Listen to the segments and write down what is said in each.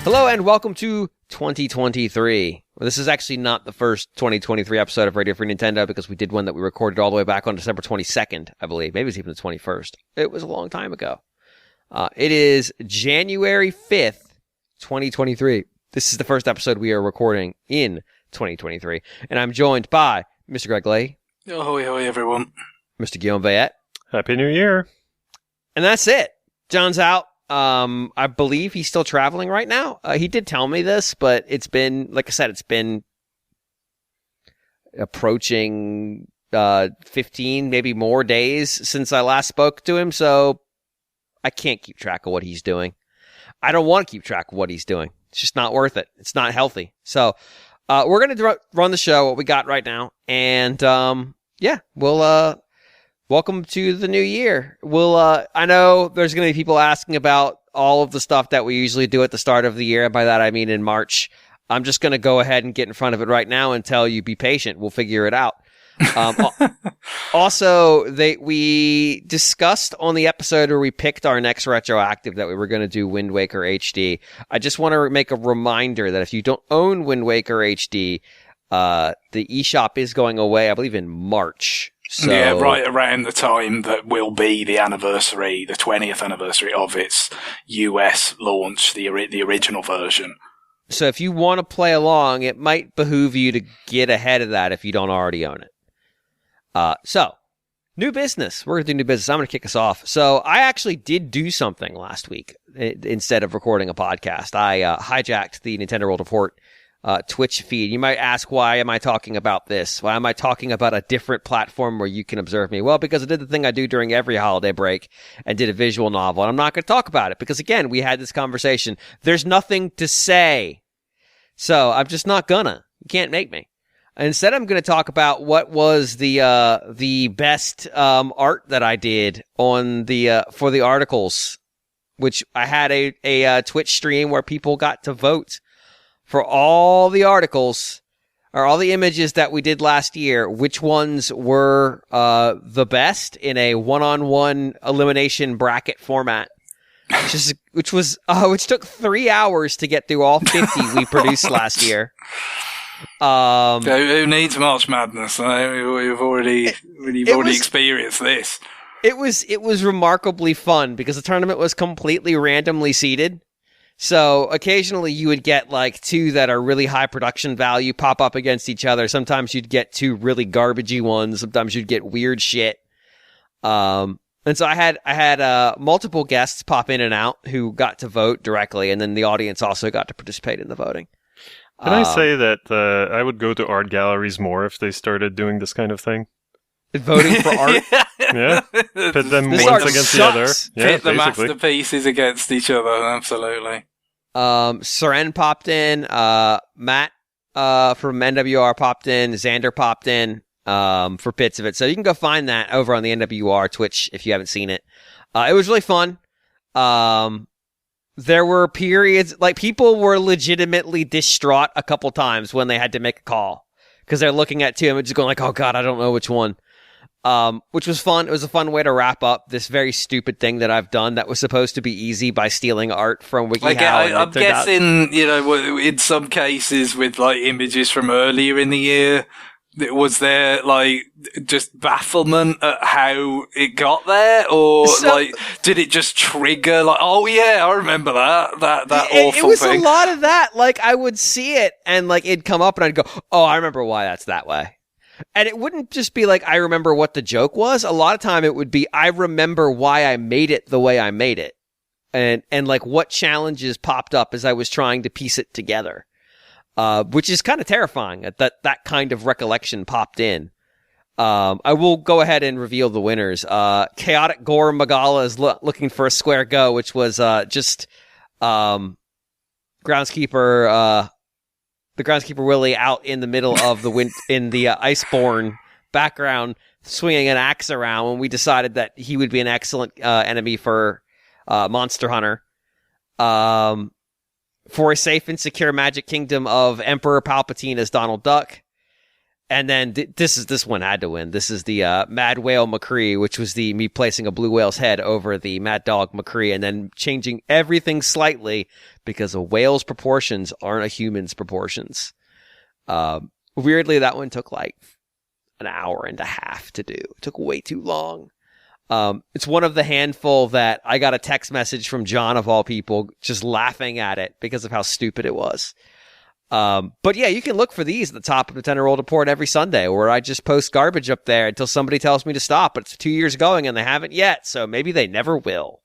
Hello and welcome to 2023. Well, this is actually not the first 2023 episode of Radio Free Nintendo because we did one that we recorded all the way back on December 22nd, I believe. Maybe it was even the 21st. It was a long time ago. It is January 5th, 2023. This is the first episode we are recording in 2023. And I'm joined by Mr. Greg Lay. Ahoy, hoy, everyone. Mr. Guillaume Vayette. Happy New Year. And that's it. John's out. I believe he's still traveling right now. He did tell me this, but it's been, like I said, it's been approaching 15, maybe more days since I last spoke to him, so I can't keep track of what he's doing. I don't want to keep track of what he's doing. It's just not worth it. It's not healthy. So we're going to run the show, what we got right now, and we'll welcome to the new year. I know there's going to be people asking about all of the stuff that we usually do at the start of the year. By that, I mean in March. I'm just going to go ahead and get in front of it right now and tell you, be patient. We'll figure it out. Also, we discussed on the episode where we picked our next retroactive that we were going to do Wind Waker HD. I just want to make a reminder that if you don't own Wind Waker HD, the eShop is going away, I believe, in March. So, yeah, right around the time that will be the anniversary, the 20th anniversary of its US launch, the original version. So if you want to play along, it might behoove you to get ahead of that if you don't already own it. So, new business. We're going to do new business. I'm going to kick us off. So I actually did do something last week instead of recording a podcast. I hijacked the Nintendo World Report Twitch feed. You might ask, why am I talking about this? Why am I talking about a different platform where you can observe me? Well, because I did the thing I do during every holiday break and did a visual novel. And I'm not going to talk about it because, again, we had this conversation. There's nothing to say. So I'm just not gonna. You can't make me. Instead, I'm going to talk about what was the best art that I did on for the articles, which I had a Twitch stream where people got to vote for all the articles or all the images that we did last year, which ones were the best in a one-on-one elimination bracket format, which took 3 hours to get through all 50 we produced last year. Who needs March Madness? We've already experienced this. It was remarkably fun because the tournament was completely randomly seeded. So occasionally you would get like two that are really high production value pop up against each other. Sometimes you'd get two really garbagey ones. Sometimes you'd get weird shit. And so I had multiple guests pop in and out who got to vote directly, and then the audience also got to participate in the voting. Can I say that I would go to art galleries more if they started doing this kind of thing? Voting for art? Yeah. Pit them This ones art against sucks. the other. Yeah, Pit the basically. masterpieces against each other, absolutely. Seren popped in, Matt from NWR popped in, Xander popped in for bits of it. So you can go find that over on the NWR Twitch if you haven't seen it. It was really fun. There were periods, like people were legitimately distraught a couple times when they had to make a call because they're looking at two and just going like, oh God, I don't know which one. Which was fun. It was a fun way to wrap up this very stupid thing that I've done that was supposed to be easy by stealing art from WikiHow. I'm guessing, in some cases with like images from earlier in the year, was there like just bafflement at how it got there, or did it just trigger like, oh yeah, I remember that awful thing? It was a lot of that. Like I would see it and like it'd come up and I'd go, oh, I remember why that's that way. And it wouldn't just be like, I remember what the joke was. A lot of time it would be, I remember why I made it the way I made it. And like what challenges popped up as I was trying to piece it together. Which is kind of terrifying that kind of recollection popped in. I will go ahead and reveal the winners. Chaotic Gore Magala is looking for a square go, which was, just, groundskeeper, the groundskeeper Willie out in the middle of the in the Iceborne background, swinging an axe around when we decided that he would be an excellent enemy for Monster Hunter. For a safe and secure Magic Kingdom of Emperor Palpatine as Donald Duck. And then this one had to win. This is the Mad Whale McCree, which was me placing a blue whale's head over the Mad Dog McCree and then changing everything slightly because a whale's proportions aren't a human's proportions. Weirdly, that one took like an hour and a half to do. It took way too long. It's one of the handful that I got a text message from John, of all people, just laughing at it because of how stupid it was. But yeah, you can look for these at the top of the Nintendo World Report every Sunday, where I just post garbage up there until somebody tells me to stop. But it's 2 years going and they haven't yet, so maybe they never will.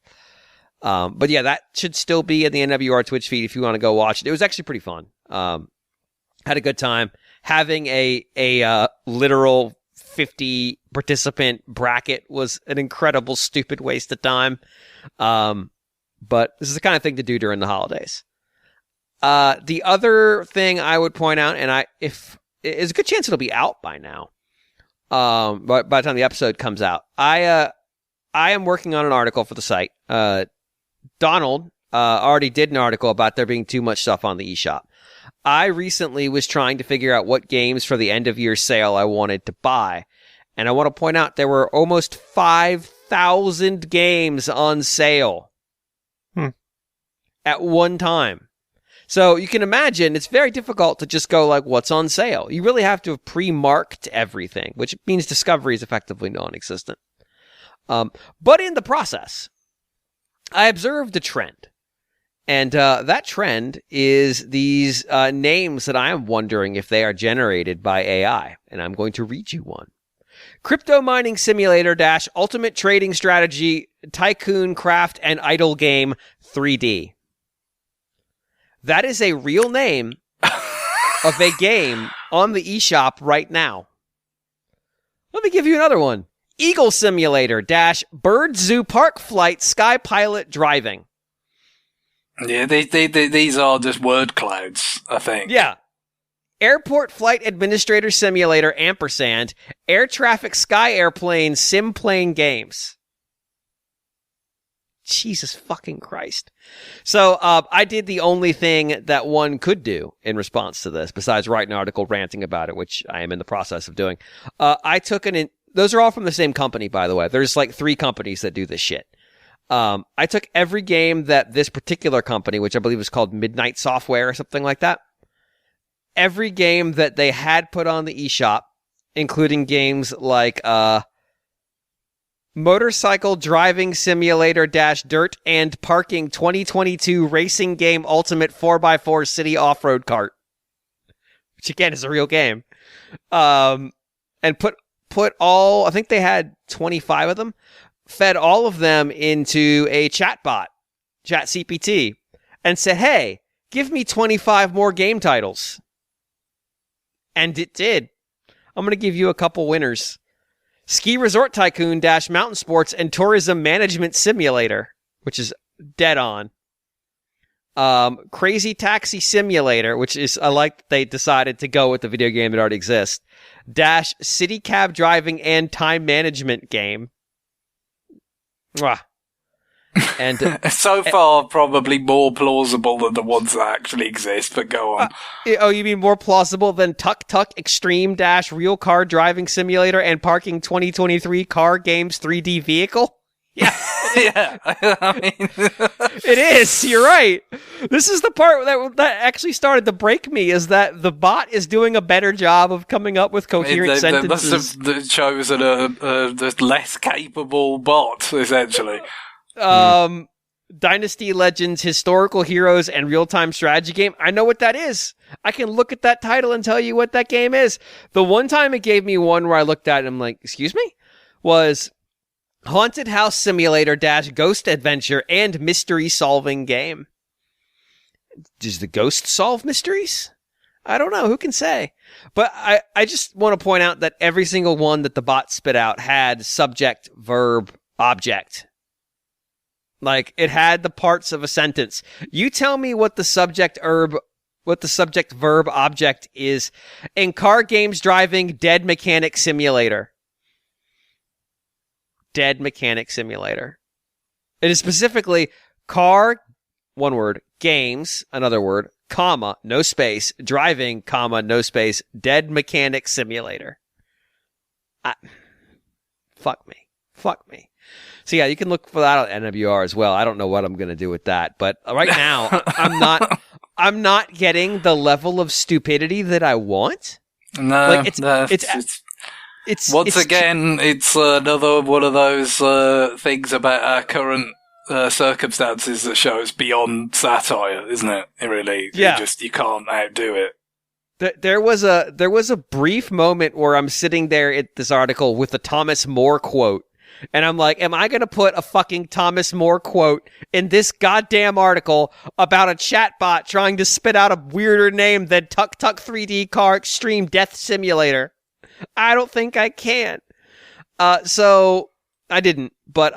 But yeah, that should still be in the NWR Twitch feed if you want to go watch it. It was actually pretty fun. Had a good time. Having a literal 50 participant bracket was an incredible, stupid waste of time. But this is the kind of thing to do during the holidays. The other thing I would point out, and if there's a good chance it'll be out by now, by the time the episode comes out, I am working on an article for the site. Donald already did an article about there being too much stuff on the eShop. I recently was trying to figure out what games for the end of year sale I wanted to buy, and I want to point out there were almost 5,000 games on sale at one time. So you can imagine it's very difficult to just go like, what's on sale? You really have to have pre-marked everything, which means discovery is effectively non-existent. But in the process, I observed a trend. And that trend is these names that I am wondering if they are generated by AI. And I'm going to read you one. Crypto Mining Simulator - Ultimate Trading Strategy Tycoon Craft and Idle Game 3D. That is a real name of a game on the eShop right now. Let me give you another one. Eagle Simulator - Bird Zoo Park Flight Sky Pilot Driving. Yeah, these are just word clouds, I think. Yeah. Airport Flight Administrator Simulator & Air Traffic Sky Airplane Sim Plane Games. Jesus fucking Christ. So I did the only thing that one could do in response to this, besides write an article ranting about it, which I am in the process of doing. I took those are all from the same company, by the way. There's like 3 companies that do this shit. I took every game that this particular company, which I believe is called Midnight Software or something like that, every game that they had put on the eShop, including games like Motorcycle Driving Simulator - Dirt and Parking 2022 Racing Game Ultimate 4x4 City Off-Road Kart, which again is a real game, and put all, I think they had 25 of them, fed all of them into a chatbot, ChatCPT, and said, hey, give me 25 more game titles. And it did. I'm going to give you a couple winners. Ski Resort Tycoon - Mountain Sports and Tourism Management Simulator, which is dead on. Crazy Taxi Simulator, which is, I like they decided to go with the video game that already exists. - City Cab Driving and Time Management Game. Mwah. And so far, probably more plausible than the ones that actually exist, but go on. Oh, you mean more plausible than Tuk Tuk Extreme - Real Car Driving Simulator and Parking 2023 Car Games 3D Vehicle? Yeah. Yeah. I mean, it is. You're right. This is the part that actually started to break me, is that the bot is doing a better job of coming up with coherent sentences. They must have chosen a less capable bot, essentially. Dynasty Legends, Historical Heroes, and Real-Time Strategy Game. I know what that is. I can look at that title and tell you what that game is. The one time it gave me one where I looked at it and I'm like, excuse me? Was Haunted House Simulator - Ghost Adventure and Mystery Solving Game. Does the ghost solve mysteries? I don't know. Who can say? But I just want to point out that every single one that the bot spit out had subject, verb, object. Like, it had the parts of a sentence. You tell me what the subject verb object is in Car Games Driving Dead Mechanic Simulator. Dead Mechanic Simulator. It is specifically car, one word, games, another word, comma, no space, driving, comma, no space, dead mechanic simulator. Fuck me. So yeah, you can look for that on NWR as well. I don't know what I'm going to do with that, but right now I'm not getting the level of stupidity that I want. No, like it's it's another one of those things about our current circumstances that shows beyond satire, isn't it? It really, yeah. You can't outdo it. There was a brief moment where I'm sitting there at this article with the Thomas More quote, and I'm like, am I going to put a fucking Thomas More quote in this goddamn article about a chatbot trying to spit out a weirder name than Tuk Tuk 3D Car Extreme Death Simulator? I don't think I can. So I didn't, but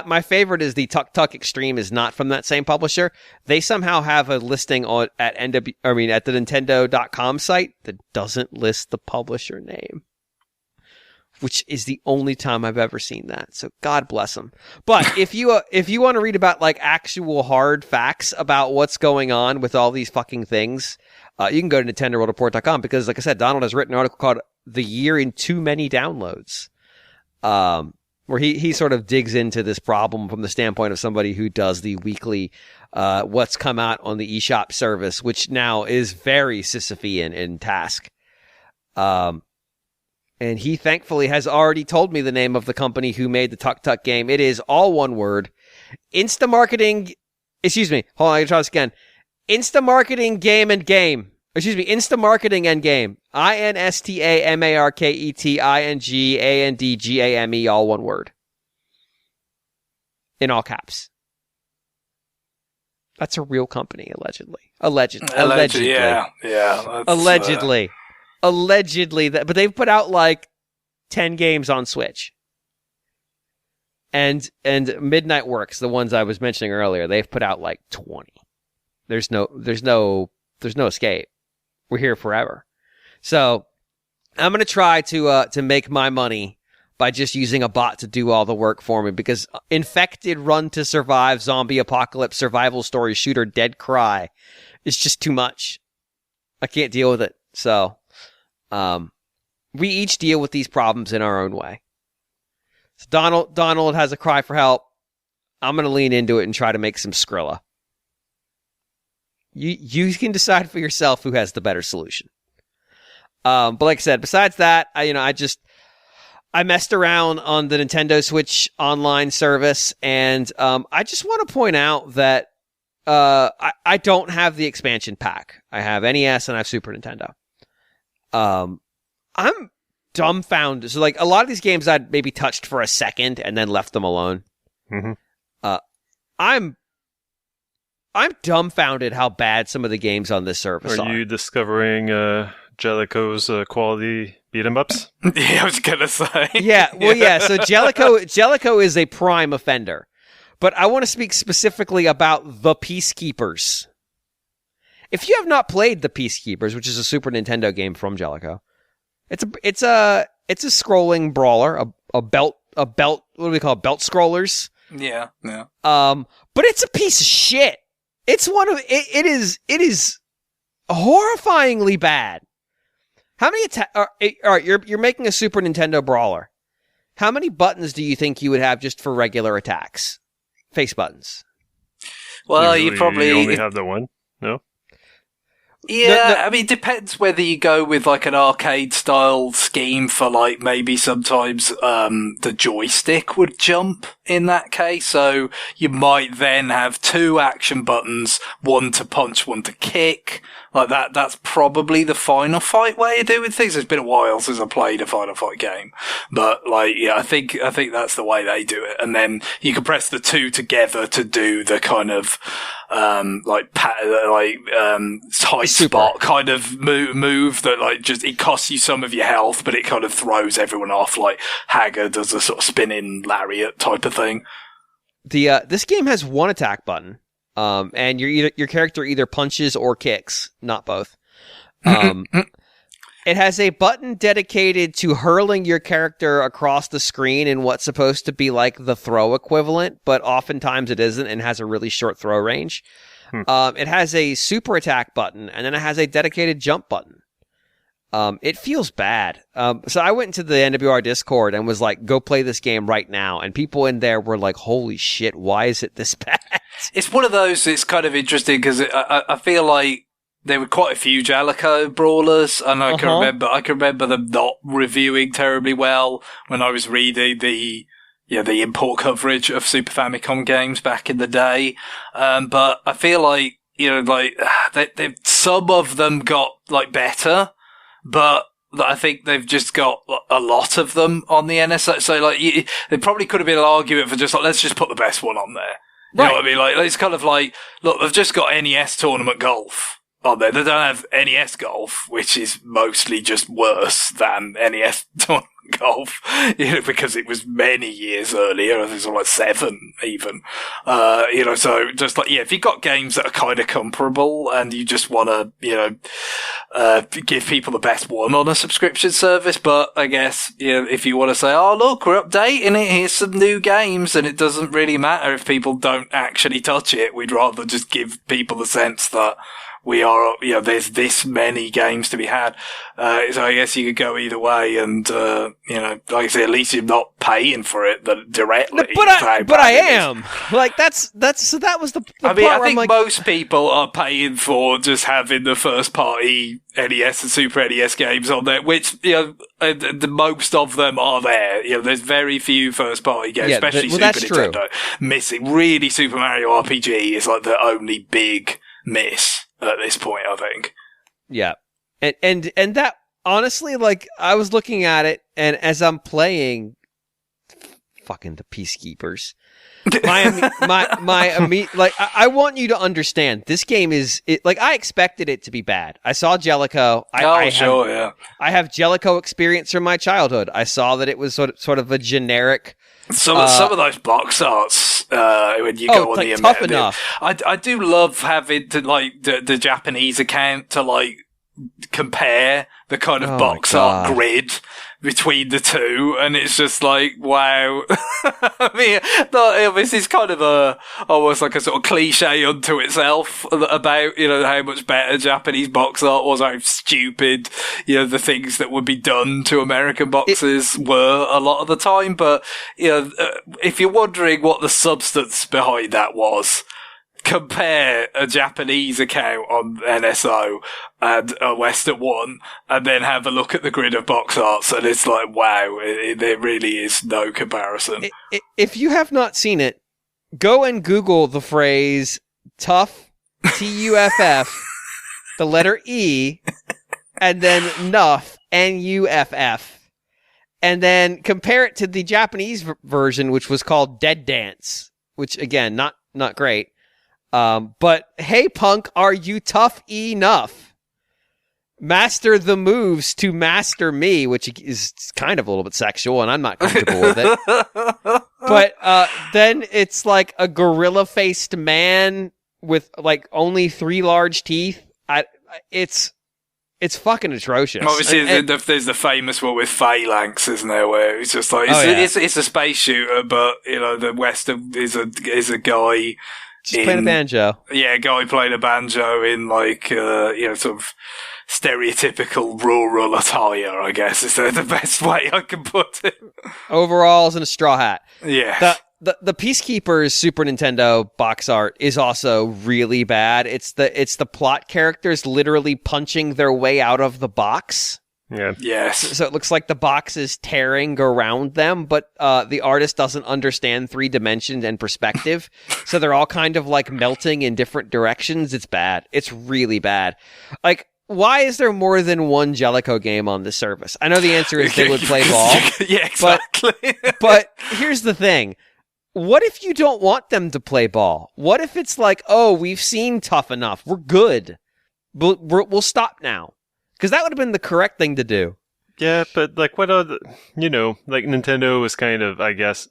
my favorite is the Tuk Tuk Extreme is not from that same publisher. They somehow have a listing at the Nintendo.com site that doesn't list the publisher name, which is the only time I've ever seen that. So God bless them. But if you want to read about like actual hard facts about what's going on with all these fucking things, you can go to NintendoWorldReport.com because, like I said, Donald has written an article called "The Year in Too Many Downloads," where he sort of digs into this problem from the standpoint of somebody who does the weekly what's come out on the eShop service, which now is very Sisyphean in task. And he thankfully has already told me the name of the company who made the Tuk Tuk game. It is all one word. Instamarketing. Excuse me. Hold on. I gotta try this again. Instamarketing Game and Game. Instamarketing and Game. INSTAMARKETINGANDGAME, all one word. In all caps. That's a real company, allegedly. Allegedly. Yeah. Allegedly. Allegedly. But they've put out like 10 games on Switch. And Midnight Works, the ones I was mentioning earlier, they've put out like 20. There's no escape. We're here forever. So I'm going to try to make my money by just using a bot to do all the work for me, because Infected, Run to Survive, Zombie Apocalypse, Survival Story, Shooter, Dead Cry is just too much. I can't deal with it. So we each deal with these problems in our own way. So Donald has a cry for help. I'm going to lean into it and try to make some Skrilla. You can decide for yourself who has the better solution. But like I said, besides that, I messed around on the Nintendo Switch online service, and I just want to point out that I don't have the expansion pack. I have NES and I have Super Nintendo. I'm dumbfounded. So like a lot of these games I'd maybe touched for a second and then left them alone. Mm-hmm. I'm dumbfounded how bad some of the games on this service are. Are you discovering Jellicoe's quality beat-em-ups? Yeah, I was gonna say. Yeah, well, yeah. So Jellicoe is a prime offender, but I want to speak specifically about the Peacekeepers. If you have not played the Peacekeepers, which is a Super Nintendo game from Jellicoe, it's a scrolling brawler, a belt. What do we call it? Belt scrollers. Yeah. But it's a piece of shit. It's it is horrifyingly bad. How many all right, you're making a Super Nintendo brawler. How many buttons do you think you would have just for regular attacks? Face buttons. Well, Usually you probably only have the one. No. Yeah, I mean, it depends whether you go with like an arcade style scheme for like maybe sometimes the joystick would jump in that case. So you might then have two action buttons, one to punch, one to kick. Like that, that's probably the Final Fight way of doing things. It's been a while since I played a Final Fight game, but like, yeah, I think that's the way they do it. And then you can press the two together to do the kind of, tight spot kind of move that like just, it costs you some of your health, but it kind of throws everyone off. Like Hager does a sort of spinning lariat type of thing. This game has one attack button. And your character either punches or kicks, not both. It has a button dedicated to hurling your character across the screen in what's supposed to be like the throw equivalent, but oftentimes it isn't and has a really short throw range. It has a super attack button, and then it has a dedicated jump button. It feels bad. So I went into the NWR Discord and was like, go play this game right now. And people in there were like, holy shit, why is it this bad? It's one of those, it's kind of interesting because I feel like there were quite a few Jellicoe brawlers, and I can remember them not reviewing terribly well when I was reading the import coverage of Super Famicom games back in the day. But I feel like, some of them got like better, but I think they've just got a lot of them on the NSO. So like, there probably could have been an argument for just like, let's just put the best one on there. You know what I mean? Like, it's kind of like, look, they've just got NES Tournament Golf on there. They don't have NES Golf, which is mostly just worse than NES Tournament Golf, because it was many years earlier. I think it was like 7 even. So just like, if you've got games that are kind of comparable and you just want to, give people the best one on a subscription service, but I guess, if you want to say, oh, look, we're updating it, here's some new games, and it doesn't really matter if people don't actually touch it. We'd rather just give people the sense that we are, there's this many games to be had. So I guess you could go either way, and, like I say, at least you're not paying for it directly. No, but I am. Like, so that was the I mean, I think like, most people are paying for just having the first party NES and Super NES games on there, which, the most of them are there. There's very few first party games, especially Super Nintendo, missing. Really, Super Mario RPG is like the only big miss at this point, I think. Yeah. And that, honestly, like, I was looking at it, and as I'm playing, fucking the Peacekeepers, I want you to understand, this game I expected it to be bad. I saw Jellicoe. I have Jellicoe experience from my childhood. I saw that it was sort of a generic. Some of those box arts, when you go on the tough enough. I do love having to, like, the Japanese account to, like, compare the kind of box art grid between the two, and it's just like, wow. I mean, this is kind of almost like a sort of cliche unto itself about, how much better Japanese box art was, how stupid, the things that would be done to American boxes were a lot of the time. But, if you're wondering what the substance behind that was, compare a Japanese account on NSO and a Western one, and then have a look at the grid of box arts, and it's like, wow, there really is no comparison. If you have not seen it, go and Google the phrase tough, Tuff, the letter E, and then nuff, Nuff, and then compare it to the Japanese version, which was called Dead Dance, which, again, not great. But hey, punk, are you tough enough? Master the moves to master me, which is kind of a little bit sexual, and I'm not comfortable with it. But then it's like a gorilla-faced man with like only 3 large teeth. It's fucking atrocious. Obviously, there's the famous one with Phalanx, isn't there? Where it's just like it's a space shooter, but the Western is a guy. Just playing a banjo. Yeah, a guy playing a banjo in like, sort of stereotypical rural attire, I guess is the best way I can put it. Overalls and a straw hat. Yeah. The Peacekeepers Super Nintendo box art is also really bad. It's the plot characters literally punching their way out of the box. Yeah. Yes. So it looks like the box is tearing around them, but the artist doesn't understand 3 dimensions and perspective. So they're all kind of like melting in different directions. It's bad. It's really bad. Like, why is there more than one Jellicoe game on this service? I know the answer is they would play ball. Yeah, exactly. But here's the thing. What if you don't want them to play ball? What if it's like, oh, we've seen Tough Enough. We're good. We'll stop now. Because that would have been the correct thing to do. Yeah, but like what other, like Nintendo was kind of, I guess,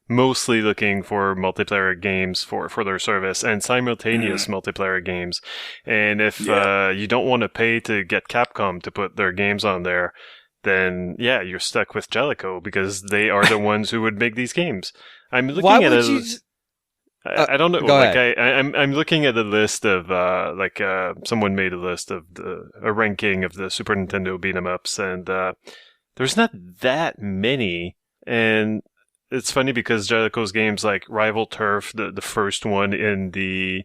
mostly looking for multiplayer games for their service and simultaneous multiplayer games. And if you don't want to pay to get Capcom to put their games on there, then you're stuck with Jellicoe because they are the ones who would make these games. I'm looking at it. I don't know. Go ahead. I'm looking at a list of someone made a list of a ranking of the Super Nintendo beat 'em ups, and there's not that many. And it's funny because Jellicoe's games like Rival Turf, the first one in the.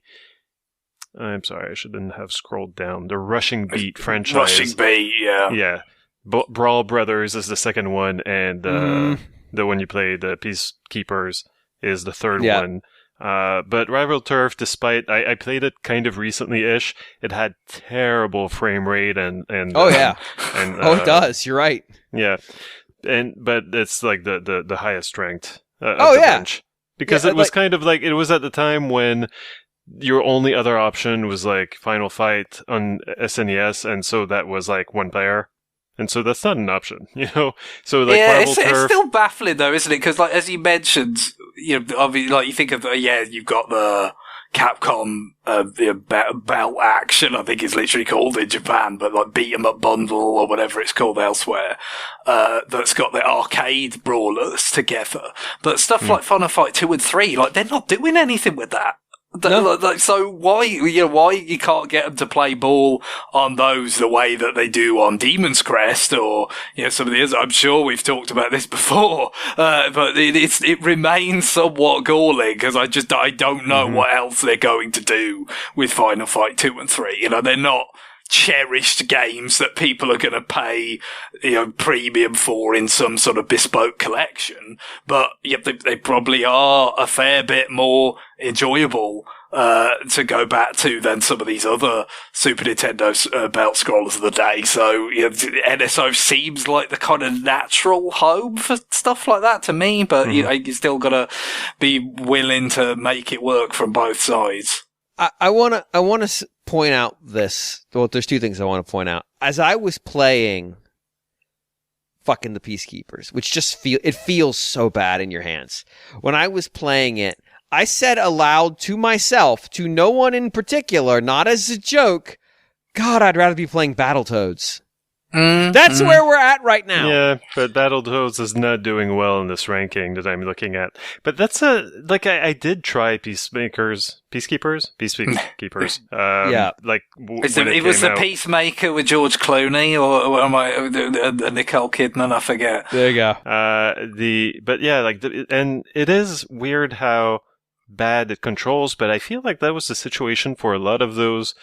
I'm sorry, I shouldn't have scrolled down. The Rushing Beat franchise. Rushing Beat, yeah. Yeah. Brawl Brothers is the second one, and the one you play, the Peacekeepers, is the third one. But Rival Turf, despite I played it kind of recently-ish, it had terrible frame rate and it does. You're right. Yeah, but it's like the highest ranked of the bunch, because it was kind of like it was at the time when your only other option was like Final Fight on SNES, and so that was like one player. And so that's not an option, you know. So like, it's still baffling though, isn't it? Because like as you mentioned, you know, obviously, like you think of you've got the Capcom belt action, I think it's literally called in Japan, but like beat 'em up bundle or whatever it's called elsewhere. That's got the arcade brawlers together, but stuff like Final Fight 2 and 3, like they're not doing anything with that. So why you can't get them to play ball on those the way that they do on Demon's Crest or some of the others? I'm sure we've talked about this before, but it remains somewhat galling because I don't know what else they're going to do with Final Fight 2 and 3. They're not cherished games that people are going to pay, premium for in some sort of bespoke collection. But they probably are a fair bit more enjoyable to go back to than some of these other Super Nintendo belt scrollers of the day. So NSO seems like the kind of natural home for stuff like that to me. But you still got to be willing to make it work from both sides. I want to point out this. Well, there's two things I want to point out. As I was playing fucking the Peacekeepers, which just feels so bad in your hands. When I was playing it, I said aloud to myself, to no one in particular, not as a joke, God, I'd rather be playing Battletoads. That's where we're at right now. Yeah, but Battletoads is not doing well in this ranking that I'm looking at. But that's I did try Peacekeepers. Yeah, like it was the Peacemaker with George Clooney, or am I Nicole Kidman? I forget. There you go. And it is weird how bad it controls, but I feel like that was the situation for a lot of those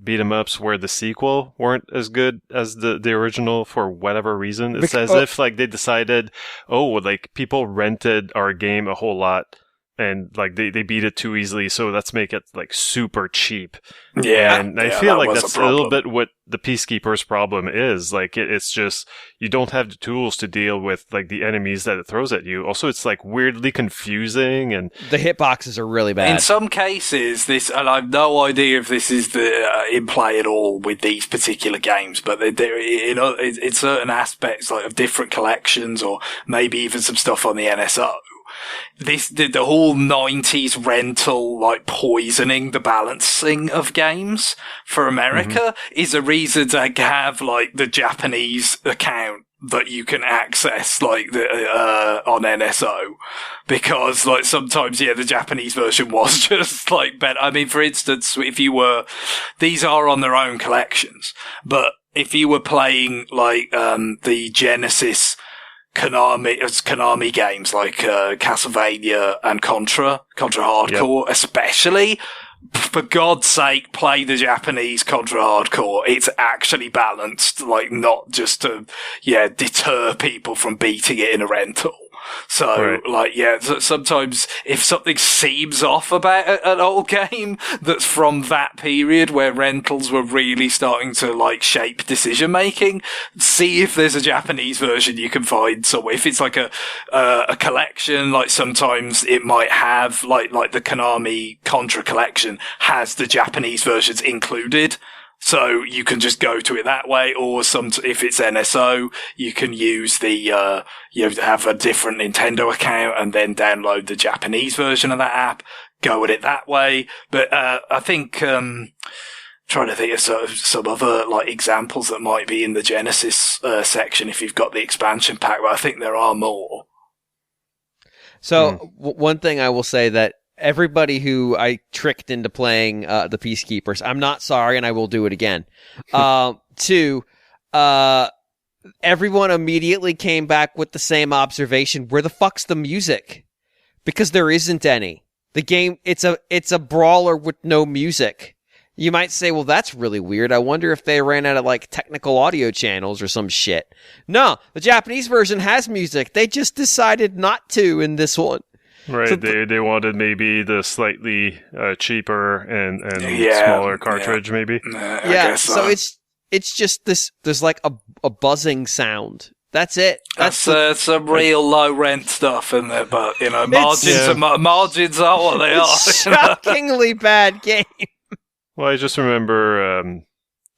beat 'em ups where the sequel weren't as good as the original for whatever reason. It's as if like they decided, people rented our game a whole lot and like they beat it too easily, so let's make it like super cheap. Yeah, and I feel like that's a little bit what the Peacekeepers problem is. Like it's just you don't have the tools to deal with like the enemies that it throws at you. Also, it's like weirdly confusing, and the hitboxes are really bad. In some cases, and I've no idea if this is in play at all with these particular games, but they're in certain aspects like of different collections, or maybe even some stuff on the NSO. The whole 90s rental, like poisoning the balancing of games for America is a reason to have like the Japanese account that you can access like on NSO, because like sometimes the Japanese version was just like better. I mean, for instance, these are on their own collections, but if you were playing like the Genesis Konami games like Castlevania and Contra Hardcore, especially, for God's sake, play the Japanese Contra Hardcore. It's actually balanced, like not just to deter people from beating it in a rental. So, sometimes if something seems off about an old game that's from that period where rentals were really starting to like shape decision making, see if there's a Japanese version you can find somewhere. If it's like a collection, like sometimes it might have like the Konami Contra collection has the Japanese versions included. So you can just go to it that way, or if it's NSO, you can use have a different Nintendo account and then download the Japanese version of that app, go at it that way. But, I think, trying to think of some other like examples that might be in the Genesis, section if you've got the expansion pack, but I think there are more. So one thing I will say that everybody who I tricked into playing the Peacekeepers, I'm not sorry, and I will do it again. 2, everyone immediately came back with the same observation: where the fuck's the music? Because there isn't any. The game, it's a brawler with no music. You might say, well, that's really weird. I wonder if they ran out of, like, technical audio channels or some shit. No, the Japanese version has music. They just decided not to in this one. Right, so they wanted maybe the slightly cheaper and smaller cartridge, maybe. Yeah, so it's just this. There's like a buzzing sound. That's it. That's some real low rent stuff in there, but margins are what they are. Shockingly bad game. Well, I just remember,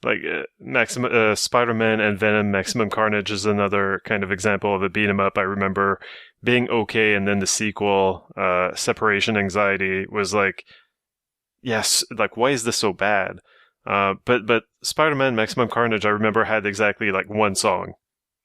Spider-Man and Venom Maximum Carnage is another kind of example of a beat 'em up. I remember being okay, and then the sequel, Separation Anxiety, was like, yes, like, why is this so bad? But Spider-Man Maximum Carnage, I remember, had exactly, like, one song.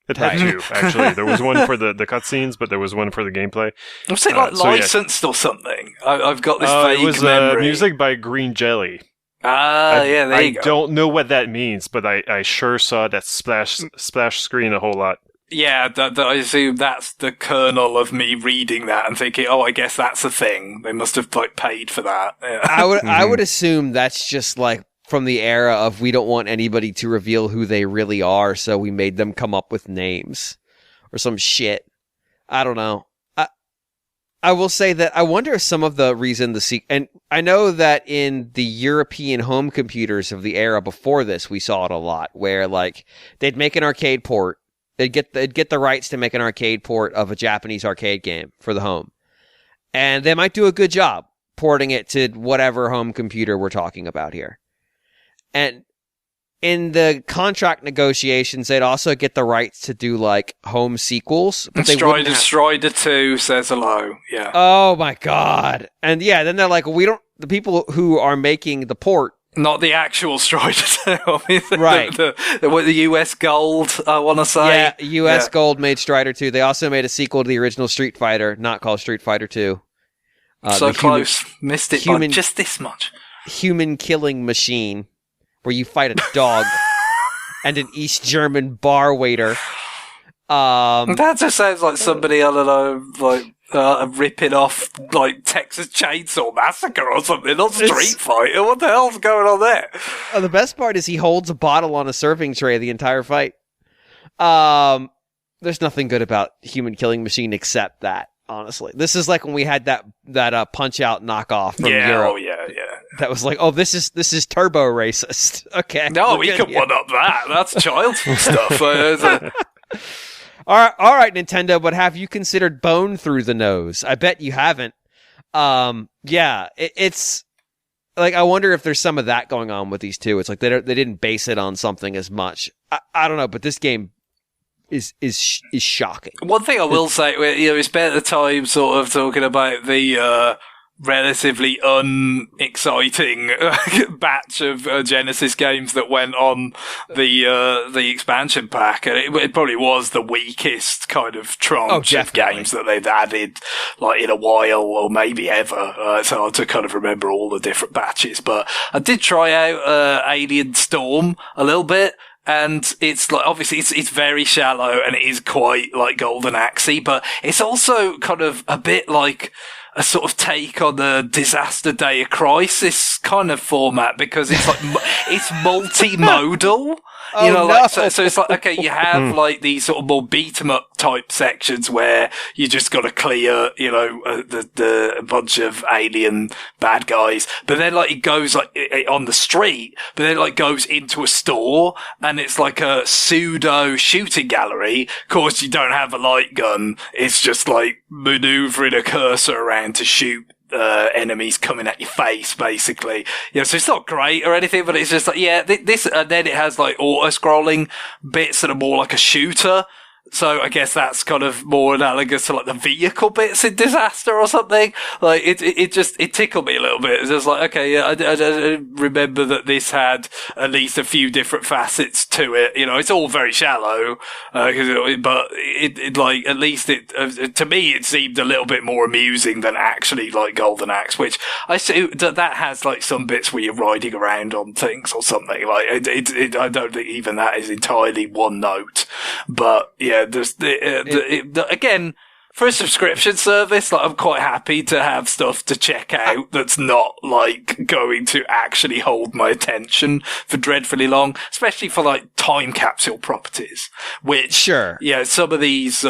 It had two, actually. There was one for the cutscenes, but there was one for the gameplay. Was it licensed or something? I've got this vague memory. It was music by Green Jelly. There you go. I don't know what that means, but I sure saw that splash screen a whole lot. Yeah, I assume that's the kernel of me reading that and thinking, oh, I guess that's a thing. They must have, like, paid for that. Yeah. I would assume that's just, like, from the era of we don't want anybody to reveal who they really are, so we made them come up with names or some shit. I don't know. I will say that I wonder if some of the reason and I know that in the European home computers of the era before this, we saw it a lot, where, like, they'd make an arcade port, they'd get the rights to make an arcade port of a Japanese arcade game for the home, and they might do a good job porting it to whatever home computer we're talking about here. And in the contract negotiations, they'd also get the rights to do, like, home sequels. But Strider 2 says hello. Yeah. Oh my god. And yeah, then they're like, the people who are making the port. Not the actual Strider 2. I mean, right. The US Gold, I want to say. Yeah, US Gold made Strider 2. They also made a sequel to the original Street Fighter, not called Street Fighter 2. So close. Missed it by just this much. Human killing machine, where you fight a dog and an East German bar waiter. That just sounds like somebody, I don't know, like ripping off, like, Texas Chainsaw Massacre or something, not Street Fighter. What the hell's going on there? The best part is he holds a bottle on a serving tray the entire fight. There's nothing good about Human Killing Machine except that, honestly. This is like when we had that Punch-Out knockoff from Europe. Oh, yeah. That was like, oh, this is turbo racist. Okay. No, we can one-up that. That's child's stuff. All right, Nintendo, but have you considered Bone Through the Nose? I bet you haven't. It's like, I wonder if there's some of that going on with these two. It's like they didn't base it on something as much. I don't know, but this game is shocking. One thing I will say, we spent the time sort of talking about the relatively unexciting batch of Genesis games that went on the expansion pack, and it probably was the weakest kind of tranche of games that they've added, like, in a while, or maybe ever. It's hard to kind of remember all the different batches, but I did try out Alien Storm a little bit. And it's like, obviously it's very shallow and it is quite, like, Golden Axe-y, but it's also kind of a bit like a sort of take on the Disaster Day of Crisis kind of format, because it's like, it's multimodal. So it's like, okay, you have like these sort of more beat 'em up type sections where you just got to clear, a bunch of alien bad guys. But then, like, it goes like on the street, but then, like, goes into a store, and it's like a pseudo shooting gallery. Of course, you don't have a light gun. It's just like maneuvering a cursor around to shoot enemies coming at your face, basically. So it's not great or anything, but it's just like, this, and then it has like auto-scrolling bits that are more like a shooter. So I guess that's kind of more analogous to like the vehicle bits in Disaster or something. Like it tickled me a little bit. It's just like, okay, yeah, I remember that this had at least a few different facets to it. You know, it's all very shallow, but it like, at least to me, it seemed a little bit more amusing than actually like Golden Axe, which I see that has like some bits where you're riding around on things or something. Like I don't think even that is entirely one note, but yeah. Again, for a subscription service, like I'm quite happy to have stuff to check out that's not like going to actually hold my attention for dreadfully long, especially for like time capsule properties. Which, sure, yeah, some of these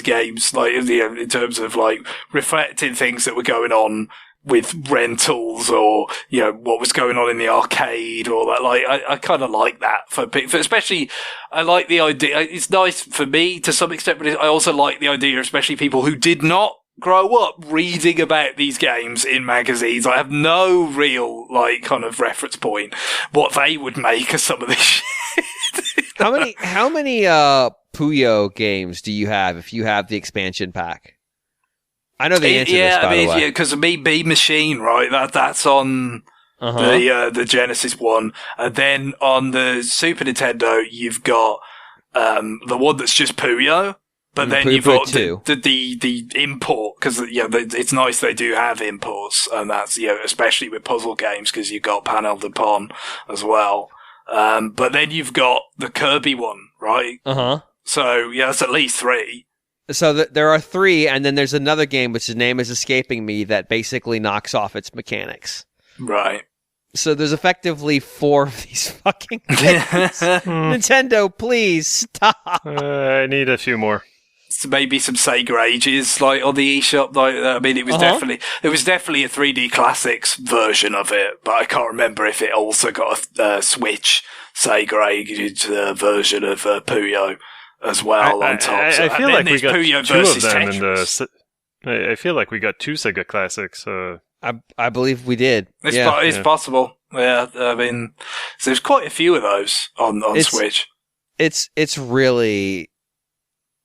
games, like in terms of like reflecting things that were going on with rentals or, you know, what was going on in the arcade or that, like, I kind of like that for especially, I like the idea, it's nice for me to some extent, but I also like the idea, especially people who did not grow up reading about these games in magazines. I have no real, like, kind of reference point what they would make of some of this shit. How many Puyo games do you have if you have the expansion pack? I know the answer to this, by the way. Yeah, because B Machine, right? That's on the Genesis one, and then on the Super Nintendo, you've got the one that's just Puyo, but then you've got the import, because it's nice they do have imports, and that's especially with puzzle games, because you've got Panel de Pon as well. But then you've got the Kirby one, right? So that's at least 3. So there are 3, and then there's another game which the name is escaping me that basically knocks off its mechanics. Right. So there's effectively 4 of these fucking games. Nintendo, please stop. I need a few more. So maybe some Sega Ages, like on the eShop. Like, I mean, it was definitely a 3D Classics version of it, but I can't remember if it also got a Switch Sega Ages version of Puyo as well on top. I feel like we got Puyo 2 of them Tetris. I feel like we got 2 Sega Classics. I believe we did. It's possible. Yeah, I mean, so there's quite a few of those on Switch. It's really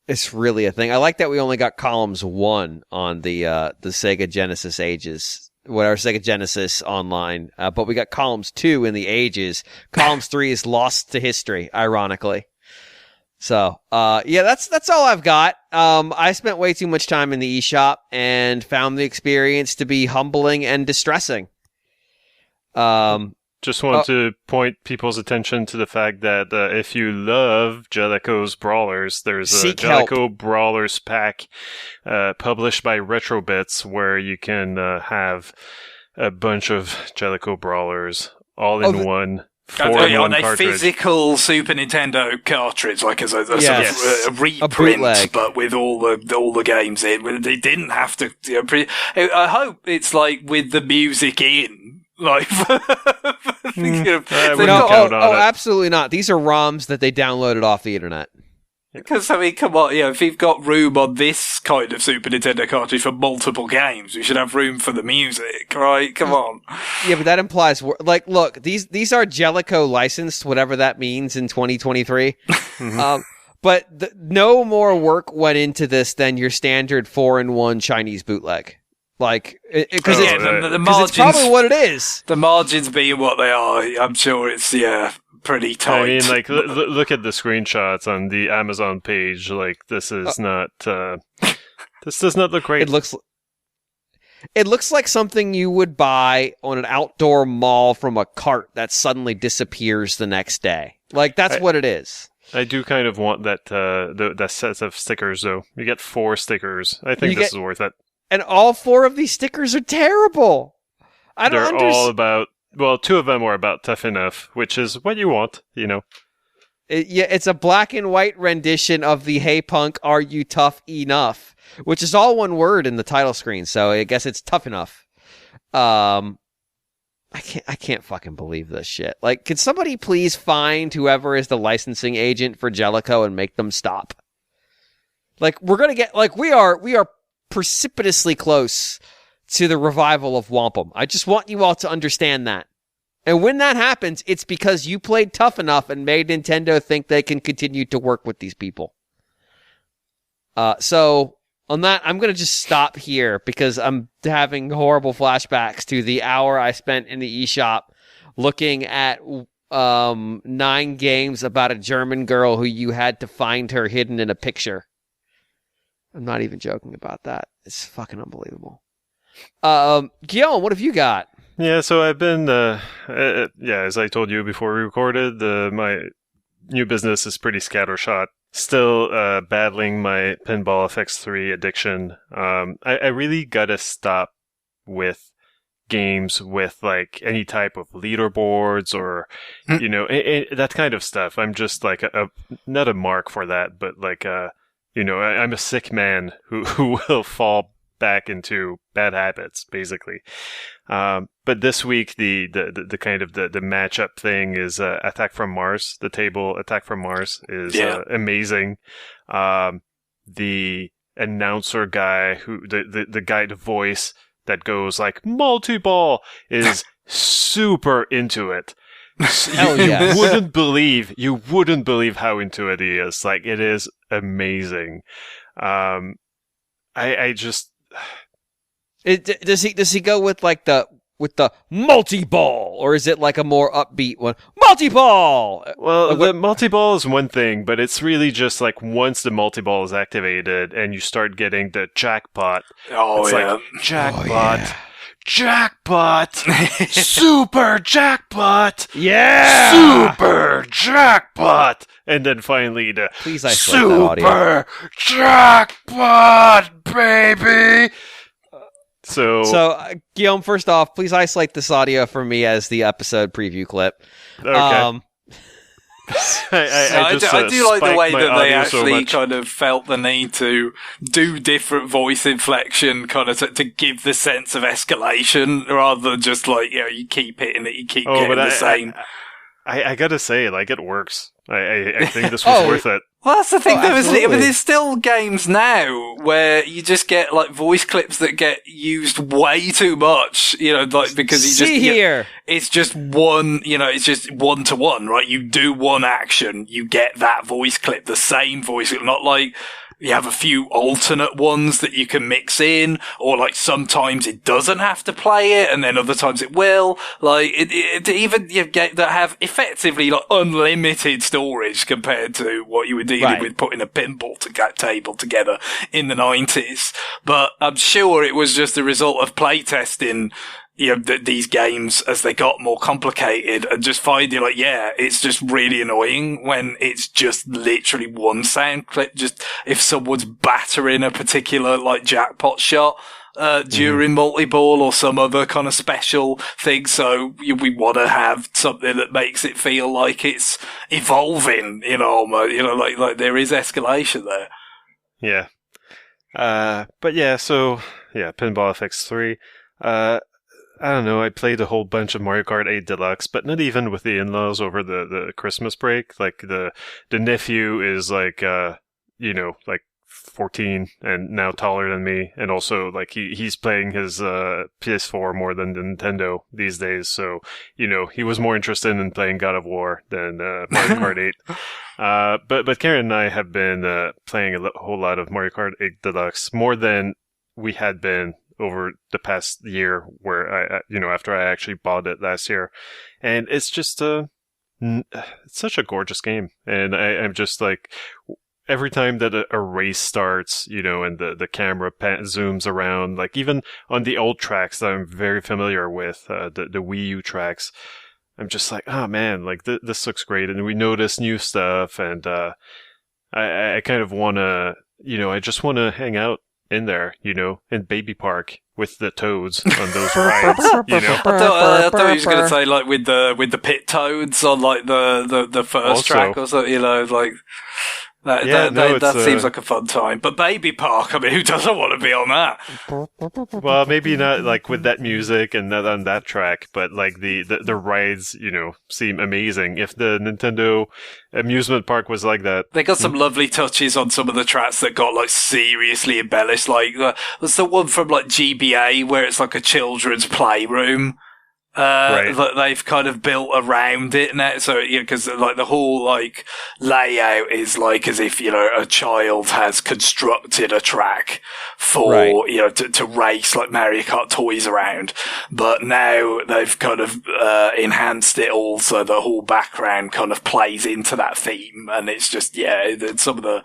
a thing. I like that we only got Columns 1 on the Sega Genesis Ages, whatever, Sega Genesis Online, but we got Columns 2 in the Ages. Columns 3 is lost to history, ironically. So, that's all I've got. I spent way too much time in the eShop and found the experience to be humbling and distressing. Just want to point people's attention to the fact that if you love Jellicoe's Brawlers, there's a Jellicoe Brawlers pack published by Retrobits where you can have a bunch of Jellicoe Brawlers all in one. On a physical Super Nintendo cartridge, like as a sort of reprint, but with all the games in. They didn't have to. I hope it's like with the music in. Like, absolutely not. These are ROMs that they downloaded off the internet. Because, I mean, come on, if you've got room on this kind of Super Nintendo cartridge for multiple games, we should have room for the music, right? Come on. Yeah, but that implies, like, look, these are Jellicoe licensed, whatever that means in 2023. But no more work went into this than your standard 4-in-1 Chinese bootleg. Like, because it's probably what it is. The margins being what they are, I'm sure it's, pretty tight. I mean, like, look at the screenshots on the Amazon page. Like, this is not. This does not look great. It looks like something you would buy on an outdoor mall from a cart that suddenly disappears the next day. Like, that's what it is. I do kind of want that set of stickers, though. You get 4 stickers. I think this is worth it. And all 4 of these stickers are terrible. They're all about. Well, 2 of them are about Tough Enough, which is what you want, It's a black and white rendition of the Hey Punk, Are You Tough Enough? Which is all one word in the title screen, so I guess it's Tough Enough. I can't fucking believe this shit. Like, can somebody please find whoever is the licensing agent for Jellicoe and make them stop? Like, we're gonna get, like, we are precipitously close to the revival of Wampum. I just want you all to understand that. And when that happens, it's because you played Tough Enough and made Nintendo think they can continue to work with these people. So on that, I'm going to just stop here because I'm having horrible flashbacks to the hour I spent in the eShop looking at 9 games about a German girl who you had to find her hidden in a picture. I'm not even joking about that. It's fucking unbelievable. Guillaume, what have you got? Yeah, so I've been, as I told you before we recorded, my new business is pretty scattershot. Still battling my Pinball FX3 addiction. I really gotta stop with games with like any type of leaderboards or, you know, that kind of stuff. I'm just like not a mark for that, but like, you know, I'm a sick man who will fall back into bad habits, basically. But this week, the kind of the matchup thing is Attack from Mars. The table Attack from Mars is amazing. The announcer guy the guy, the voice that goes like multi-ball is super into it. Hell yes. You wouldn't believe how into it he is. Like, it is amazing. I just. Does he go with like the multi-ball, or is it like a more upbeat one? Multi-ball! Well, the multi-ball is one thing, but it's really just like once the multi-ball is activated and you start getting the jackpot. Oh, it's like, jackpot. Oh, yeah. Jackpot! Super jackpot! Yeah! Super jackpot! And then finally the Please isolate that audio. super jackpot, baby! So Guillaume, first off, please isolate this audio for me as the episode preview clip. Okay. I do like the way that they actually so kind of felt the need to do different voice inflection kind of to give the sense of escalation rather than just like, you know, you keep hitting it, you keep getting the same. I gotta say, like, it works. I think this was worth it. Well, that's the thing, though, isn't it? I mean, absolutely. there's still games now where you just get like voice clips that get used way too much, you know, like because it's just one, you know, it's just 1-to-1, right? You do one action, you get that voice clip, the same voice clip, not like you have a few alternate ones that you can mix in, or like sometimes it doesn't have to play it, and then other times it will. Like it even you get that have effectively like unlimited storage compared to what you were dealing with putting a pinball table together in the 90s. But I'm sure it was just a result of playtesting, you know, these games as they got more complicated and just finding like, yeah, it's just really annoying when it's just literally one sound clip. Just if someone's battering a particular like jackpot shot, during multi-ball or some other kind of special thing. So we want to have something that makes it feel like it's evolving, you know, like there is escalation there. Yeah. But yeah, so yeah, Pinball FX3. I don't know, I played a whole bunch of Mario Kart 8 Deluxe, but not even with the in-laws over the Christmas break. Like, the nephew is like, you know, like 14 and now taller than me, and also, like, he's playing his PS4 more than the Nintendo these days, so, you know, he was more interested in playing God of War than Mario Kart 8. But Karen and I have been playing a whole lot of Mario Kart 8 Deluxe, more than we had been over the past year, where you know, after I actually bought it last year. And it's just it's such a gorgeous game. And I'm just like, every time that a race starts, you know, and the camera zooms around, like even on the old tracks that I'm very familiar with, the Wii U tracks, I'm just like, oh man, like this looks great. And we notice new stuff, and I kind of want to, you know, I just want to hang out in there, you know, in Baby Park with the toads on those rides, you know. I thought he was going to say like with the pit toads on like the first Also, track or something, you know, like that seems like a fun time. But Baby Park, I mean, who doesn't want to be on that? Well, maybe not like with that music and not on that track, but like the rides, you know, seem amazing. If the Nintendo amusement park was like that. They got some lovely touches on some of the tracks that got like seriously embellished. Like there's the one from like GBA where it's like a children's playroom. that they've kind of built around it now. So, because like the whole like layout is like as if, a child has constructed a track for, to race like Mario Kart toys around. But now they've kind of, enhanced it all. So the whole background kind of plays into that theme. And it's just, some of the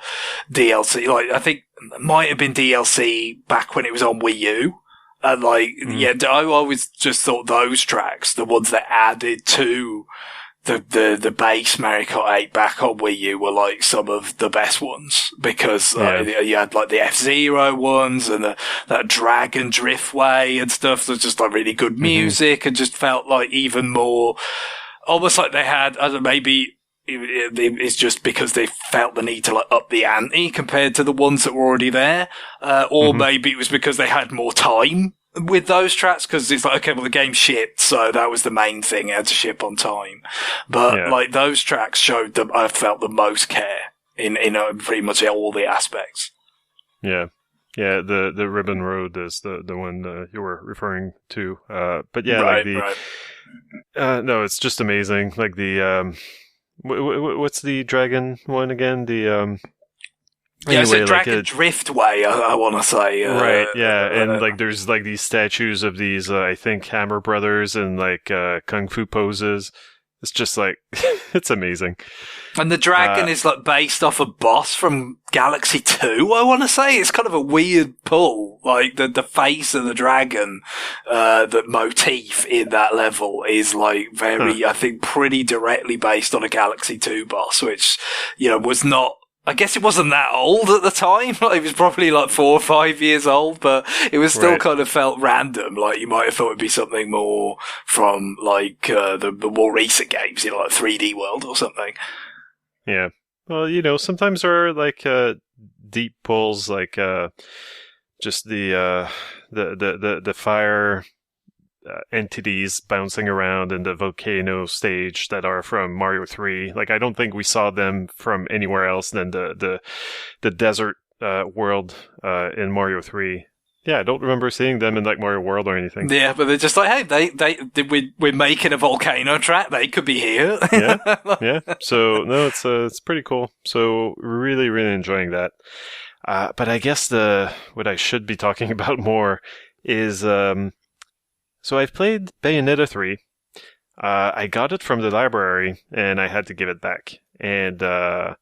DLC, like I think it might have been DLC back when it was on Wii U. And I always just thought those tracks, the ones that added to the base Mario Kart 8 back on Wii U were like some of the best ones because you had like the F-Zero ones and that Dragon Driftway and stuff. So just like really good music and just felt like even more, almost like they had, I don't know, maybe it's just because they felt the need to like up the ante compared to the ones that were already there. Or maybe it was because they had more time with those tracks because it's like, okay, well the game shipped, so that was the main thing. It had to ship on time. But like those tracks showed that I felt the most care in pretty much all the aspects. Yeah. Yeah, the Ribbon Road is the one you were referring to. But yeah, no, it's just amazing. Like the, what's the dragon one again? It's a Dragon Driftway, I want to say. Right, yeah, and like there's like these statues of these, I think, Hammer Brothers and like kung fu poses. It's just like, it's amazing. And the dragon is like based off a boss from Galaxy 2, I want to say. It's kind of a weird pull. Like the face of the dragon, the motif in that level is like very, I think, pretty directly based on a Galaxy 2 boss, which, was not, I guess it wasn't that old at the time. Like, it was probably like 4 or 5 years old, but it was still kind of felt random. Like you might have thought it'd be something more from like the more recent games, like 3D World or something. Yeah. Well, sometimes there are like deep pulls, like just the fire entities bouncing around in the volcano stage that are from Mario 3. Like I don't think we saw them from anywhere else than the desert world in Mario 3. Yeah, I don't remember seeing them in like Mario World or anything. Yeah, but they're just like, hey, we're making a volcano track. They could be here. yeah. So no, it's pretty cool. So really, really enjoying that. But I guess what I should be talking about more is so I've played Bayonetta 3. I got it from the library and I had to give it back. And the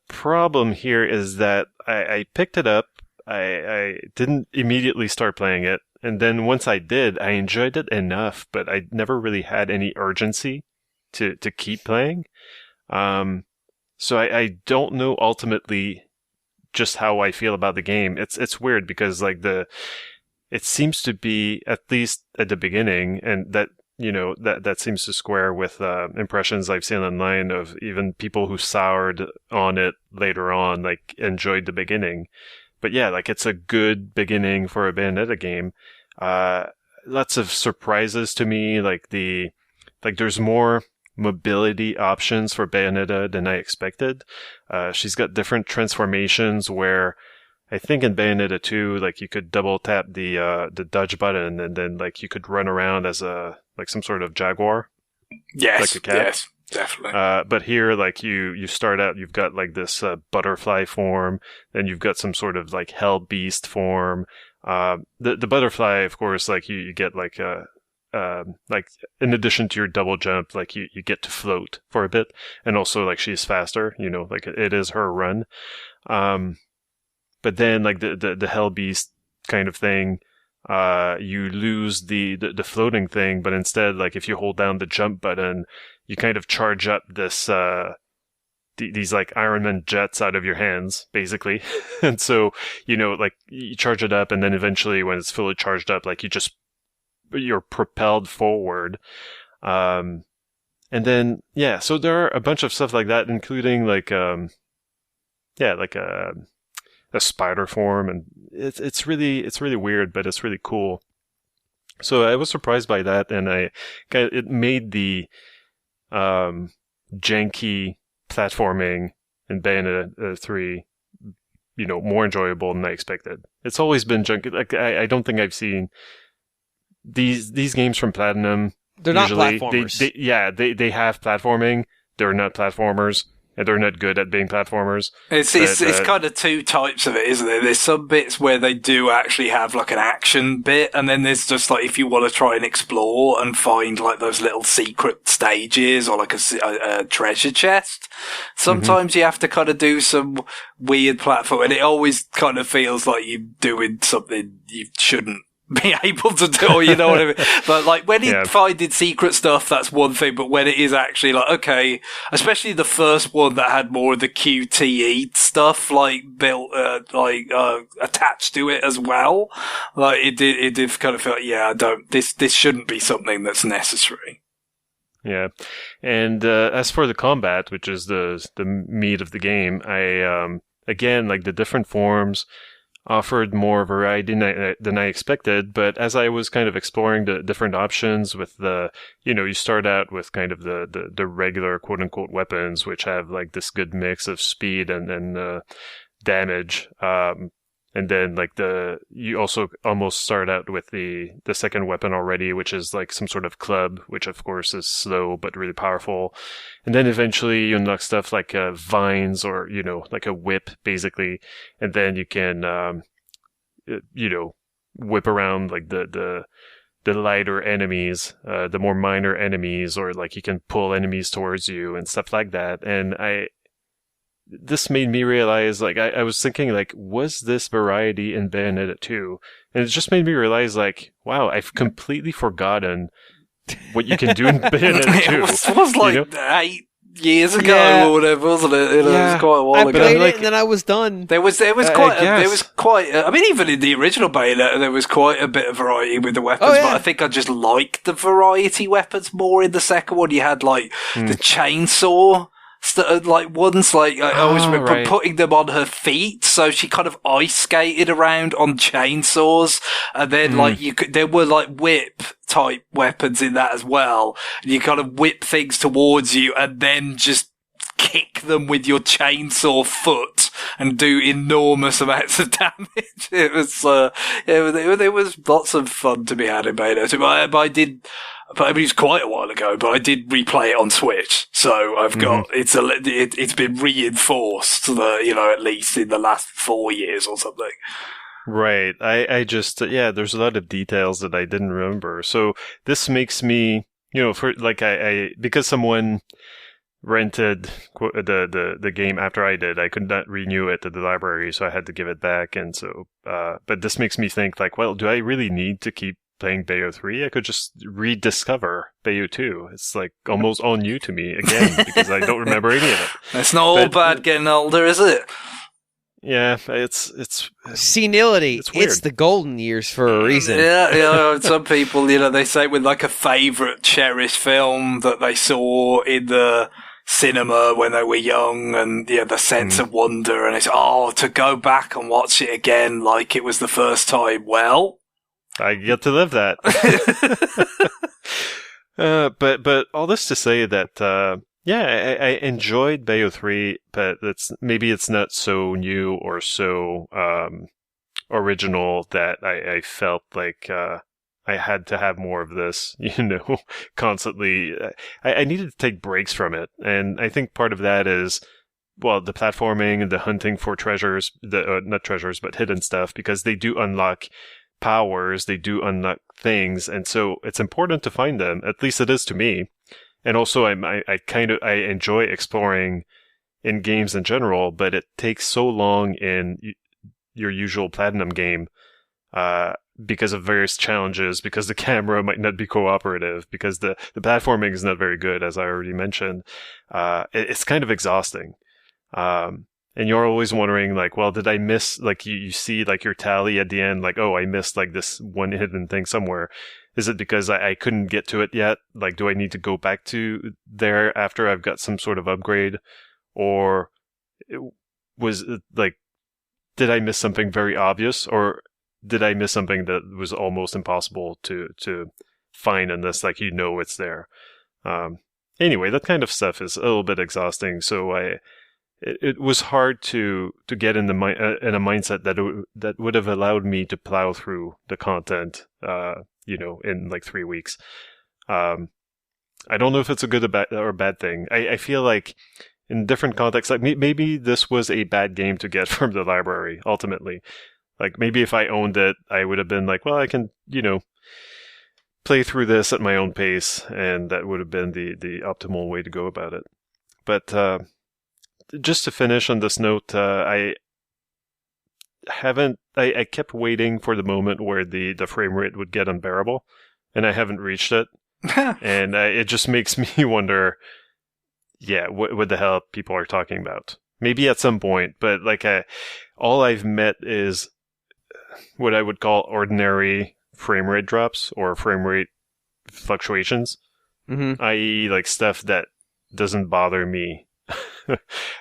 problem here is that I picked it up. I didn't immediately start playing it. And then once I did, I enjoyed it enough, but I never really had any urgency to keep playing. So I don't know ultimately just how I feel about the game. It's weird because like it seems to be, at least at the beginning, and that, that seems to square with impressions I've seen online of even people who soured on it later on, like enjoyed the beginning. But yeah, like it's a good beginning for a Bayonetta game. Lots of surprises to me, like there's more mobility options for Bayonetta than I expected. She's got different transformations where I think in Bayonetta 2, like you could double tap the dodge button and then like you could run around as some sort of jaguar. Yes, like a cat. Yes, definitely. But here, like you start out, you've got like this butterfly form, then you've got some sort of like hell beast form. The butterfly, of course, like you get like in addition to your double jump, like you get to float for a bit, and also like she's faster, like it is her run. But then like the hell beast kind of thing, you lose the floating thing, but instead, like if you hold down the jump button, you kind of charge up this these like Iron Man jets out of your hands, basically. And so, like you charge it up, and then eventually when it's fully charged up, like you're propelled forward. And then, yeah, so there are a bunch of stuff like that, including like, like a spider form, and it's really weird, but it's really cool. So I was surprised by that, and it made the janky platforming in Bayonetta 3, more enjoyable than I expected. It's always been junky. Like I don't think I've seen these games from Platinum, They're usually, not platformers. They have platforming. They're not platformers, and they're not good at being platformers. It's kind of two types of it, isn't there? There's some bits where they do actually have like an action bit, and then there's just like if you want to try and explore and find like those little secret stages or like a treasure chest. Sometimes you have to kind of do some weird platform, and it always kind of feels like you're doing something you shouldn't be able to do, or you know what I mean? But like when you finding secret stuff, that's one thing, but when it is actually like, okay, especially the first one that had more of the QTE stuff like built, attached to it as well, like it did kind of feel like, this shouldn't be something that's necessary. Yeah. And as for the combat, which is the meat of the game, I again, like the different forms offered more variety than I expected, but as I was kind of exploring the different options with you start out with kind of the regular quote-unquote weapons, which have like this good mix of speed and damage, and then like you also almost start out with the second weapon already, which is like some sort of club, which of course is slow but really powerful. And then eventually you unlock stuff like vines or, like a whip basically. And then you can, whip around like the lighter enemies, the more minor enemies, or like you can pull enemies towards you and stuff like that. And this made me realize, like, I was thinking, like, was this variety in Bayonetta 2? And it just made me realize, like, wow, I've completely forgotten what you can do in Bayonetta 2. It was like 8 years ago or whatever, wasn't it? It was quite a while ago. I played it and then I was done. There was quite. I mean, even in the original Bayonetta, there was quite a bit of variety with the weapons. But I think I just liked the variety weapons more in the second one. You had like the chainsaw. Like ones like I always remember putting them on her feet, so she kind of ice skated around on chainsaws, and then like there were like whip type weapons in that as well. And you kind of whip things towards you and then just kick them with your chainsaw foot and do enormous amounts of damage. It was lots of fun to be had in Bayonetta. But I mean, it was quite a while ago, but I did replay it on Switch. So I've got, it's been reinforced, at least in the last 4 years or something. Right. I just, there's a lot of details that I didn't remember. So this makes me, for like, because someone rented the game after I did, I could not renew it at the library, so I had to give it back. And so, but this makes me think like, well, do I really need to keep playing Bayo 3? I could just rediscover Bayo 2. It's like almost all new to me again because I don't remember any of it. It's not all bad getting older, is it? Yeah, it's senility. It's the golden years for a reason. Yeah. Some people, they say with like a favourite cherished film that they saw in the cinema when they were young, and the sense of wonder, and it's to go back and watch it again like it was the first time. Well, I get to live that. But all this to say that, I enjoyed Bayo 3, but maybe it's not so new or so original that I felt like I had to have more of this, constantly. I needed to take breaks from it, and I think part of that is, well, the platforming and the hunting for treasures, not treasures, but hidden stuff, because they do unlock powers, they do unlock things, and so it's important to find them. At least it is to me. And also, I enjoy exploring in games in general, but it takes so long in your usual Platinum game because of various challenges, because the camera might not be cooperative, because the platforming is not very good, as I already mentioned. It's kind of exhausting. And you're always wondering, like, well, did I miss, like, you see, like, your tally at the end, like, oh, I missed, like, this one hidden thing somewhere. Is it because I couldn't get to it yet? Like, do I need to go back to there after I've got some sort of upgrade? Or was it, like, did I miss something very obvious? Or did I miss something that was almost impossible to find unless, like, it's there? Anyway, that kind of stuff is a little bit exhausting, so it was hard to get in a mindset that would have allowed me to plow through the content, in like 3 weeks. I don't know if it's a good or bad thing. I feel like in different contexts, like maybe this was a bad game to get from the library, ultimately. Like maybe if I owned it, I would have been like, well, I can, play through this at my own pace, and that would have been the optimal way to go about it. But just to finish on this note, I kept waiting for the moment where the frame rate would get unbearable, and I haven't reached it. And it just makes me wonder, what the hell people are talking about. Maybe at some point, but like all I've met is what I would call ordinary frame rate drops or frame rate fluctuations, i.e. like stuff that doesn't bother me.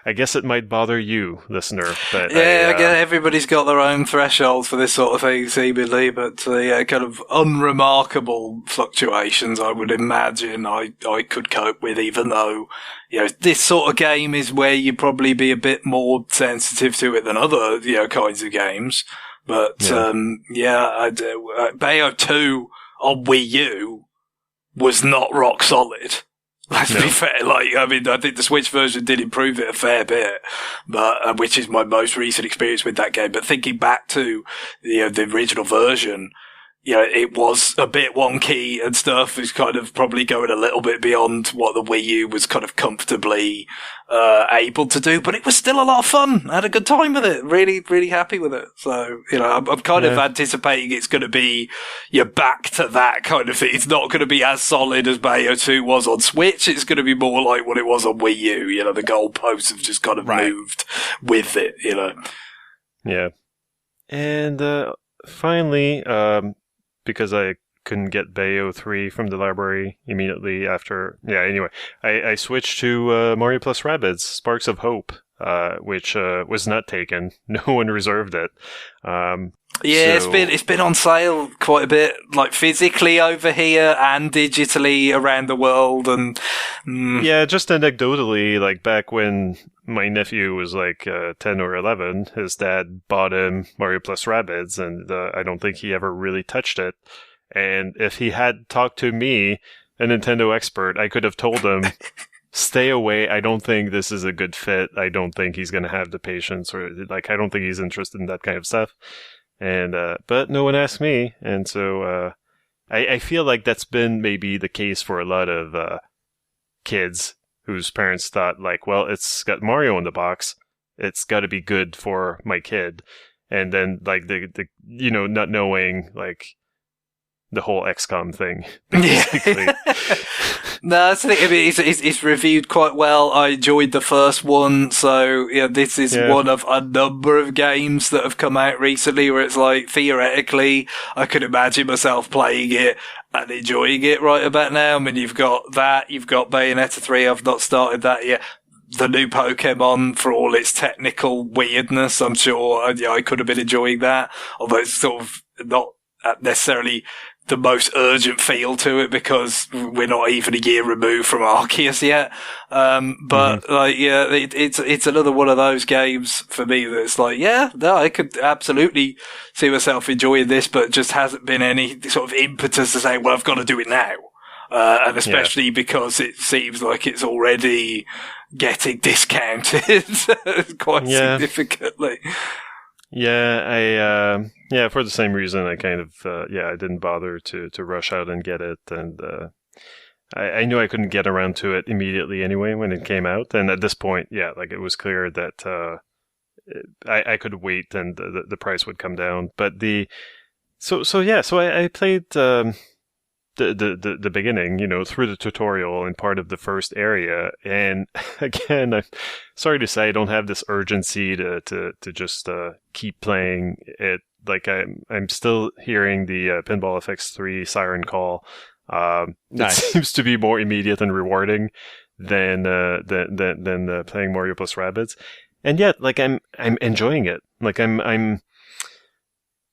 I guess it might bother you, listener. But I guess everybody's got their own thresholds for this sort of thing, seemingly. But kind of unremarkable fluctuations, I would imagine I could cope with, even though this sort of game is where you probably be a bit more sensitive to it than other kinds of games. But Bayo 2 on Wii U was not rock solid. Let's be fair. I think the Switch version did improve it a fair bit, but which is my most recent experience with that game. But thinking back to the original version, it was a bit wonky and stuff. It's kind of probably going a little bit beyond what the Wii U was kind of comfortably able to do, but it was still a lot of fun. I had a good time with it. Really, really happy with it. So, I'm kind of anticipating it's going to be back to that kind of thing. It's not going to be as solid as Bayo 2 was on Switch. It's going to be more like what it was on Wii U. The goalposts have just kind of moved with it, Yeah. And finally, because I couldn't get Bayo 3 from the library immediately after. Yeah, anyway, I switched to Mario plus Rabbids, Sparks of Hope, which was not taken. No one reserved it. It's been on sale quite a bit, like physically over here and digitally around the world. And yeah, just anecdotally, like back when my nephew was like 10 or 11, his dad bought him Mario plus Rabbids, and I don't think he ever really touched it. And if he had talked to me, a Nintendo expert, I could have told him, stay away. I don't think this is a good fit. I don't think he's going to have the patience, or like, I don't think he's interested in that kind of stuff. And, but no one asked me. And so, I feel like that's been maybe the case for a lot of, kids whose parents thought like, well, it's got Mario in the box. It's got to be good for my kid. And then like the not knowing like the whole XCOM thing, basically. No, that's the thing. I mean, it's reviewed quite well. I enjoyed the first one, so this is one of a number of games that have come out recently where it's like, theoretically, I could imagine myself playing it and enjoying it right about now. I mean, you've got Bayonetta 3. I've not started that yet. The new Pokemon, for all its technical weirdness, I'm sure I could have been enjoying that, although it's sort of not necessarily the most urgent feel to it because we're not even a year removed from Arceus yet. It's another one of those games for me that's like, I could absolutely see myself enjoying this, but just hasn't been any sort of impetus to say, well, I've got to do it now. And especially because it seems like it's already getting discounted quite significantly. Yeah, for the same reason, I kind of, I didn't bother to rush out and get it. And, I knew I couldn't get around to it immediately anyway when it came out. And at this point, like it was clear that, I could wait and the price would come down. But so I played, the beginning, through the tutorial and part of the first area. And again, I'm sorry to say I don't have this urgency to just keep playing it. Like I'm still hearing the Pinball FX3 siren call. Nice. It seems to be more immediate and rewarding than playing Mario plus Rabbids. And yet, like I'm enjoying it. Like I'm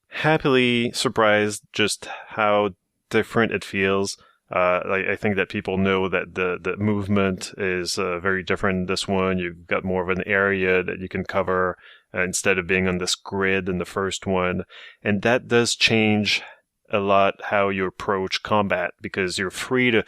happily surprised just how different it feels. I think that people know that the movement is very different in this one. You've got more of an area that you can cover instead of being on this grid in the first one. And that does change a lot how you approach combat, because you're free to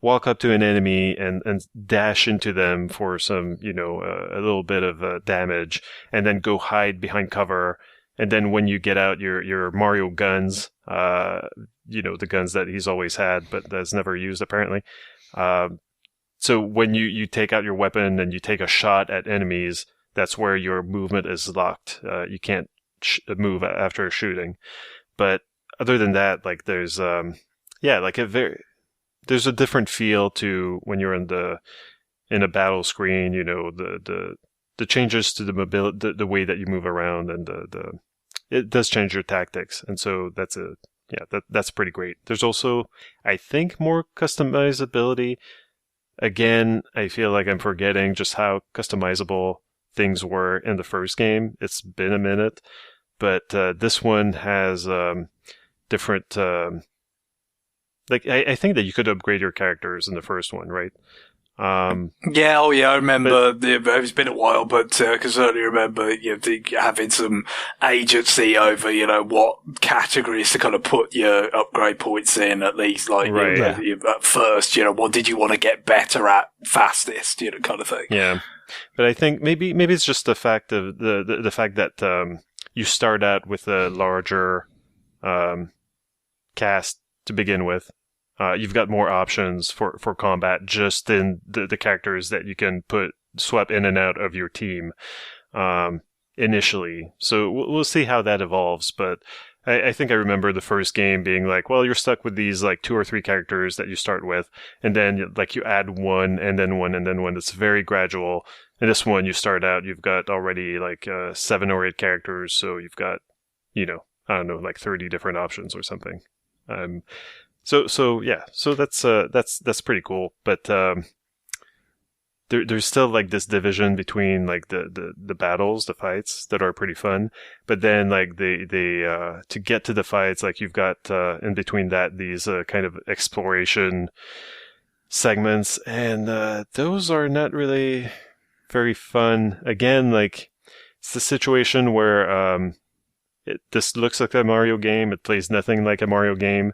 walk up to an enemy and dash into them for some, a little bit of damage, and then go hide behind cover. And then when you get out your Mario guns, the guns that he's always had, but that's never used apparently. So when you take out your weapon and you take a shot at enemies, that's where your movement is locked. You can't move after shooting. But other than that, like there's there's a different feel to when you're in a battle screen. The changes to the mobility, the way that you move around, and it does change your tactics, and so that's pretty great. There's also, I think, more customizability. Again, I feel like I'm forgetting just how customizable things were in the first game. It's been a minute, but this one has different. I think that you could upgrade your characters in the first one, right? I remember. It's been a while, but I can certainly remember having some agency over, what categories to kind of put your upgrade points in, at least, like at first, what did you want to get better at fastest, kind of thing. Yeah, but I think maybe it's just the fact of the fact that you start out with a larger cast to begin with. You've got more options for combat just in the characters that you can swap in and out of your team initially. So we'll see how that evolves. But I think I remember the first game being like, well, you're stuck with these like 2 or 3 characters that you start with, and then like you add one and then one and then one. It's very gradual. In this one, you start out, you've got already like 7 or 8 characters, so you've got I don't know, like 30 different options or something. So that's pretty cool. But there's still like this division between like the battles, the fights that are pretty fun. But then like they to get to the fights, like you've got in between that these kind of exploration segments, and those are not really very fun. Again, like it's the situation where this looks like a Mario game. It plays nothing like a Mario game.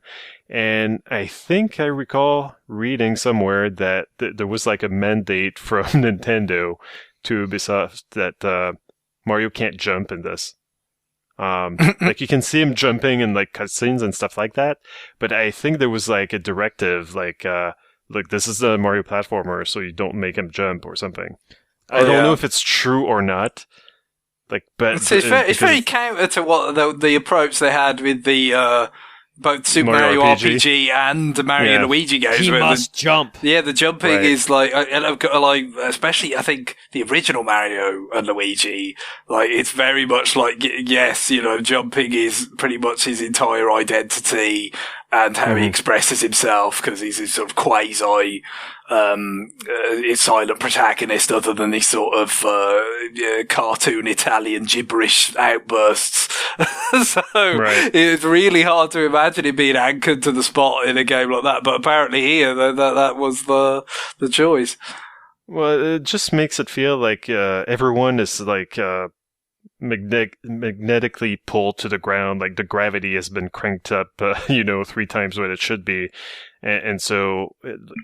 And I think I recall reading somewhere that there was like a mandate from Nintendo to Ubisoft that Mario can't jump in this. Like you can see him jumping in like cutscenes and stuff like that. But I think there was like a directive like, look, this is a Mario platformer, so you don't make him jump or something. I don't know if it's true or not. Like, but it's very counter to what the approach they had with the both Super Mario RPG and the Mario Luigi games. He must jump. Yeah, the jumping is like, and I've got like, especially I think the original Mario and Luigi, like it's very much like, yes, jumping is pretty much his entire identity and how he expresses himself, because he's a sort of quasi silent protagonist, other than these sort of cartoon Italian gibberish outbursts. So it's really hard to imagine him being anchored to the spot in a game like that. But apparently here, that was the choice. Well, it just makes it feel like everyone is like magnetically pulled to the ground. Like the gravity has been cranked up, 3 times what it should be. And so,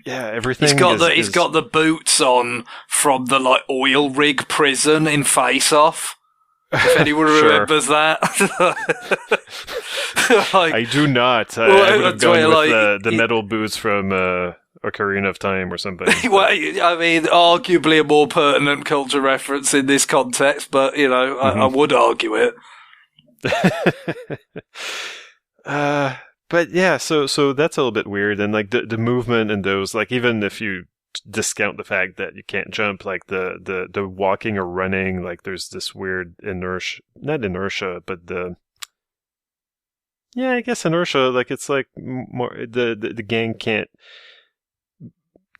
everything. He's got the boots on from the like oil rig prison in Face Off. If anyone remembers that. Like, I do not. I would have gone with the metal boots from Ocarina of Time or something. Well, I mean, arguably a more pertinent culture reference in this context, but, I would argue it. But yeah, so that's a little bit weird. And like the movement in those, like even if you discount the fact that you can't jump, like the walking or running, like there's this weird not inertia, but I guess inertia, like it's like more, the gang can't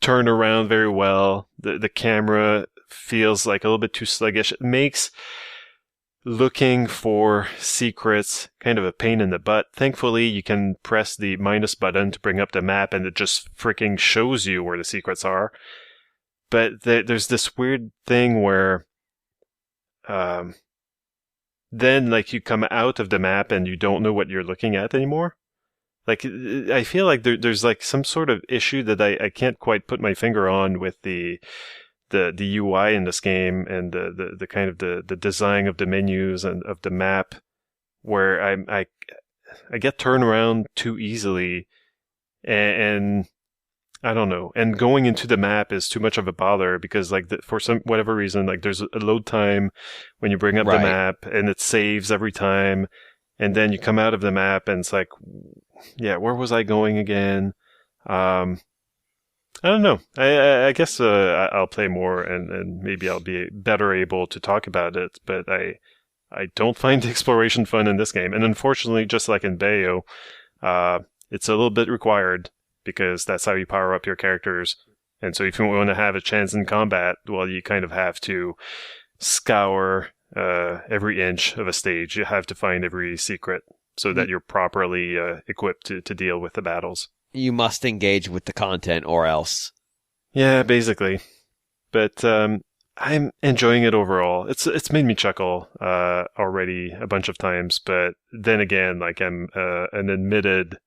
turn around very well. The camera feels like a little bit too sluggish. It makes looking for secrets kind of a pain in the butt. Thankfully, you can press the minus button to bring up the map, and it just freaking shows you where the secrets are. But there's this weird thing where then like you come out of the map and you don't know what you're looking at anymore. like I feel like there's like some sort of issue that I can't quite put my finger on with the UI in this game and the kind of the design of the menus and of the map, where I get turned around too easily, and I don't know. And going into the map is too much of a bother because, like, for some whatever reason, like there's a load time when you bring up the map, and it saves every time, and then you come out of the map, and it's like, yeah, where was I going again? I don't know. I guess I'll play more, and maybe I'll be better able to talk about it. But I don't find the exploration fun in this game, and unfortunately, just like in Bayo, it's a little bit required, because that's how you power up your characters. And so if you want to have a chance in combat, well, you kind of have to scour every inch of a stage. You have to find every secret so that you're properly equipped to deal with the battles. You must engage with the content or else. Yeah, basically. But I'm enjoying it overall. It's made me chuckle already a bunch of times, but then again, like, I'm an admitted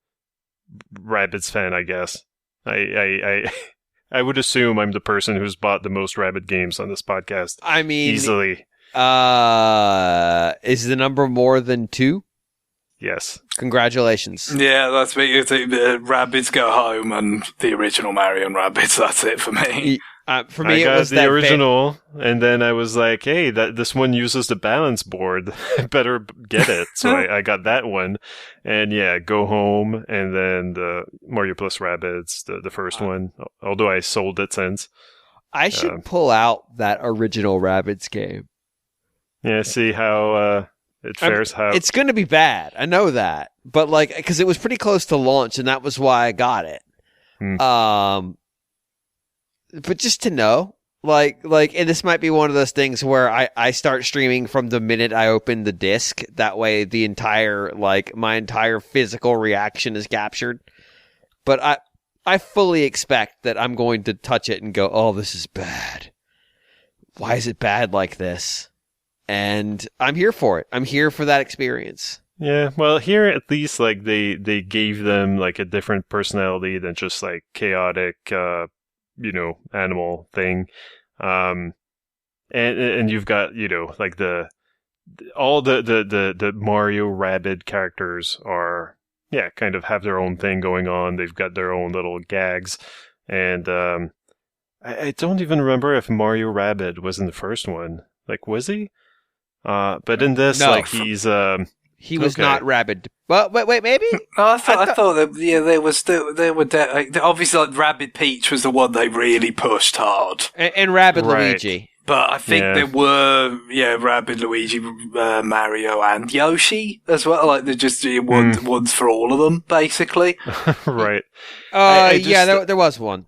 Rabbids fan, I guess. I would assume I'm the person who's bought the most Rabbid games on this podcast. I mean, easily. Is the number more than 2? Yes. Congratulations. Yeah, that's me. Rabbids Go Home and the original Mario and Rabbids. That's it for me. For me, it was the original, and then I was like, "Hey, this one uses the balance board. I better get it." So I got that one, and yeah, Go Home, and then the Mario Plus Rabbids, the first one. Although I sold it since. I should pull out that original Rabbids game. Yeah, see how it fares. It's going to be bad. I know that, but like, because it was pretty close to launch, and that was why I got it. But just to know, like, and this might be one of those things where I start streaming from the minute I open the disc. That way, my entire physical reaction is captured. But I fully expect that I'm going to touch it and go, "Oh, this is bad. Why is it bad like this?" And I'm here for it. I'm here for that experience. Yeah, well, here at least, like, they gave them like a different personality than just like chaotic, animal thing. And you've got, like all the Mario Rabbid characters are, kind of have their own thing going on. They've got their own little gags. And I don't even remember if Mario Rabbid was in the first one. Like, was he? But in this, no, like, he's he was not Rabid. Well, wait, maybe? I thought that, there were obviously, like, Rabid Peach was the one they really pushed hard, and Rabid Luigi. But I think there were, Rabid, Luigi, Mario, and Yoshi as well. Like, they're just ones for all of them, basically. Right. There was one.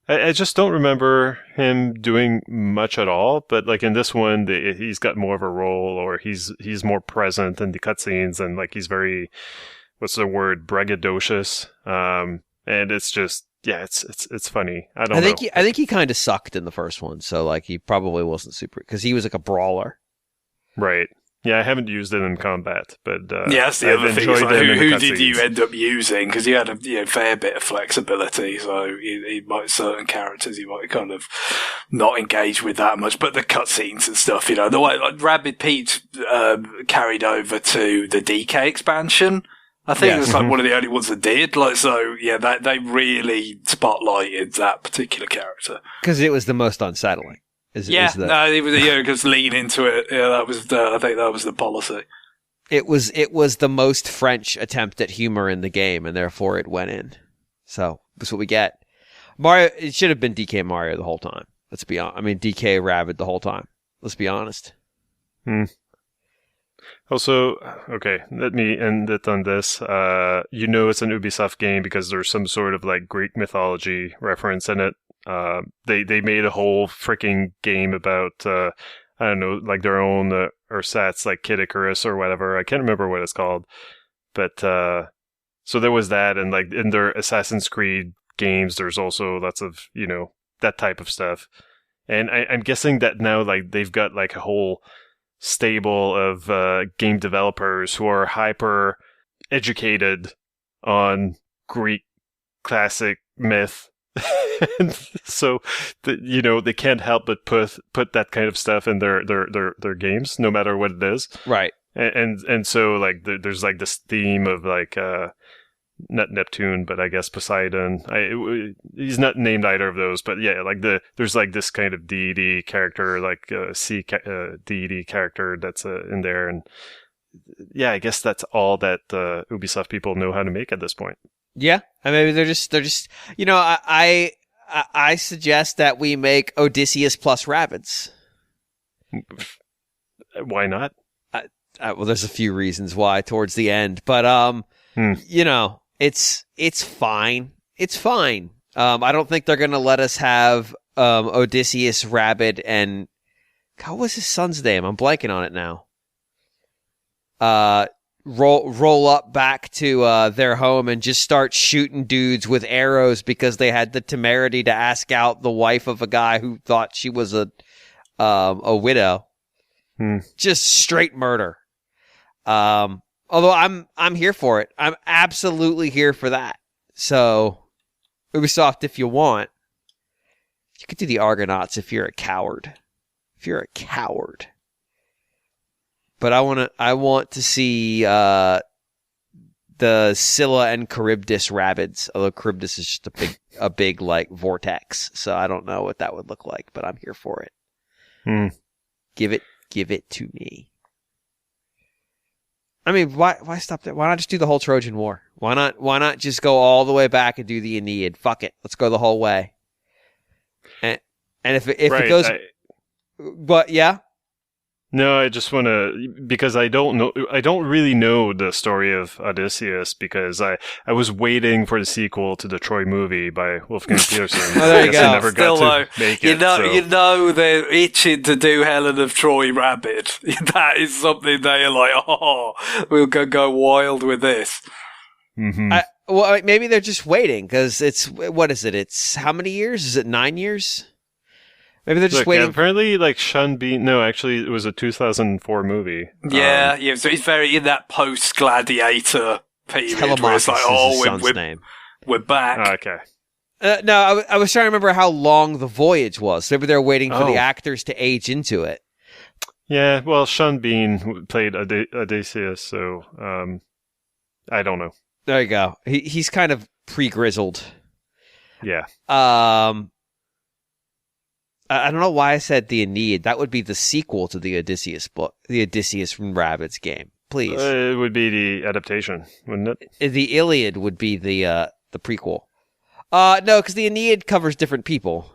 I just don't remember him doing much at all, but like in this one, he's got more of a role, or he's more present in the cutscenes, and like he's very, what's the word, braggadocious. And it's just, it's funny. I think he kind of sucked in the first one, so like he probably wasn't super, because he was like a brawler. Right. Yeah, I haven't used it in combat, but that's the other thing. Like, who did you end up using? Because you had a fair bit of flexibility, so certain characters you might kind of not engage with that much. But the cutscenes and stuff, the way like Rabid Peach carried over to the DK expansion. I think it was like one of the only ones that did. Like, so that they really spotlighted that particular character because it was the most unsettling. Because lean into it. Yeah, that was I think that was the policy. It was the most French attempt at humor in the game, and therefore it went in. So that's what we get. Mario. It should have been DK Mario the whole time. Let's be honest. I mean, DK Rabid the whole time. Let's be honest. Also, okay, let me end it on this. It's an Ubisoft game because there's some sort of like Greek mythology reference in it. They made a whole freaking game about I don't know, like their own ersatz, like Kid Icarus or whatever. I can't remember what it's called, but so there was that, and like in their Assassin's Creed games, there's also lots of that type of stuff. And I'm guessing that now like they've got like a whole stable of game developers who are hyper educated on Greek classic myth. And so, they can't help but put that kind of stuff in their games, no matter what it is. Right. And so, like, there's like this theme of like, not Neptune, but I guess Poseidon. He's not named either of those, but yeah, like there's like this kind of deity character, like deity character that's in there, and yeah, I guess that's all that Ubisoft people know how to make at this point. Yeah, and maybe they're just I suggest that we make Odysseus plus Rabbids. Why not? Well, there's a few reasons why towards the end, but it's fine. It's fine. I don't think they're gonna let us have Odysseus, Rabbid, and what was his son's name? I'm blanking on it now. Roll up back to their home and just start shooting dudes with arrows because they had the temerity to ask out the wife of a guy who thought she was a widow. Just straight murder. Although I'm here for it. I'm absolutely here for that. So, Ubisoft, if you want, you could do the Argonauts if you're a coward. But I want to see the Scylla and Charybdis Rabbids. Although Charybdis is just a big like vortex, so I don't know what that would look like. But I'm here for it. Give it to me. I mean, why stop there? Why not just do the whole Trojan War? Why not just go all the way back and do the Aeneid? Fuck it, let's go the whole way. And if it goes, but yeah. No, I just want to, because I don't really know the story of Odysseus, because I was waiting for the sequel to the Troy movie by Wolfgang Peterson. Oh, there you go. I never got to make it. They're itching to do Helen of Troy Rabbid. That is something they are like, we'll go wild with this. Well, maybe they're just waiting, because what is it? It's how many years? Is it 9 years? Maybe they're just waiting. Apparently, like Sean Bean. No, actually, it was a 2004 movie. Yeah. So it's very in that post-Gladiator period where it's like, we're back. Okay. No, I was trying to remember how long the voyage was. Maybe they're waiting for the actors to age into it. Yeah. Well, Sean Bean played Odysseus, so I don't know. There you go. He's kind of pre-grizzled. Yeah. I don't know why I said the Aeneid. That would be the sequel to the Odysseus book, the Odysseus from Rabbids game. Please, it would be the adaptation, wouldn't it? The Iliad would be the prequel. No, because the Aeneid covers different people.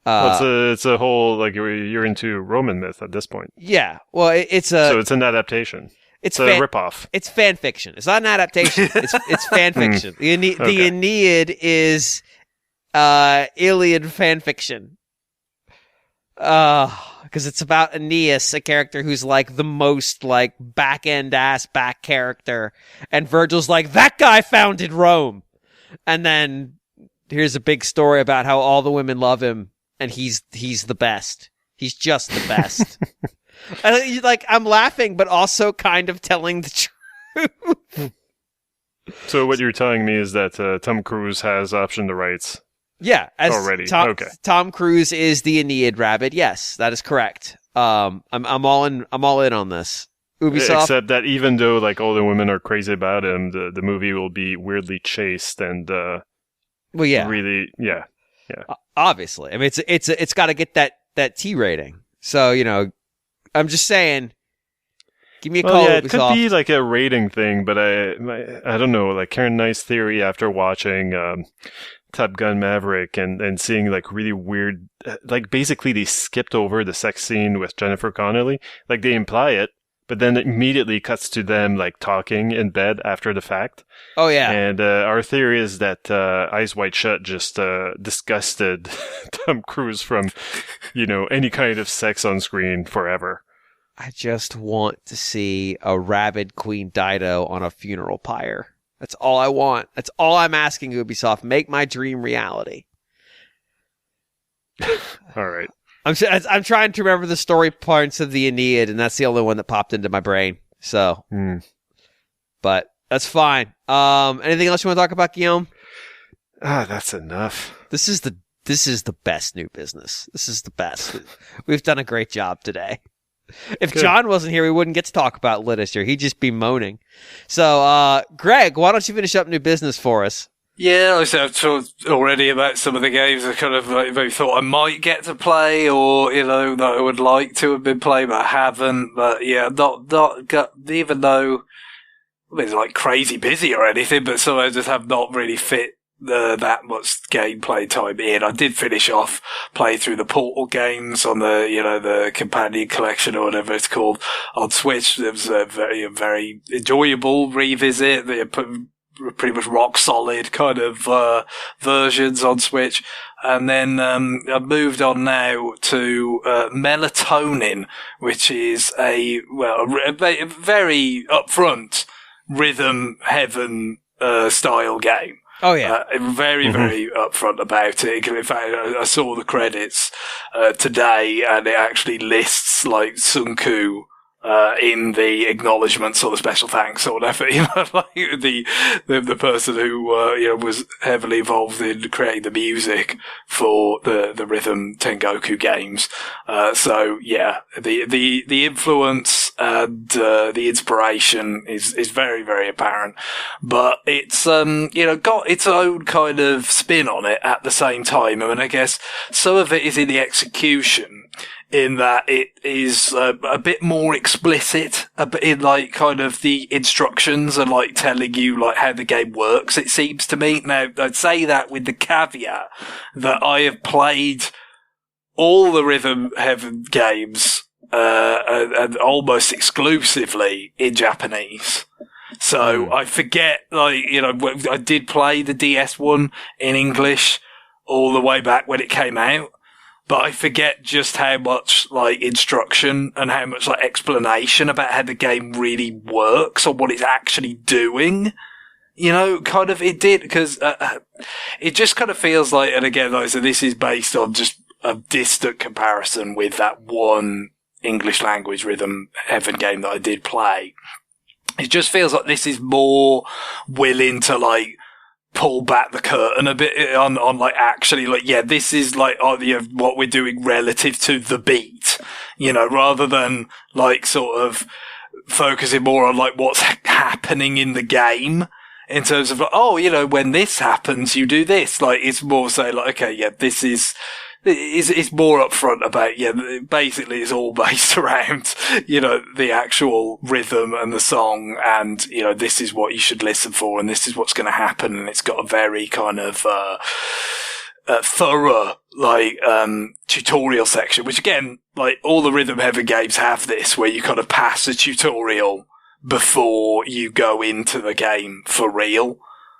It's a whole like you're into Roman myth at this point. Yeah, well, so it's an adaptation. It's a ripoff. It's fan fiction. It's not an adaptation. It's fan fiction. The Aeneid is. Iliad fan fiction. Because it's about Aeneas, a character who's like the most like back-end ass back character. And Virgil's like, that guy founded Rome. And then here's a big story about how all the women love him and he's the best. He's just the best. And like, I'm laughing, but also kind of telling the truth. So what you're telling me is that Tom Cruise has optioned the rights. Yeah, already. Tom Cruise is the Aeneid Rabbid. Yes, that is correct. I'm all in on this. Ubisoft, except that even though like all the women are crazy about him, the movie will be weirdly chaste and really obviously. I mean, it's got to get that T rating. So I'm just saying. Give me a call. Yeah, it could be like a rating thing, but I don't know. Like Karen Knight's theory after watching Top Gun Maverick and seeing like really weird, like basically they skipped over the sex scene with Jennifer Connelly. Like they imply it, but then it immediately cuts to them like talking in bed after the fact. Oh yeah. And our theory is that Eyes Wide Shut just disgusted Tom Cruise from, any kind of sex on screen forever. I just want to see a rabid Queen Dido on a funeral pyre. That's all I want. That's all I'm asking Ubisoft. Make my dream reality. All right. I'm trying to remember the story parts of the Aeneid, and that's the only one that popped into my brain. So, but That's fine. Anything else you want to talk about, Guillaume? That's enough. This is the best new business. This is the best. We've done a great job today. If Good. John wasn't here, we wouldn't get to talk about literature. He'd just be moaning. So, Greg, why don't you finish up new business for us? Yeah, like I said, I've talked already about some of the games I kind of maybe thought I might get to play, or that I would like to have been playing, but I haven't. But yeah, not got, even though it's like crazy busy or anything, but some I just have not really fit that much gameplay time in. I did finish off playing through the Portal games on the companion collection or whatever it's called on Switch. It was a very, very enjoyable revisit. They put pretty much rock solid kind of versions on Switch. And then I've moved on now to Melatonin, which is a very upfront Rhythm Heaven style game. Oh, yeah. Very, very upfront about it. In fact, I saw the credits today, and it actually lists like Sunku in the acknowledgements or the special thanks or whatever, like the person who was heavily involved in creating the music for the Rhythm Tengoku games. So yeah, the influence and the inspiration is very, very apparent, but it's got its own kind of spin on it at the same time. I mean, I guess some of it is in the execution, in that it is a bit more explicit, a bit in like kind of the instructions and like telling you like how the game works, it seems to me. Now, I'd say that with the caveat that I have played all the Rhythm Heaven games and almost exclusively in Japanese. So I forget, I did play the DS one in English all the way back when it came out. But I forget just how much, like, instruction and how much, like, explanation about how the game really works or what it's actually doing. Kind of, it did, because it just kind of feels like, and again, like I said, this is based on just a distant comparison with that one English language Rhythm Heaven game that I did play. It just feels like this is more willing to, like, pull back the curtain a bit on like actually like, yeah, this is like what we're doing relative to the beat, rather than like sort of focusing more on like what's happening in the game in terms of like, when this happens, you do this. Like, it's more say like, okay, yeah, this is more upfront about, basically it's all based around, the actual rhythm and the song, and, this is what you should listen for, and this is what's going to happen, and it's got a very kind of, thorough, like, tutorial section, which again, like, all the Rhythm Heaven games have this, where you kind of pass a tutorial before you go into the game for real,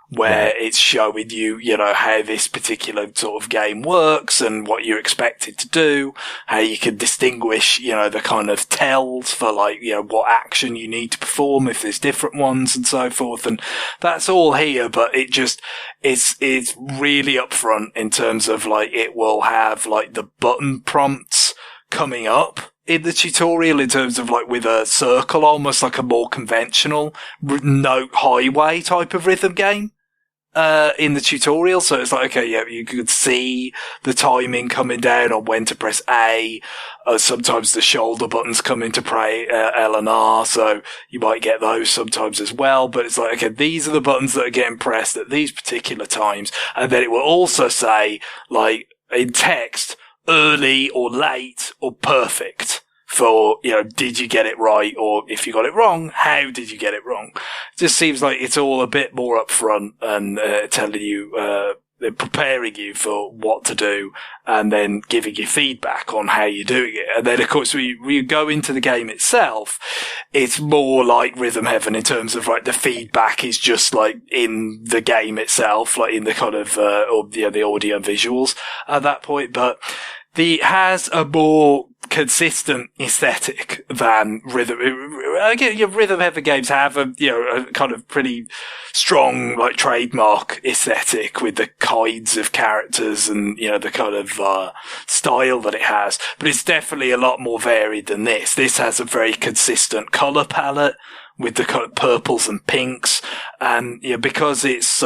where it's showing you, how this particular sort of game works and what you're expected to do, how you can distinguish, the kind of tells for like, what action you need to perform if there's different ones and so forth. And that's all here, but it just, it's really upfront in terms of like, it will have like the button prompts coming up in the tutorial in terms of like with a circle, almost like a more conventional note highway type of rhythm game. In the tutorial, so it's like, okay, yeah, you could see the timing coming down on when to press A. Sometimes the shoulder buttons come into play, L and R, so you might get those sometimes as well, but it's like, okay, these are the buttons that are getting pressed at these particular times, and then it will also say, like, in text, early or late or perfect. For, did you get it right? Or if you got it wrong, how did you get it wrong? It just seems like it's all a bit more upfront and telling you, preparing you for what to do and then giving you feedback on how you're doing it. And then, of course, when you go into the game itself, it's more like Rhythm Heaven in terms of like the feedback is just like in the game itself, like in the kind of, the audio visuals at that point. But has a more consistent aesthetic than Rhythm. I get your Rhythm Heaven games have a kind of pretty strong like trademark aesthetic with the kinds of characters and the kind of style that it has, but it's definitely a lot more varied than this. This has a very consistent color palette with the kind of purples and pinks, and because it's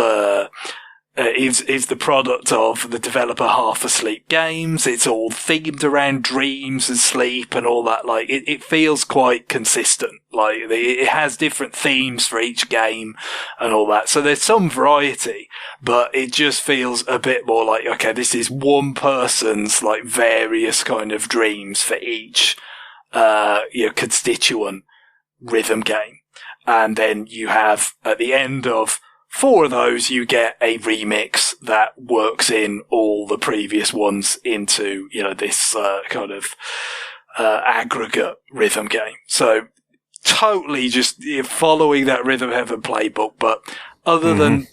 is the product of the developer Half Asleep Games. It's all themed around dreams and sleep and all that. Like, it feels quite consistent. Like, it has different themes for each game and all that. So there's some variety, but it just feels a bit more like, okay, this is one person's, like, various kind of dreams for each, constituent rhythm game. And then you have, at the end of 4 of those, you get a remix that works in all the previous ones into, this kind of aggregate rhythm game. So totally just following that Rhythm Heaven playbook. But other than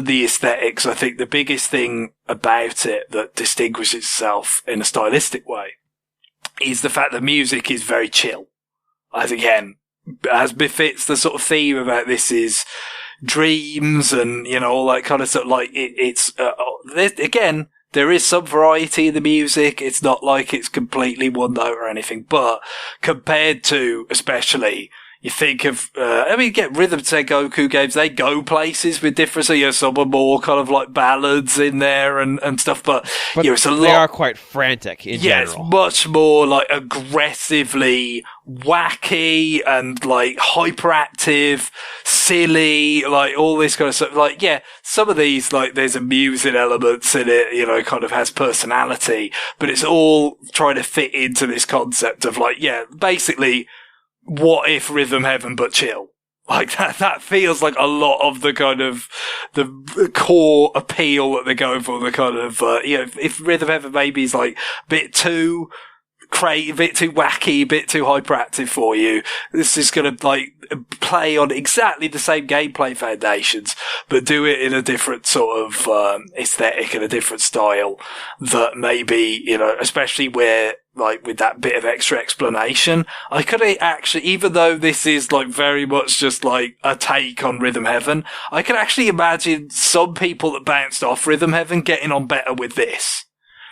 the aesthetics, I think the biggest thing about it that distinguishes itself in a stylistic way is the fact that music is very chill. As again, as befits the sort of theme about this is dreams and all that kind of stuff. Like it's again, there is some variety in the music. It's not like it's completely one note or anything, but compared to, especially, you think of, get Rhythm Sengoku games, they go places with different, so some are more kind of like ballads in there and stuff, but it's a lot. They are quite frantic in general. It's much more like aggressively wacky and like hyperactive, silly, like all this kind of stuff. Like, some of these, like, there's amusing elements in it, kind of has personality, but it's all trying to fit into this concept of like, basically, what if Rhythm Heaven but chill? Like that feels like a lot of the kind of the core appeal that they're going for. The kind of if Rhythm Heaven maybe is like a bit too crazy, a bit too wacky, a bit too hyperactive for you, this is going to like play on exactly the same gameplay foundations, but do it in a different sort of aesthetic and a different style that maybe, especially where, like, with that bit of extra explanation, I could actually, even though this is like very much just like a take on Rhythm Heaven, I could actually imagine some people that bounced off Rhythm Heaven getting on better with this.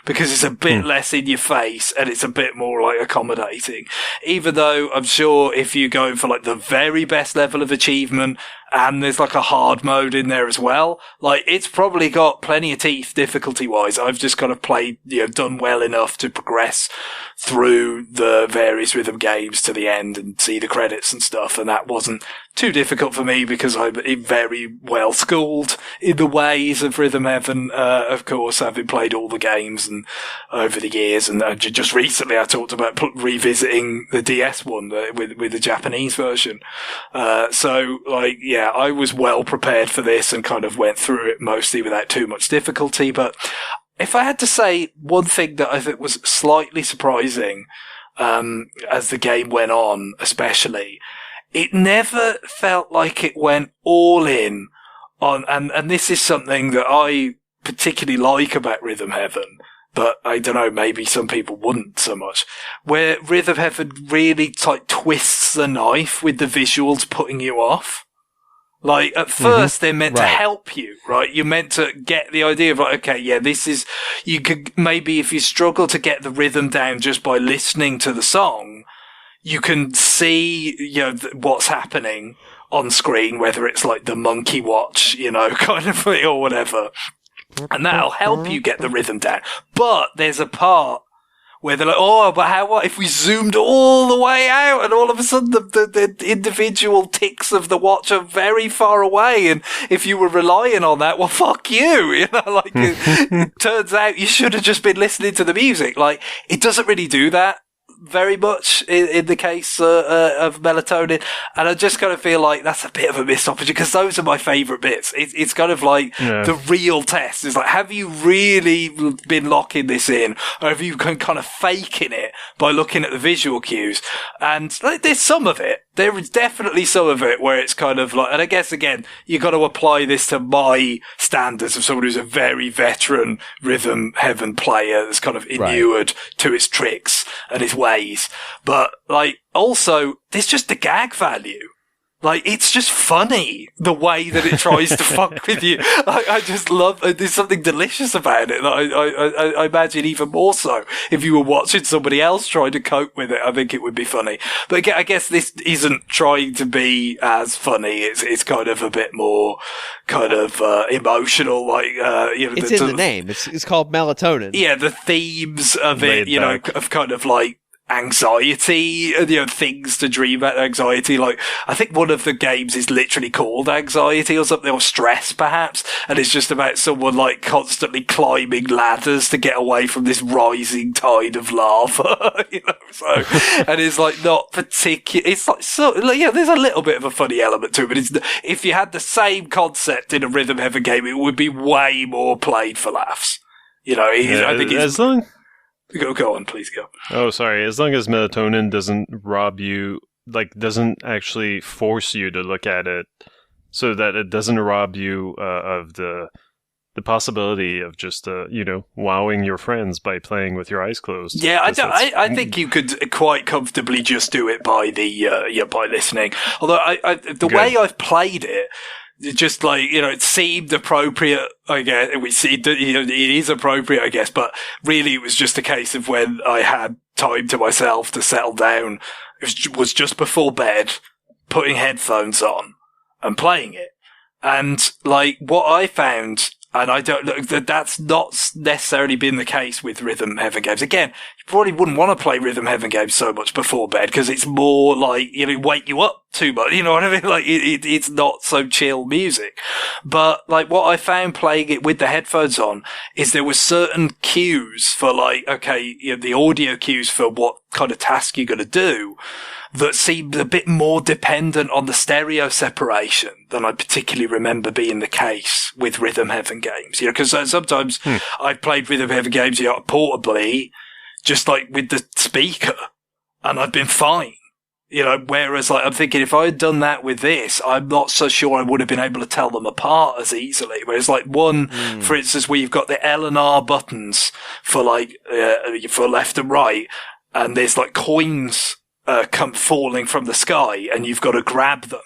Because it's a bit less in your face and it's a bit more like accommodating. Even though I'm sure if you go for like the very best level of achievement and there's like a hard mode in there as well, like it's probably got plenty of teeth difficulty wise. I've just kind of played, done well enough to progress through the various rhythm games to the end and see the credits and stuff. And that wasn't too difficult for me because I'm very well schooled in the ways of Rhythm Heaven. Of course, having played all the games and over the years, and just recently I talked about revisiting the DS one with the Japanese version. So like, I was well prepared for this and kind of went through it mostly without too much difficulty. But if I had to say one thing that I think was slightly surprising, as the game went on, especially, it never felt like it went all in on, and this is something that I particularly like about Rhythm Heaven, but I don't know, maybe some people wouldn't so much, where Rhythm Heaven really like twists the knife with the visuals putting you off. Like, at first, they're meant to help you, right? You're meant to get the idea of, like, okay, this is, you could, maybe if you struggle to get the rhythm down just by listening to the song, you can see, what's happening on screen, whether it's like the monkey watch, kind of thing or whatever. And that'll help you get the rhythm down. But there's a part where they're like, what if we zoomed all the way out and all of a sudden the individual ticks of the watch are very far away, and if you were relying on that, well, fuck you, it turns out you should have just been listening to the music. Like, it doesn't really do that very much in the case of Melatonin, and I just kind of feel like that's a bit of a missed opportunity, because those are my favourite bits. It's kind of like the real test is like, have you really been locking this in, or have you been kind of faking it by looking at the visual cues? And like, there's some of it, there is definitely some of it where it's kind of like, and I guess again, you got to apply this to my standards of someone who's a very veteran Rhythm Heaven player that's kind of inured to its tricks and its ways. But like, also, there's just the gag value. Like, it's just funny, the way that it tries to fuck with you. I just love, there's something delicious about it that I imagine even more so if you were watching somebody else trying to cope with it. I think it would be funny. But again, I guess this isn't trying to be as funny. It's kind of a bit more kind of emotional, like, it's in the name. It's called Melatonin. Yeah, the themes of it, of kind of like, anxiety, things to dream about, anxiety. Like, I think one of the games is literally called Anxiety or something, or Stress perhaps, and it's just about someone like constantly climbing ladders to get away from this rising tide of lava, so, and it's like not particular, it's like, so, like, there's a little bit of a funny element to it, but if you had the same concept in a Rhythm Heaven game, it would be way more played for laughs. I think it's... Go on, please go. Oh, sorry. As long as Melatonin doesn't rob you, like, doesn't actually force you to look at it, so that it doesn't rob you of the possibility of just, wowing your friends by playing with your eyes closed. Yeah, I think you could quite comfortably just do it by by listening. Although the way I've played it, just like, it seemed appropriate, I guess. It is appropriate, I guess, but really it was just a case of when I had time to myself to settle down. It was just before bed, putting headphones on and playing it. And like, what I found, and I don't know, that's not necessarily been the case with Rhythm Heaven games. Again, you probably wouldn't want to play Rhythm Heaven games so much before bed because it's more like, wake you up too much. You know what I mean? Like, it's not so chill music. But like, what I found playing it with the headphones on is there were certain cues for like, okay, the audio cues for what kind of task you're going to do that seemed a bit more dependent on the stereo separation than I particularly remember being the case with Rhythm Heaven games. Because sometimes I've played Rhythm Heaven games, portably, just like with the speaker, and I've been fine. Whereas like, I'm thinking if I had done that with this, I'm not so sure I would have been able to tell them apart as easily. Whereas like for instance, where you've got the L and R buttons for like, for left and right, and there's like coins come falling from the sky and you've got to grab them.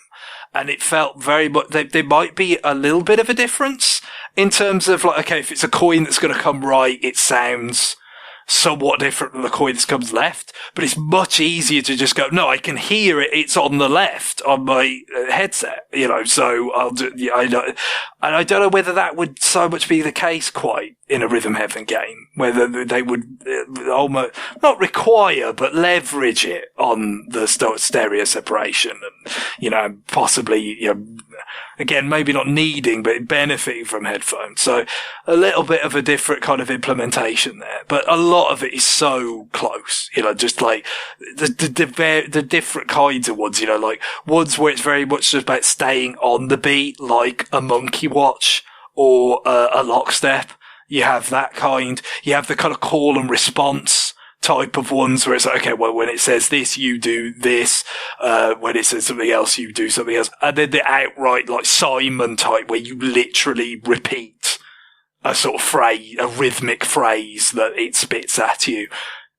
And it felt very much, there might be a little bit of a difference in terms of like, okay, if it's a coin that's going to come right, it sounds somewhat different from the coin that comes left, but it's much easier to just go, no, I can hear it. It's on the left on my headset, so I'll do, and I don't know whether that would so much be the case quite in a Rhythm Heaven game, whether they would almost not require, but leverage it on the stereo separation and, possibly, again, maybe not needing, but benefiting from headphones. So a little bit of a different kind of implementation there, but a lot of it is so close, just like the different kinds of ones, like ones where it's very much just about staying on the beat, like a Monkey Watch or a Lockstep. You have that kind. You have the kind of call and response type of ones where it's like, okay, well, when it says this, you do this. When it says something else, you do something else. And then the outright, like Simon type, where you literally repeat a sort of phrase, a rhythmic phrase that it spits at you.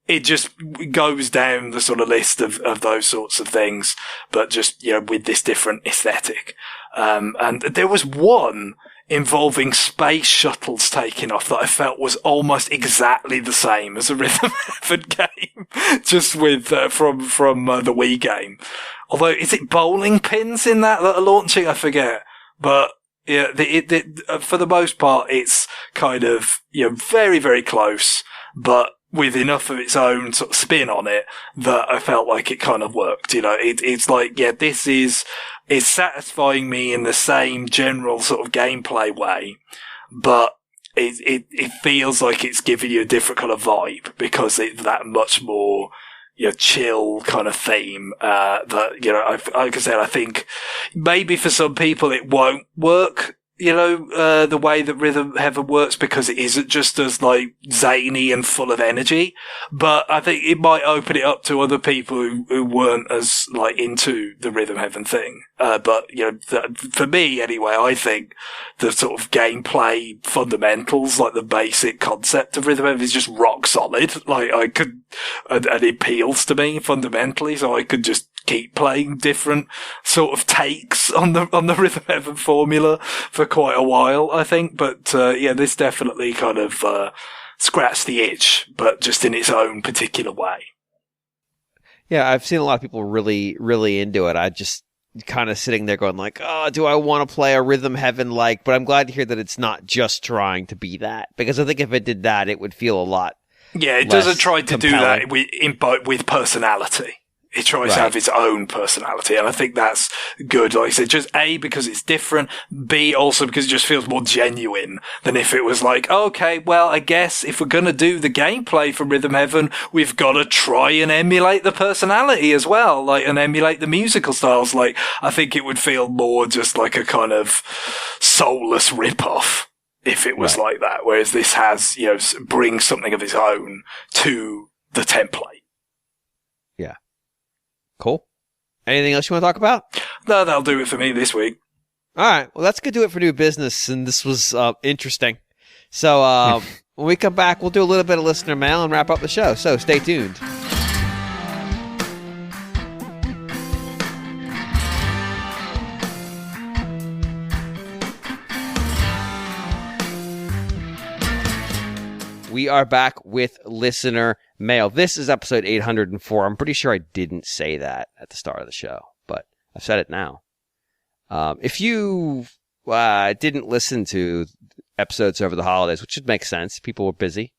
It just goes down the sort of list of those sorts of things, but just, with this different aesthetic. And there was one involving space shuttles taking off that I felt was almost exactly the same as a Rhythm Heaven game, just with from the Wii game. Although, is it bowling pins in that are launching? I forget. But yeah, for the most part, it's kind of very, very close, but with enough of its own sort of spin on it that I felt like it kind of worked. It's like, this is satisfying me in the same general sort of gameplay way, but it feels like it's giving you a different kind of vibe because it's that much more, chill kind of theme, that, like I said, I think maybe for some people it won't work, the way that Rhythm Heaven works, because it isn't just as like zany and full of energy. But I think it might open it up to other people who weren't as like into the Rhythm Heaven thing. But for me anyway, I think the sort of gameplay fundamentals, like the basic concept of Rhythm Heaven, is just rock solid. Like and it appeals to me fundamentally, so I could just keep playing different sort of takes on the Rhythm Heaven formula for quite a while, I think. But this definitely kind of scratched the itch, but just in its own particular way. Yeah, I've seen a lot of people really, really into it. I just kind of sitting there going like, oh, do I want to play a Rhythm Heaven like? But I'm glad to hear that it's not just trying to be that, because I think if it did that, it would feel a lot. Yeah, it doesn't try to do that with personality. It tries to have its own personality, and I think that's good. Like I said, just A, because it's different, B, also because it just feels more genuine than if it was like, okay, well, I guess if we're gonna do the gameplay for Rhythm Heaven, we've gotta try and emulate the personality as well, like, and emulate the musical styles. Like, I think it would feel more just like a kind of soulless rip-off if it was like that, whereas this has, brings something of its own to the template. Yeah. Cool. Anything else you want to talk about? No, that'll do it for me this week. All right. Well, that's going to do it for new business, and this was interesting. So when we come back, we'll do a little bit of listener mail and wrap up the show. So stay tuned. We are back with listener mail. This is episode 804. I'm pretty sure I didn't say that at the start of the show, but I've said it now. If you didn't listen to episodes over the holidays, which should make sense, people were busy,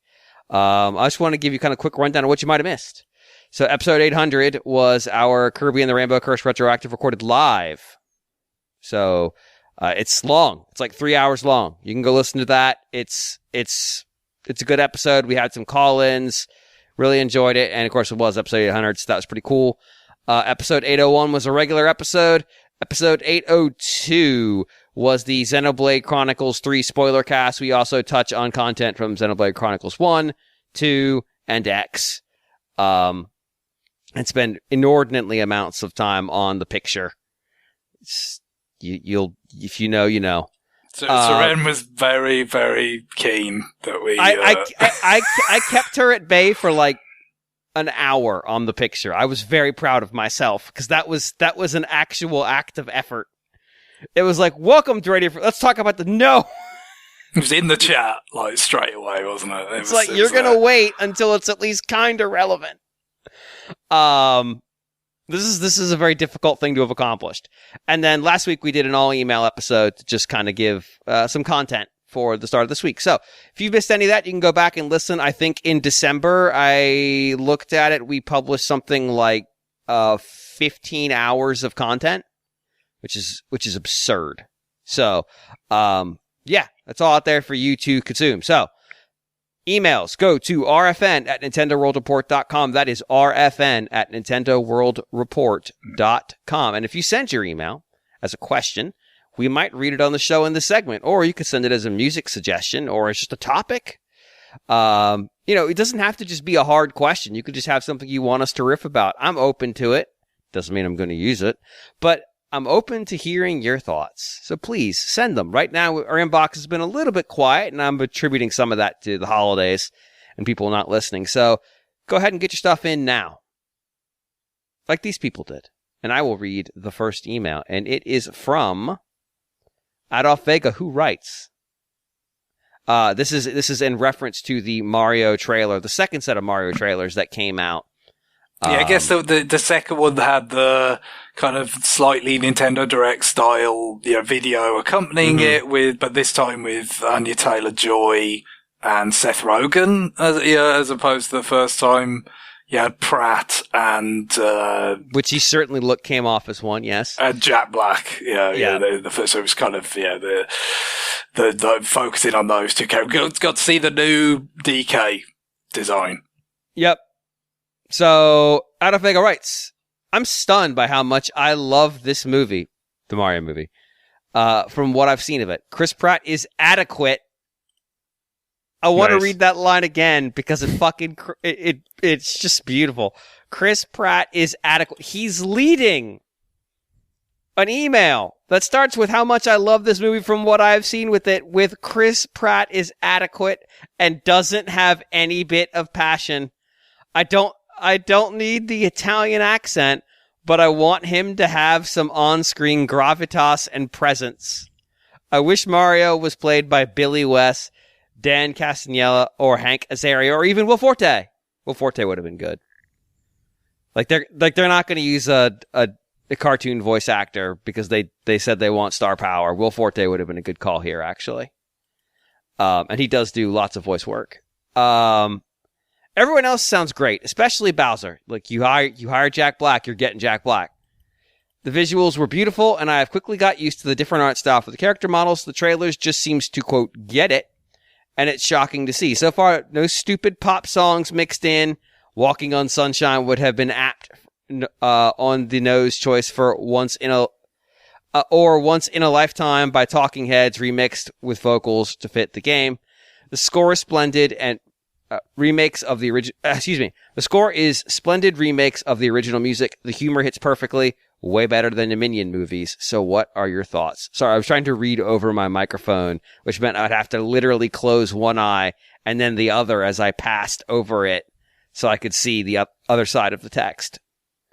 I just want to give you kind of a quick rundown of what you might have missed. So episode 800 was our Kirby and the Rainbow Curse retroactive recorded live. So it's long. It's like 3 hours long. You can go listen to that. It's a good episode. We had some call-ins. Really enjoyed it. And, of course, it was episode 800, so that was pretty cool. Episode 801 was a regular episode. Episode 802 was the Xenoblade Chronicles 3 spoiler cast. We also touch on content from Xenoblade Chronicles 1, 2, and X. And spend inordinately amounts of time on the picture. You'll if you know, you know. So Seren was very, very keen that we. I kept her at bay for like an hour on the picture. I was very proud of myself because that was an actual act of effort. It was like, welcome to Radio. Let's talk about the no. It was in the chat like straight away, wasn't it? It's like you're gonna wait until it's at least kind of relevant. This is a very difficult thing to have accomplished. And then last week we did an all-email episode to just kind of give some content for the start of this week. So if you've missed any of that, you can go back and listen. I think in December, I looked at it. We published something like 15 hours of content, which is absurd. So, yeah, that's all out there for you to consume. So, emails, go to rfn@nintendoworldreport.com. That is rfn@nintendoworldreport.com. And if you send your email as a question, we might read it on the show in this segment, or you could send it as a music suggestion or as just a topic. It doesn't have to just be a hard question. You could just have something you want us to riff about. I'm open to it. Doesn't mean I'm going to use it, but I'm open to hearing your thoughts. So please send them. Right now, our inbox has been a little bit quiet, and I'm attributing some of that to the holidays and people not listening. So go ahead and get your stuff in now, like these people did. And I will read the first email, and it is from Adolf Vega, who writes, this is in reference to the Mario trailer, the second set of Mario trailers that came out. Yeah, I guess the second one had the kind of slightly Nintendo Direct style, video accompanying it but this time with Anya Taylor-Joy and Seth Rogen, as opposed to the first time you had Pratt and which he certainly came off as one, yes. And Jack Black, the first. So it was kind of the focusing on those two characters. Got to see the new DK design. Yep. So, Adolf Vega writes, I'm stunned by how much I love this movie, the Mario movie. from what I've seen of it. Chris Pratt is adequate. I want to read that line again because it's just beautiful. Chris Pratt is adequate. He's leading an email that starts with how much I love this movie from what I've seen with it, with Chris Pratt is adequate and doesn't have any bit of passion. I don't need the Italian accent, but I want him to have some on-screen gravitas and presence. I wish Mario was played by Billy West, Dan Castanella, or Hank Azaria, or even Will Forte. Will Forte would have been good. They're not going to use a cartoon voice actor because they said they want star power. Will Forte would have been a good call here, actually. And he does do lots of voice work. Everyone else sounds great, especially Bowser. Like, you hire Jack Black, you're getting Jack Black. The visuals were beautiful, and I have quickly got used to the different art style for the character models. The trailers just seems to, quote, get it, and it's shocking to see. So far, no stupid pop songs mixed in. Walking on Sunshine would have been apt on the nose choice for Once in a Lifetime by Talking Heads remixed with vocals to fit the game. The score is splendid and remakes of the original. The score is splendid remakes of the original music. The humor hits perfectly, way better than the Minion movies. So, what are your thoughts? Sorry, I was trying to read over my microphone, which meant I'd have to literally close one eye and then the other as I passed over it, so I could see the other side of the text.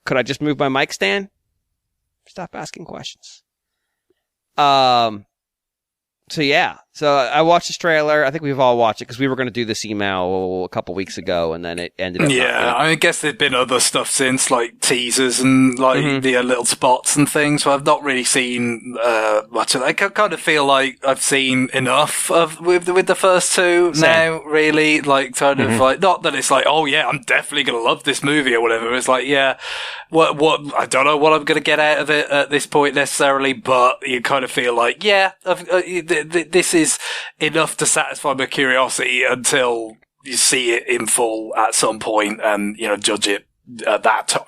Could I just move my mic stand? Stop asking questions. So yeah. So I watched this trailer. I think we've all watched it because we were going to do this email a couple weeks ago, and then it ended up. Yeah, I guess there's been other stuff since, like teasers and like the little spots and things. So I've not really seen much of that. I kind of feel like I've seen enough of with the first two now. Really, like kind of like, not that it's like, oh yeah, I'm definitely gonna love this movie or whatever. It's like, yeah, what I don't know what I'm gonna get out of it at this point necessarily, but you kind of feel like, yeah, this is enough to satisfy my curiosity until you see it in full at some point and, judge it at that time.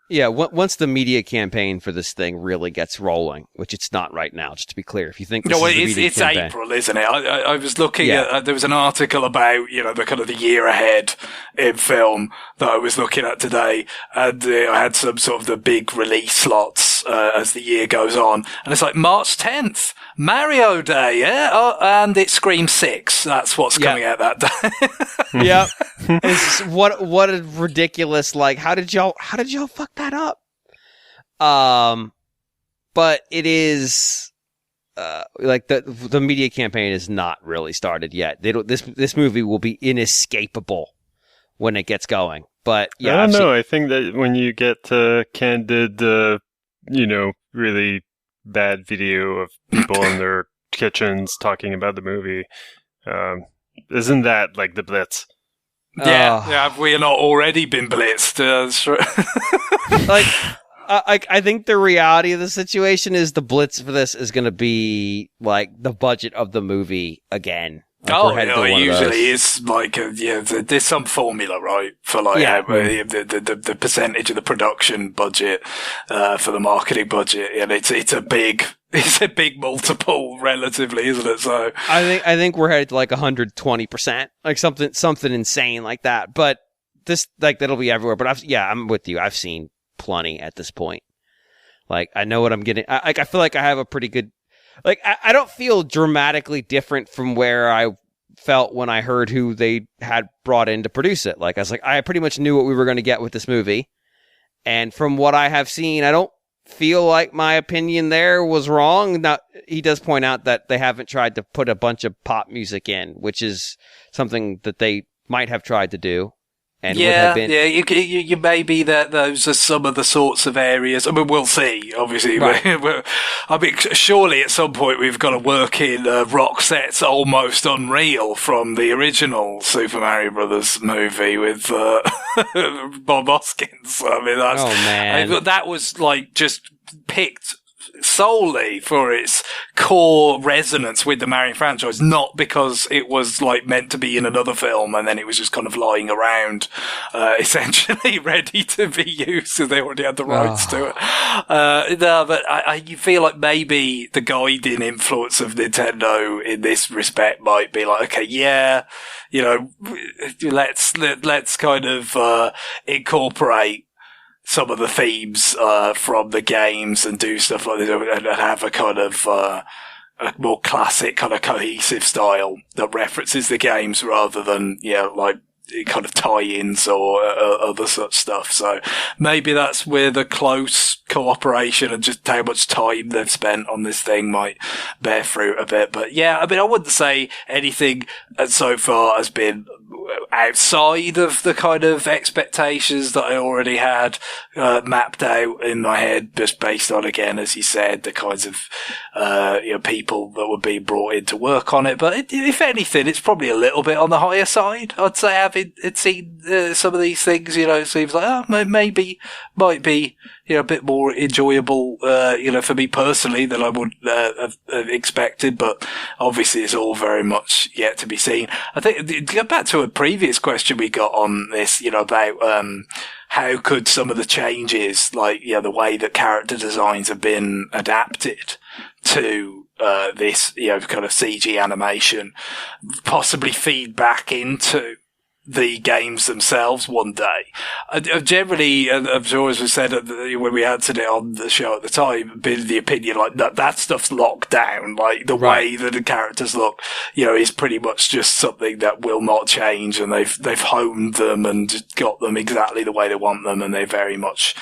Yeah, once the media campaign for this thing really gets rolling, which it's not right now, just to be clear. If you think it's April, isn't it? I was looking at there was an article about the kind of the year ahead in film that I was looking at today, and I had some sort of the big release slots as the year goes on, and it's like March 10th, Mario Day, yeah, and it's Scream 6. That's what's coming out that day. Yeah, what a ridiculous, like, how did y'all fuck that up? But it is like the media campaign is not really started yet. This movie will be inescapable when it gets going. But yeah, I don't know. I think that when you get candid, really bad video of people in their kitchens talking about the movie, isn't that like the Blitz? Yeah, have we not already been blitzed? Like, I think the reality of the situation is the blitz for this is going to be like the budget of the movie again. Like, it usually is like there's some formula, right, for like the percentage of the production budget for the marketing budget, and it's a big multiple relatively, isn't it? So I think we're headed to like 120%, like something insane like that. But this, like, that'll be everywhere. But I'm with you. I've seen plenty at this point. Like, I know what I'm getting. I feel like I have a pretty good. Like, I don't feel dramatically different from where I felt when I heard who they had brought in to produce it. Like, I was like, I pretty much knew what we were going to get with this movie. And from what I have seen, I don't feel like my opinion there was wrong. Now, he does point out that they haven't tried to put a bunch of pop music in, which is something that they might have tried to do. And you may be that those are some of the sorts of areas. I mean, we'll see, obviously. Right. I mean, surely at some point we've got to work in rock sets almost unreal from the original Super Mario Brothers movie with Bob Hoskins. I mean, that was like just picked solely for its core resonance with the Mario franchise, not because it was like meant to be in another film and then it was just kind of lying around, essentially ready to be used because they already had the rights to it. No, but you feel like maybe the guiding influence of Nintendo in this respect might be like, okay, yeah, you know, let's kind of incorporate some of the themes from the games and do stuff like this and have a kind of a more classic kind of cohesive style that references the games rather than, like kind of tie-ins or other such stuff. So maybe that's where the close cooperation and just how much time they've spent on this thing might bear fruit a bit. But yeah, I mean, I wouldn't say anything so far has been outside of the kind of expectations that I already had mapped out in my head, just based on, again, as you said, the kinds of people that were being brought in to work on it. But if anything, it's probably a little bit on the higher side, I'd say, having seen some of these things. It seems like maybe might be a bit more enjoyable, for me personally than I would have expected. But obviously, it's all very much yet to be seen. I think to get back to a previous question we got on this, about how could some of the changes, like the way that character designs have been adapted to this kind of CG animation, possibly feed back into the games themselves one day. Generally, I'm sure, as we said when we answered it on the show at the time, been the opinion like that stuff's locked down. Like the way that the characters look, is pretty much just something that will not change, and they've honed them and got them exactly the way they want them, and they're very much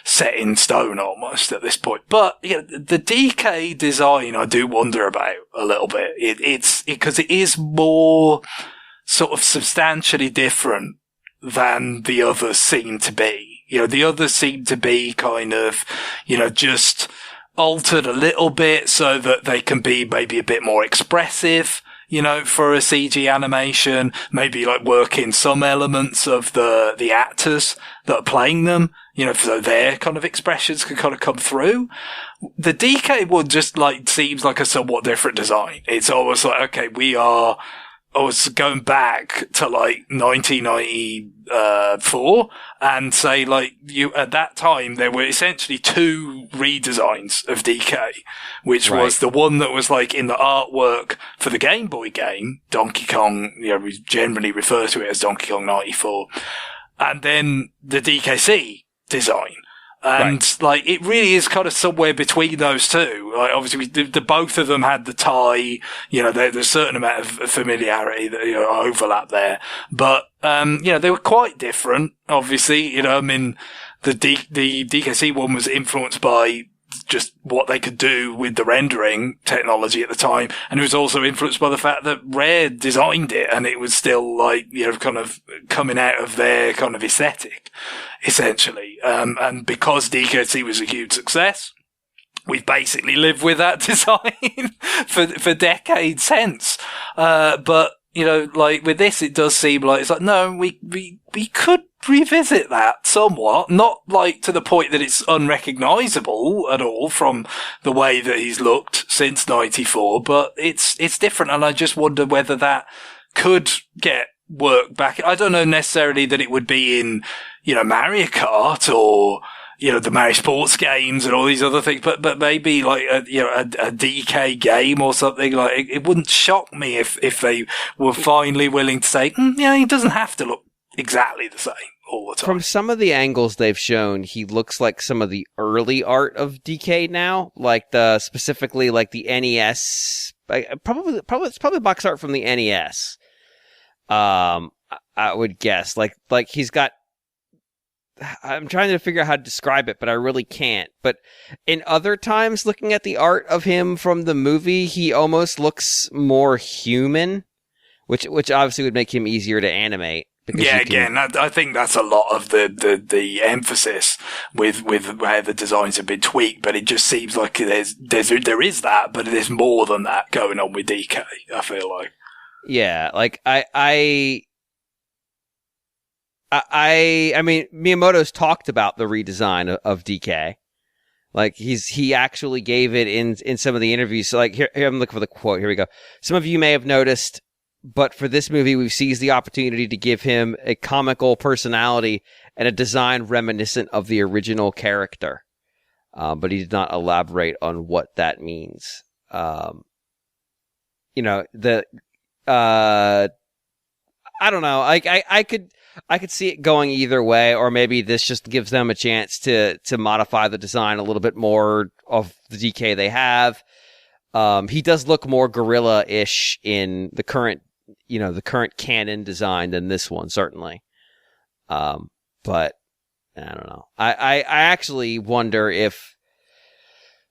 set in stone almost at this point. But the DK design, I do wonder about a little bit. It's because it is more sort of substantially different than the others seem to be. The others seem to be kind of, just altered a little bit so that they can be maybe a bit more expressive, for a CG animation, maybe like work in some elements of the actors that are playing them, so their kind of expressions can kind of come through. The DK one just like seems like a somewhat different design. It's almost like, okay, I was going back to like 1994 and say like at that time there were essentially two redesigns of DK, which was the one that was like in the artwork for the Game Boy game, Donkey Kong, we generally refer to it as Donkey Kong 94, and then the DKC design. And like, it really is kind of somewhere between those two. Like, obviously, the both of them had the tie. There's a certain amount of familiarity, that, overlap there. But they were quite different. Obviously, I mean, the DKC one was influenced by just what they could do with the rendering technology at the time, and it was also influenced by the fact that Rare designed it, and it was still like kind of coming out of their kind of aesthetic, essentially. And because DKC was a huge success, we've basically lived with that design for decades since. But like with this, it does seem like it's like, no, we could revisit that somewhat, not like to the point that it's unrecognizable at all from the way that he's looked since 94, but it's different. And I just wonder whether that could get work back. I don't know necessarily that it would be in, Mario Kart or, the Mario sports games and all these other things, but maybe like a DK game or something. Like it wouldn't shock me if they were finally willing to say, he doesn't have to look exactly the same all the time. From some of the angles they've shown, he looks like some of the early art of DK now, like specifically like the NES. Probably it's probably box art from the NES. I would guess like he's got. I'm trying to figure out how to describe it, but I really can't. But in other times, looking at the art of him from the movie, he almost looks more human, which obviously would make him easier to animate. Yeah, again, I think that's a lot of the emphasis with how the designs have been tweaked, but it just seems like there is that, but there's more than that going on with DK, I feel like. Yeah, like I mean, Miyamoto's talked about the redesign of DK. Like he actually gave it in some of the interviews. So like here I'm looking for the quote. Here we go. Some of you may have noticed, but for this movie, we've seized the opportunity to give him a comical personality and a design reminiscent of the original character. But he did not elaborate on what that means. You know, I don't know. I could see it going either way, or maybe this just gives them a chance to modify the design a little bit more of the DK they have. He does look more gorilla-ish in the current canon design than this one, certainly. But I don't know. I actually wonder if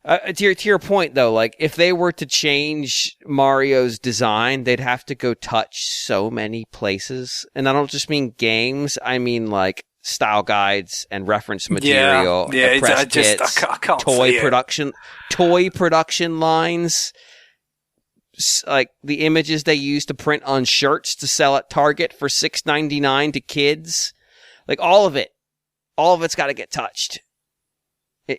to your point though, like if they were to change Mario's design, they'd have to go touch so many places, and I don't just mean games. I mean like style guides and reference material, press kits, I can't toy production lines, like the images they use to print on shirts to sell at Target for $6.99 to kids, like all of it's got to get touched.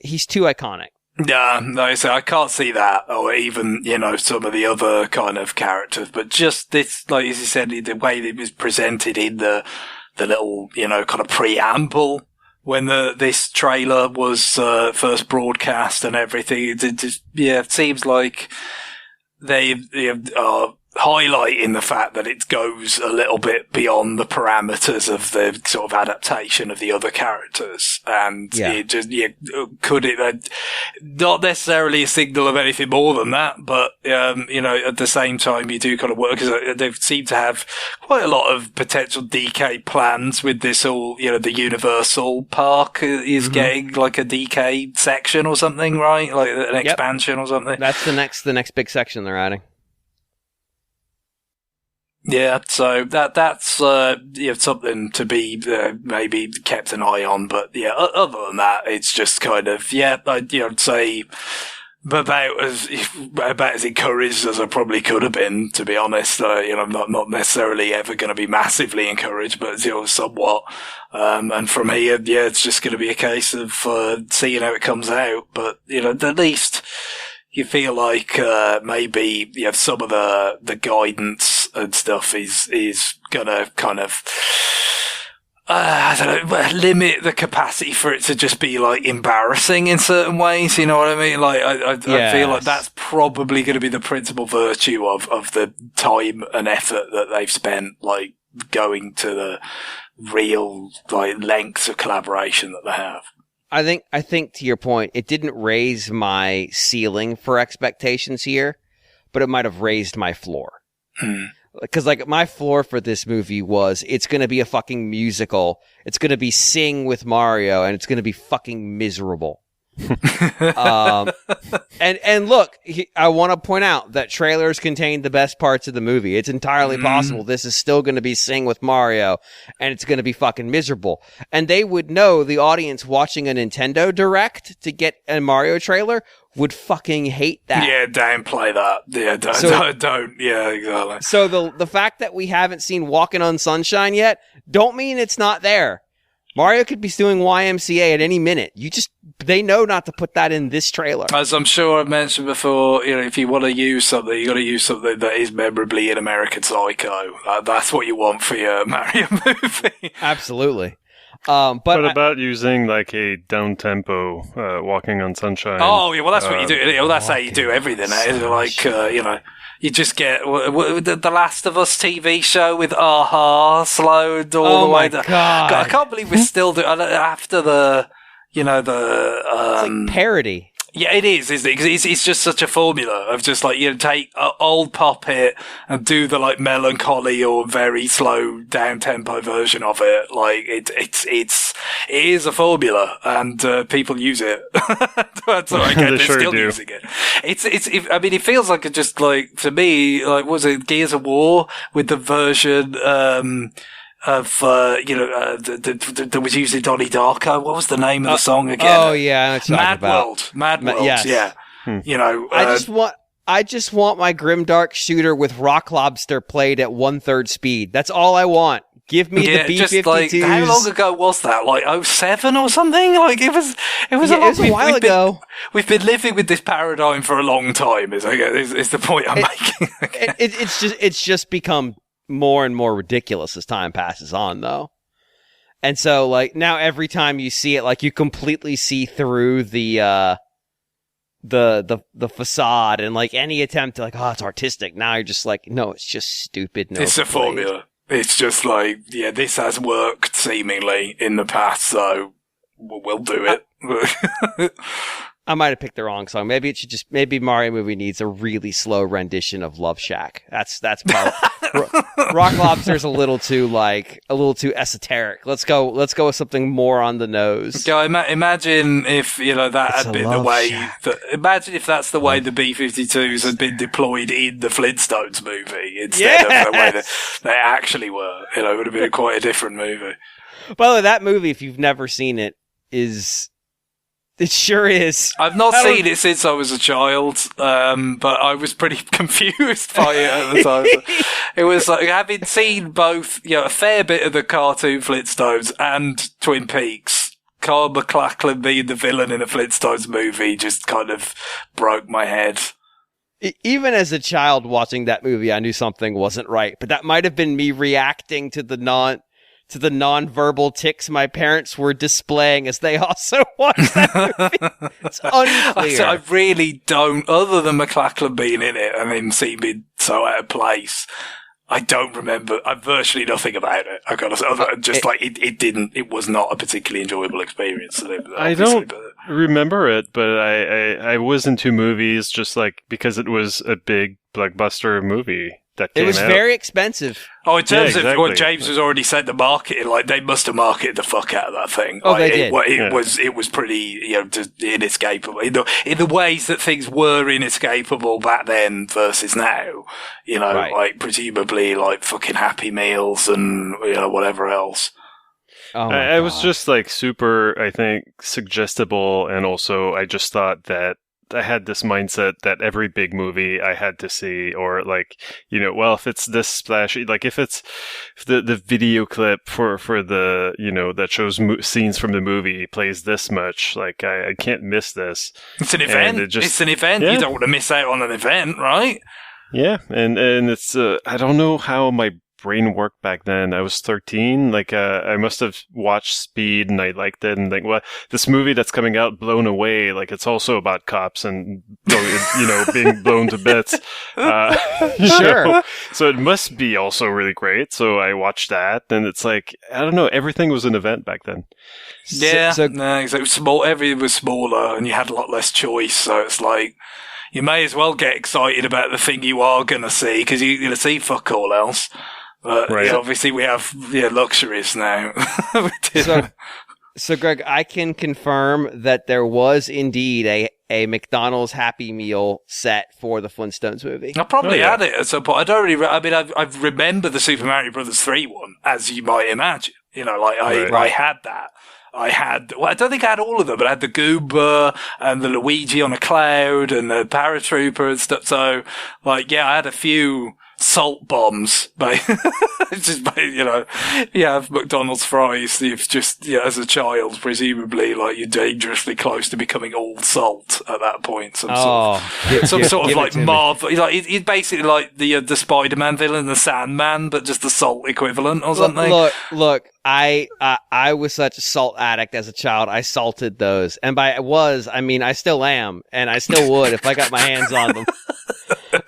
He's too iconic. Yeah, no, so I can't see that, or even, you know, some of the other kind of characters, but just this, like as you said, the way it was presented in the little, you know, kind of preamble when this trailer was first broadcast and everything. It just, it seems like they are highlighting the fact that it goes a little bit beyond the parameters of the sort of adaptation of the other characters, and could it not necessarily a signal of anything more than that, but you know, at the same time you do kind of work, because they seem to have quite a lot of potential DK plans with this all, you know, the Universal Park is getting like a DK section or something, right? Like an expansion or something. That's the next big section they're adding. Yeah, so that's something to be maybe kept an eye on, but yeah, other than that, it's just kind of I'd say about as encouraged as I probably could have been, to be honest. You know, I'm not necessarily ever going to be massively encouraged, but you know, somewhat. And from here, it's just going to be a case of seeing how it comes out. But you know, at least you feel like maybe some of the guidance and stuff is gonna kind of I don't know, limit the capacity for it to just be like embarrassing in certain ways. You know what I mean? Like I feel like that's probably going to be the principal virtue of the time and effort that they've spent, like going to the real like lengths of collaboration that they have. I think to your point, it didn't raise my ceiling for expectations here, but it might have raised my floor. Because like my floor for this movie was, it's going to be a fucking musical. It's going to be Sing with Mario, and it's going to be fucking miserable. And look, I want to point out that trailers contain the best parts of the movie. It's entirely possible this is still going to be Sing with Mario, and it's going to be fucking miserable. And they would know, the audience watching a Nintendo Direct to get a Mario trailer would fucking hate that. Yeah, downplay that. Yeah, don't. Yeah, exactly. So the fact that we haven't seen Walking on Sunshine yet don't mean it's not there. Mario could be doing YMCA at any minute. They know not to put that in this trailer. As I'm sure I've mentioned before, you know, if you want to use something, you got to use something that is memorably in American Psycho. That's what you want for your Mario movie. Absolutely. But what about using like a down tempo, Walking on Sunshine? Oh yeah, well that's what you do. Well, that's how you do everything. Like you know. You just get the Last of Us TV show with Aha slowed all the way. Oh my God. I can't believe we're still doing after the, you know, the it's like parody. Yeah, it is, isn't it? Because it's just such a formula of just like, you know, take an old pop hit and do the like melancholy or very slow down tempo version of it. Like it is a formula, and people use it. That's what I get. They're sure still using it. I mean, it feels like it just like, to me, like, was it Gears of War with the version of that was using Donnie Darko. What was the name of the song again? Oh yeah, Mad World. Yes. Yeah. You know, I just want my grimdark shooter with Rock Lobster played at 1/3 speed. That's all I want. Give me the B-52s. Just like, how long ago was that? Like 07 or something? Like it was a while ago. We've been living with this paradigm for a long time. Is the point I'm making? Okay. It's just become more and more ridiculous as time passes on, though. And so, like, now every time you see it, like, you completely see through the facade, and like any attempt to like, oh, it's artistic. Now you're just like, no, it's just stupid. No, it's a formula. It's just like, yeah, this has worked seemingly in the past, so we'll do it. I might have picked the wrong song. Maybe Mario movie needs a really slow rendition of Love Shack. That's probably Rock Lobster's a little too esoteric. Let's go with something more on the nose. Yeah, imagine if that had been the way. Imagine if that's the way the B-52s had been deployed in the Flintstones movie instead of the way that they actually were. It would have been quite a different movie. By the way, that movie, if you've never seen it, it sure is. I've not seen it since I was a child, but I was pretty confused by it at the time. It was like, having seen both, a fair bit of the cartoon Flintstones and Twin Peaks, Carl MacLachlan being the villain in a Flintstones movie just kind of broke my head. Even as a child watching that movie, I knew something wasn't right, but that might have been me reacting to the non-verbal tics my parents were displaying as they also watched that movie. It's unclear. I really don't, other than MacLachlan being in it and him seeming so out of place, I don't remember. I've virtually nothing about it. I gotta say, it was not a particularly enjoyable experience. I don't remember it, but I was into movies just like because it was a big blockbuster movie. It was very expensive. Oh, in terms of what James has already said, the marketing, like they must have marketed the fuck out of that thing. Oh, they did. It was pretty, just inescapable in the ways that things were inescapable back then versus now. Right. Like presumably like fucking Happy Meals and whatever else. Oh I was just like super, I think, suggestible, and also I just thought that I had this mindset that every big movie I had to see, or like, well, if it's this splashy, like if it's the video clip for the, that shows scenes from the movie plays this much, like I can't miss this. It's an event. It's an event. Yeah. You don't want to miss out on an event, right? Yeah. And it's, I don't know how my brain worked back then. I was 13. Like, I must have watched Speed and I liked it and think, well, this movie that's coming out, Blown Away, like it's also about cops and, being blown to bits. Sure. So it must be also really great. So I watched that and it's like, I don't know, everything was an event back then. Yeah. It was small. Everything was smaller and you had a lot less choice. So it's like, you may as well get excited about the thing you are going to see because you're going to see fuck all else. But right. Obviously we have luxuries now. So Greg, I can confirm that there was indeed a McDonald's Happy Meal set for the Flintstones movie. I probably had it at some point. I don't really. I mean, I remember the Super Mario Brothers 3 one, as you might imagine. I had that. I don't think I had all of them, but I had the Goomba and the Luigi on a cloud and the Paratrooper and stuff. So, I had a few salt bombs, you have McDonald's fries. You've just, as a child, presumably, you're dangerously close to becoming all salt at that point. Some sort of Marvel. He's basically like the Spider-Man villain, the Sandman, but just the salt equivalent or something. Look. I was such a salt addict as a child. I salted those, and I still am, and I still would if I got my hands on them.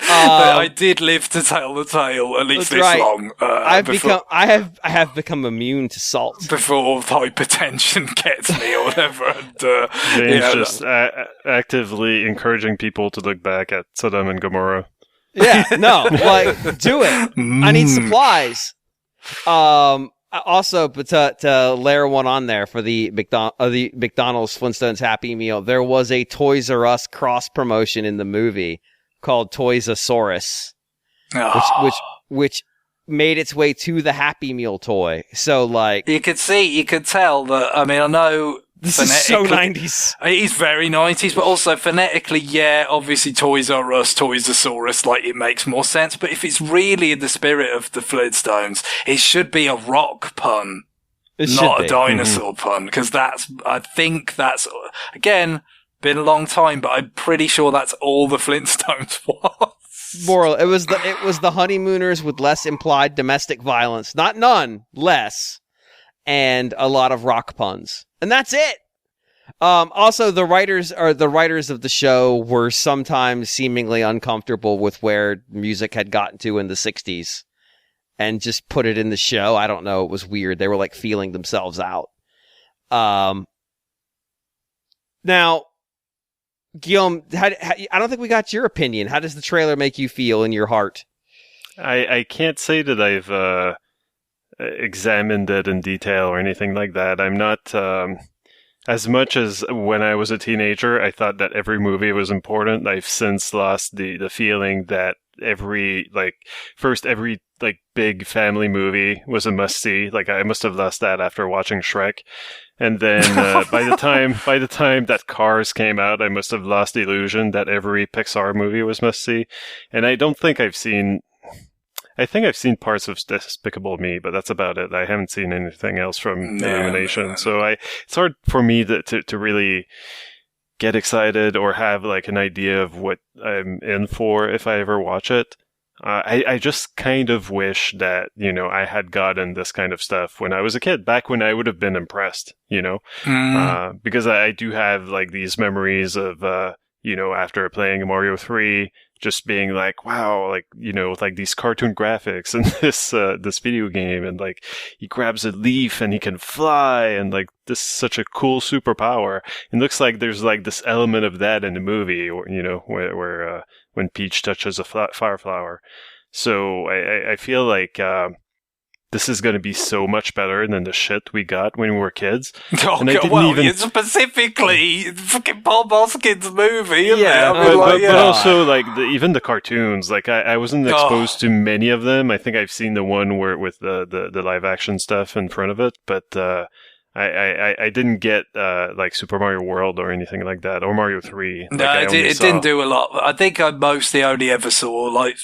I did live to tell the tale at least this long. I have become immune to salt before hypertension gets me or whatever. And, James just actively encouraging people to look back at Sodom and Gomorrah. Yeah, no, do it. I need supplies. Also, but to layer one on there for the McDonald's Flintstones Happy Meal, there was a Toys R Us cross promotion in the movie called Toys-asaurus, which made its way to the Happy Meal toy. So, you could tell that. I mean, I know This is so 90s. It is very 90s, but also phonetically, yeah, obviously Toys R Us, Toysaurus, like, it makes more sense. But if it's really in the spirit of the Flintstones, it should be a rock pun, not a dinosaur pun. Because I think that's, again, been a long time, but I'm pretty sure that's all the Flintstones was. Moral, it was the honeymooners with less implied domestic violence. Not none, less. And a lot of rock puns. And that's it. Also, the writers of the show were sometimes seemingly uncomfortable with where music had gotten to in the 60s and just put it in the show. I don't know. It was weird. They were like feeling themselves out. Now, Guillaume, I don't think we got your opinion. How does the trailer make you feel in your heart? I can't say that I've examined it in detail or anything like that. I'm not as much as when I was a teenager, I thought that every movie was important. I've since lost the feeling that every big family movie was a must see. Like, I must have lost that after watching Shrek. And then by the time that Cars came out, I must have lost the illusion that every Pixar movie was must see. And I don't think I've seen parts of Despicable Me, but that's about it. I haven't seen anything else from Illumination. So it's hard for me to really get excited or have like an idea of what I'm in for if I ever watch it. I just kind of wish that, I had gotten this kind of stuff when I was a kid, back when I would have been impressed, because I do have like these memories of, after playing Mario 3, just being like, wow, like, with like these cartoon graphics and this video game, and like he grabs a leaf and he can fly, and like this is such a cool superpower. It looks like there's like this element of that in the movie, where when Peach touches a fire flower. So I feel like this is going to be so much better than the shit we got when we were kids. Oh, and it's specifically fucking Paul Boskin's movie, isn't it? But also, like, even the cartoons, like, I wasn't exposed to many of them. I think I've seen the one with the live action stuff in front of it, but I didn't get like Super Mario World or anything like that, or Mario 3. No, it didn't do a lot. I think I mostly only ever saw like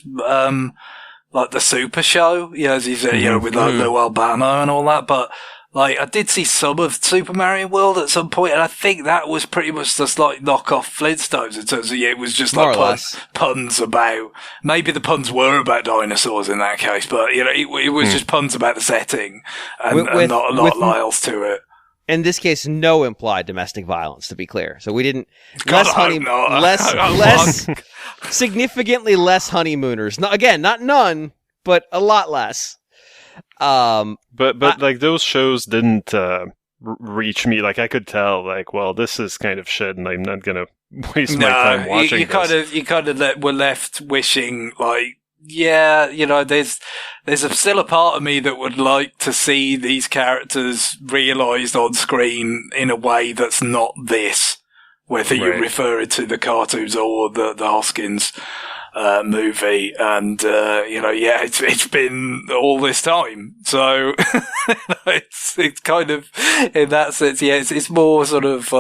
the Super Show, as you said, with like Lou Albano and all that. But like, I did see some of Super Mario World at some point, and I think that was pretty much just like knockoff Flintstones in terms of, it was just like puns about, maybe the puns were about dinosaurs in that case, but it was just puns about the setting and not a lot else to it. In this case, no implied domestic violence, to be clear. So we didn't significantly less honeymooners. Not none, but a lot less. But like those shows didn't reach me. Like, I could tell, like, well, this is kind of shit, and I'm not gonna waste my time watching this. You kind of were left wishing, like, there's still a part of me that would like to see these characters realised on screen in a way that's not this, whether you refer to the cartoons or the Hoskins movie. And, it's been all this time. So, it's kind of, in that sense, it's more sort of,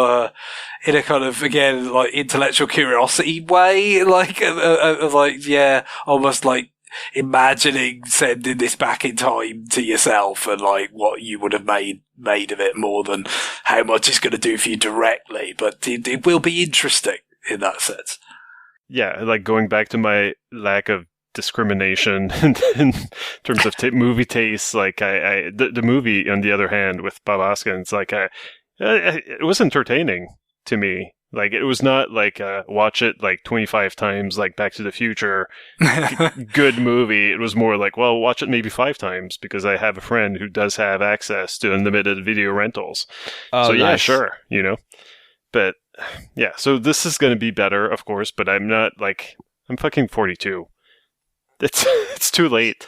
in a kind of, again, like, intellectual curiosity way, like, almost like imagining sending this back in time to yourself and like what you would have made of it, more than how much it's going to do for you directly. But it will be interesting in that sense. Yeah, like, going back to my lack of discrimination in terms of movie tastes, like, the movie, on the other hand, with Bob Hoskins, like, it was entertaining to me. Like, it was not like watch it like 25 times, like Back to the Future, good movie. It was more like, well, watch it maybe 5 times because I have a friend who does have access to unlimited video rentals. Oh, so yeah, nice. Sure, But yeah, so this is going to be better, of course. But I'm not like, I'm fucking 42. It's too late.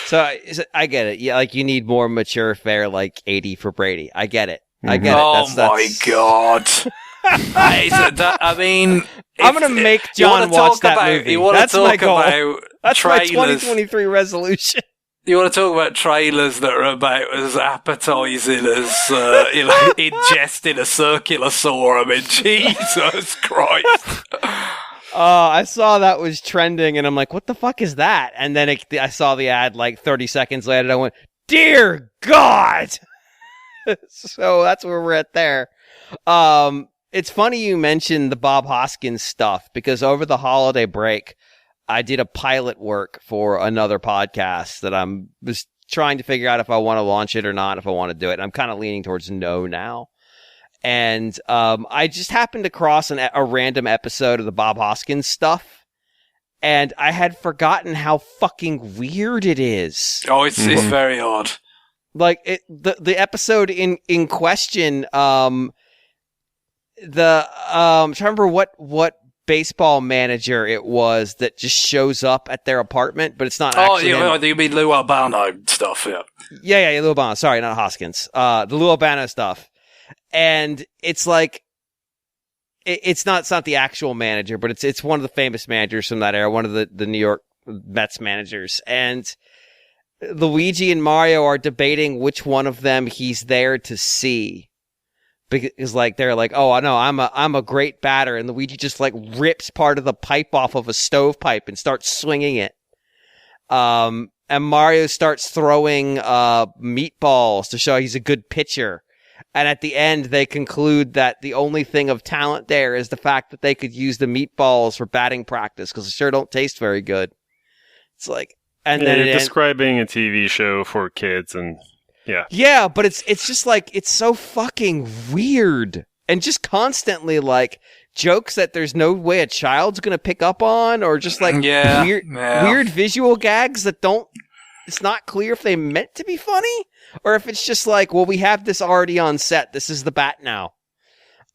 So I get it. Yeah, like, you need more mature fare, like 80 for Brady. I get it. I get it. Oh my god! I mean, I'm gonna make John watch that movie. That's my goal. That's my 2023 resolution. You want to talk about trailers that are about as appetizing as, ingesting a circular saw? I mean, Jesus Christ. I saw that was trending, and I'm like, what the fuck is that? And then I saw the ad like 30 seconds later, and I went, dear God! So that's where we're at there. It's funny you mentioned the Bob Hoskins stuff, because over the holiday break, I did a pilot work for another podcast that was trying to figure out if I want to launch it or not, if I want to do it. I'm kind of leaning towards no now. And I just happened to cross a random episode of the Bob Hoskins stuff, and I had forgotten how fucking weird it is. Oh, it's very odd. Like the episode in question, I'm trying to remember what baseball manager it was that just shows up at their apartment, but it's not actually him. You mean Lou Albano stuff, yeah. Yeah, Lou Albano. Sorry, not Hoskins. The Lou Albano stuff. And it's like, it's not the actual manager, but it's one of the famous managers from that era, one of the New York Mets managers. And Luigi and Mario are debating which one of them he's there to see. Because like, they're like, oh, no, I'm a great batter. And Luigi just like rips part of the pipe off of a stovepipe and starts swinging it. And Mario starts throwing meatballs to show he's a good pitcher. And at the end, they conclude that the only thing of talent there is the fact that they could use the meatballs for batting practice, because they sure don't taste very good. It's like, and then you're describing a TV show for kids, and yeah. Yeah, but it's just like, it's so fucking weird. And just constantly like jokes that there's no way a child's going to pick up on, or just like weird visual gags that it's not clear if they meant to be funny, or if it's just like, well, we have this already on set. This is the bat now.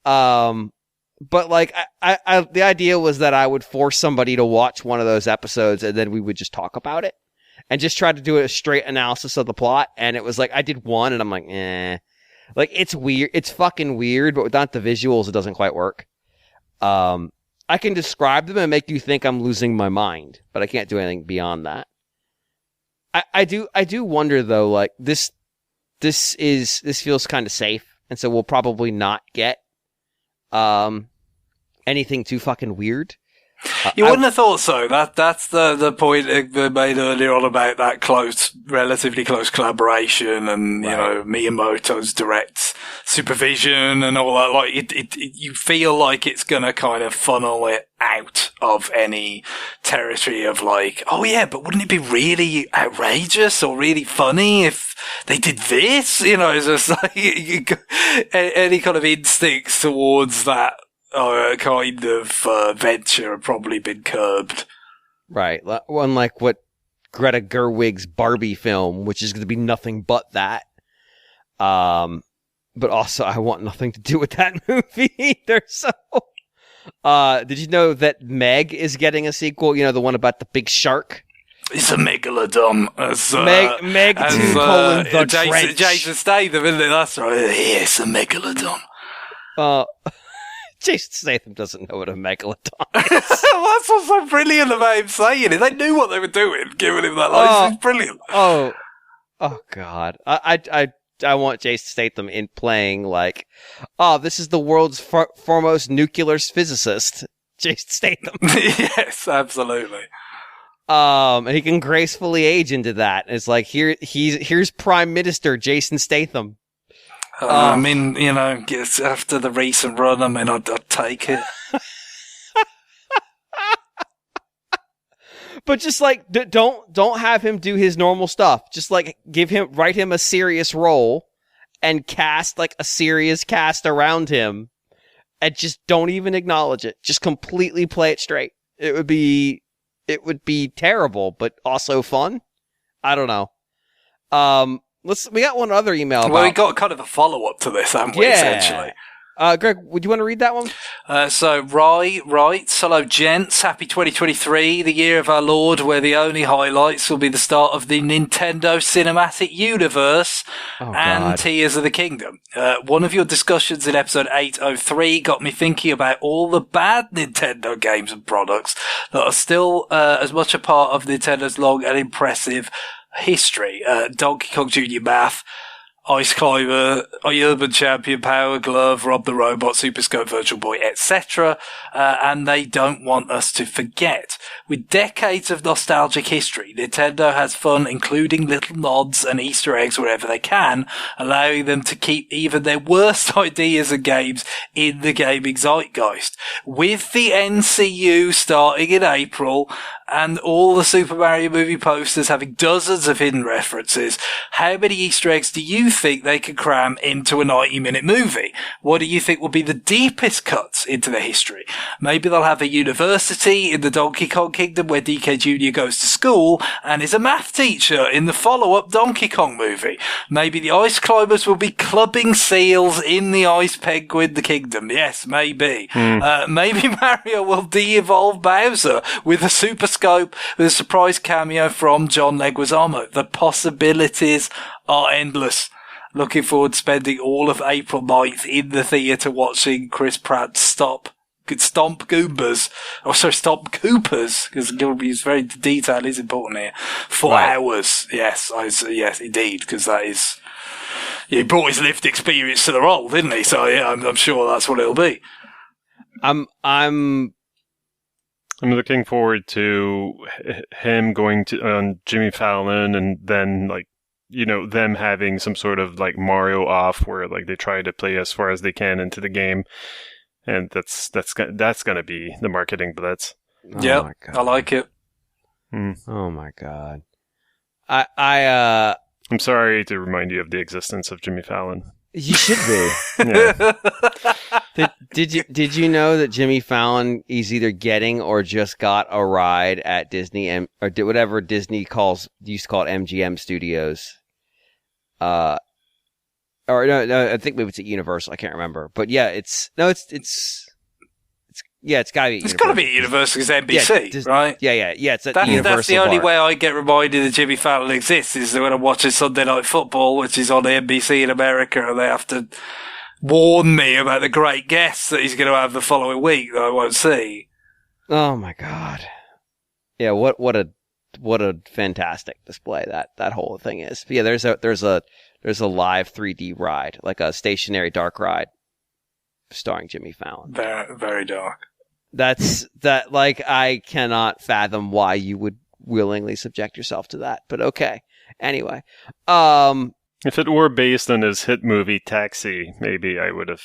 But like, I the idea was that I would force somebody to watch one of those episodes, and then we would just talk about it and just try to do a straight analysis of the plot. And it was like, I did one and I'm like, like, it's weird. It's fucking weird, but without the visuals, it doesn't quite work. I can describe them and make you think I'm losing my mind, but I can't do anything beyond that. I do wonder though, like this feels kind of safe, and so we'll probably not get anything too fucking weird. You wouldn't have thought so. That's the point they made earlier on about that relatively close collaboration, and right. Miyamoto's direct supervision and all that. Like you feel like it's gonna kind of funnel it out of any territory of like, oh yeah, but wouldn't it be really outrageous or really funny if they did this? It's just like any kind of instincts towards that kind of venture have probably been curbed. Right. Unlike what Greta Gerwig's Barbie film, which is going to be nothing but that. But also, I want nothing to do with that movie either. So, did you know that Meg is getting a sequel? The one about the big shark? It's a megalodon. Meg 2: the Trench. Jason Statham, isn't it? That's right. Yeah, it's a megalodon. Jason Statham doesn't know what a megalodon is. That's what's so brilliant about him saying it. They knew what they were doing, giving him that license. It's brilliant. Oh, God. I want Jason Statham in playing like, this is the world's foremost nuclear physicist, Jason Statham. Yes, absolutely. And he can gracefully age into that. It's like, here's Prime Minister Jason Statham. After the recent run, I'd take it. But just like, don't have him do his normal stuff. Just like, write him a serious role and cast like a serious cast around him, and just don't even acknowledge it. Just completely play it straight. It would be terrible, but also fun. I don't know. We got one other email. We got kind of a follow-up to this, haven't we, essentially? Greg, would you want to read that one? So Rye writes, hello, gents. Happy 2023, the year of our Lord, where the only highlights will be the start of the Nintendo Cinematic Universe and Tears of the Kingdom. One of your discussions in episode 803 got me thinking about all the bad Nintendo games and products that are still as much a part of Nintendo's long and impressive history. Donkey Kong Jr. Math, Ice Climber, Urban Champion, Power Glove, Rob the Robot, Super Scope, Virtual Boy, etc. And they don't want us to forget. With decades of nostalgic history, Nintendo has fun including little nods and Easter eggs wherever they can, allowing them to keep even their worst ideas and games in the gaming zeitgeist. With the NCU starting in April, and all the Super Mario movie posters having dozens of hidden references, how many Easter eggs do you think they could cram into a 90-minute movie? What do you think will be the deepest cuts into their history? Maybe they'll have a university in the Donkey Kong Kingdom where DK Jr. goes to school and is a math teacher in the follow-up Donkey Kong movie. Maybe the Ice Climbers will be clubbing seals in the Ice Penguin the Kingdom. Yes, maybe. Maybe Mario will de-evolve Bowser with a Super Scope with a surprise cameo from John Leguizamo. The possibilities are endless. Looking forward to spending all of April 9th in the theatre watching Chris Pratt stomp Goombas. Stomp Koopas, because very detail is important here, for hours. Yes, yes, indeed, because that is, he brought his lived experience to the role, didn't he? So yeah, I'm sure that's what it'll be. I'm looking forward to him going on Jimmy Fallon, and then them having some sort of Mario off where they try to play as far as they can into the game, and that's going to be the marketing blitz. Yeah, I like it. Oh my god! I'm sorry to remind you of the existence of Jimmy Fallon. You should be. Yeah. Did you know that Jimmy Fallon is either getting or just got a ride at Disney or whatever Disney used to call it MGM Studios? Or no, I think maybe it's at Universal. I can't remember, but yeah, it's gotta be. It's got to be at Universal because NBC, right? Yeah. It's at Universal. That's the only way I get reminded that Jimmy Fallon exists is when I'm watching Sunday Night Football, which is on NBC in America, and they have to warn me about the great guests that he's going to have the following week that I won't see. Oh my god! Yeah, what a fantastic display that whole thing is. But yeah, there's a live 3D ride, like a stationary dark ride, starring Jimmy Fallon. Very, very dark. I cannot fathom why you would willingly subject yourself to that, but okay. Anyway, if it were based on his hit movie Taxi, maybe I would have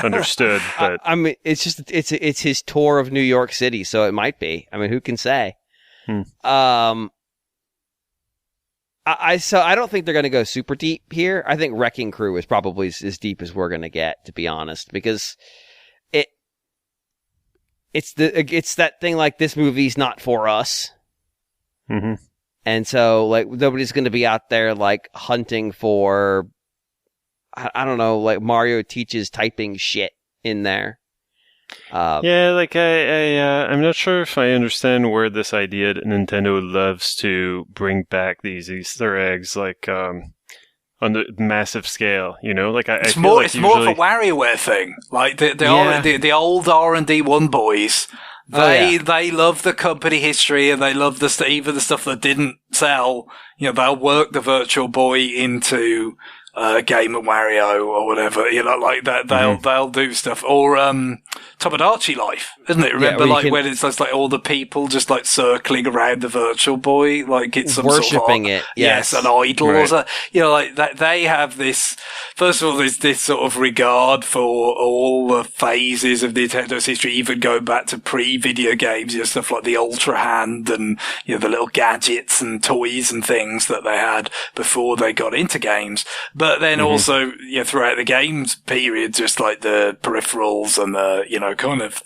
understood. But I mean, it's his tour of New York City, so it might be. I mean, who can say? I don't think they're going to go super deep here. I think Wrecking Crew is probably as deep as we're going to get, to be honest, because it's that thing this movie's not for us. Mm-hmm. And so nobody's going to be out there hunting for, I don't know, Mario teaches typing shit in there. I'm not sure if I understand where this idea that Nintendo loves to bring back these Easter eggs, on the massive scale. It's more of a WarioWare thing. The old R&D1 boys. They love the company history, and they love even the stuff that didn't sell. They'll work the Virtual Boy into Game and Wario or whatever, that. They'll do stuff. Or Tomodachi Life, isn't it? Remember, when it's just all the people just circling around the Virtual Boy, it's some worshipping sort of, it. Yes, an idol, right. Or that. They have this. First of all, there's this sort of regard for all the phases of Nintendo's history, even going back to pre-video games, stuff like the Ultra Hand and the little gadgets and toys and things that they had before they got into games. But then also, throughout the games period, just the peripherals and the, kind of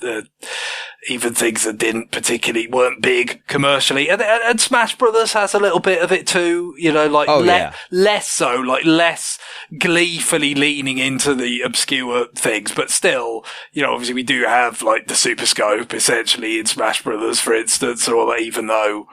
even things that weren't big commercially. And Smash Brothers has a little bit of it too, less so, less gleefully leaning into the obscure things, but still, obviously we do have the Super Scope essentially in Smash Brothers, for instance, or even though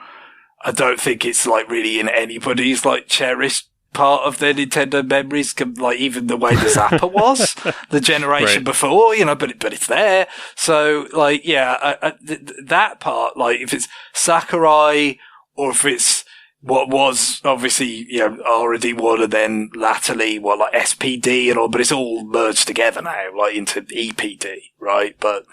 I don't think it's really in anybody's cherished part of their Nintendo memories, even the way the Zapper was the generation before, but it's there. So, that part, if it's Sakurai or if it's, what was obviously, R&D1 and then latterly, like SPD and all, but it's all merged together now, like into EPD, right? But,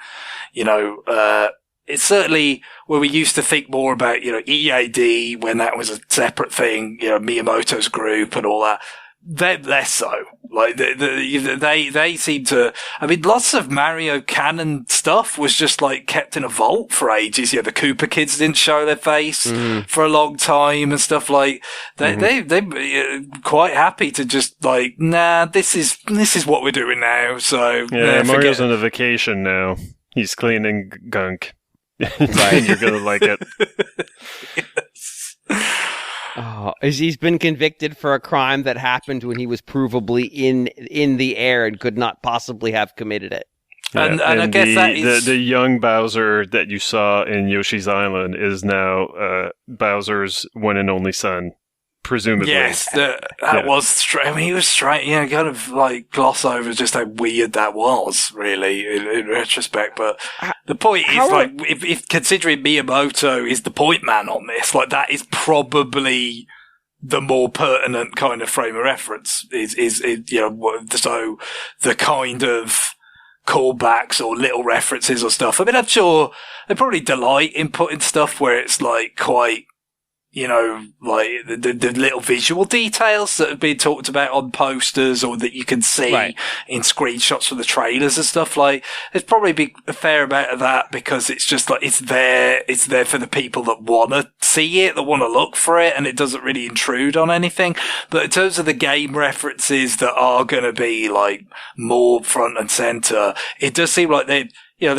it's certainly where we used to think more about, EAD when that was a separate thing, Miyamoto's group and all that. They're less so. Like, they seem to, lots of Mario canon stuff was just like kept in a vault for ages. The Koopa kids didn't show their face for a long time and stuff like they're quite happy to just like, nah, this is what we're doing now. So, Mario's on a vacation now. He's cleaning gunk. Right. You're gonna like it. Yes. Oh, he's been convicted for a crime that happened when he was provably in the air and could not possibly have committed it. And I guess that is the young Bowser that you saw in Yoshi's Island is now Bowser's one and only son, presumably. Yes, that was strange. He was strange. Kind of like gloss over just how weird that was, really, in retrospect. But the point is, like, if considering Miyamoto is the point man on this, like, that is probably the more pertinent kind of frame of reference. So the kind of callbacks or little references or stuff. I'm sure they probably delight in putting stuff where it's like quite, like the little visual details that have been talked about on posters or that you can see in screenshots from the trailers and stuff. Like, there's probably be a fair amount of that because it's just like, it's there for the people that want to see it, that want to look for it, and it doesn't really intrude on anything. But in terms of the game references that are going to be like more front and center, it does seem like they're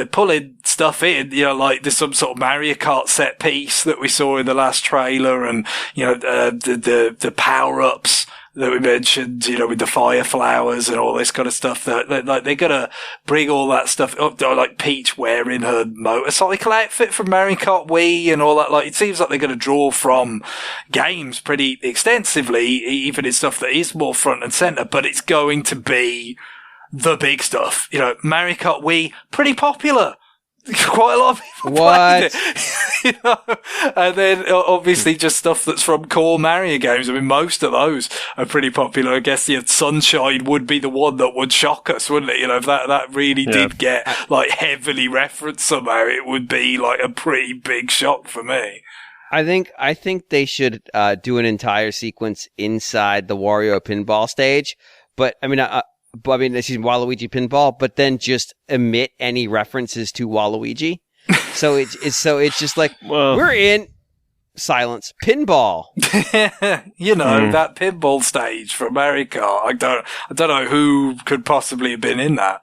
pulling stuff in, like there's some sort of Mario Kart set piece that we saw in the last trailer and, the power-ups that we mentioned, with the fire flowers and all this kind of stuff that, like, they're gonna bring all that stuff up, like Peach wearing her motorcycle outfit from Mario Kart Wii and all that. Like, it seems like they're gonna draw from games pretty extensively, even in stuff that is more front and center, but it's going to be the big stuff. Mario Kart Wii, pretty popular. Quite a lot of people played it. And then obviously just stuff that's from core Mario games. Most of those are pretty popular. I guess Sunshine would be the one that would shock us, wouldn't it? If that really did get like heavily referenced somehow, it would be like a pretty big shock for me. I think they should do an entire sequence inside the Wario pinball stage. But this is Waluigi Pinball, but then just omit any references to Waluigi. So it's just like, we're in silence pinball. That pinball stage from Mario Kart. I don't know who could possibly have been in that.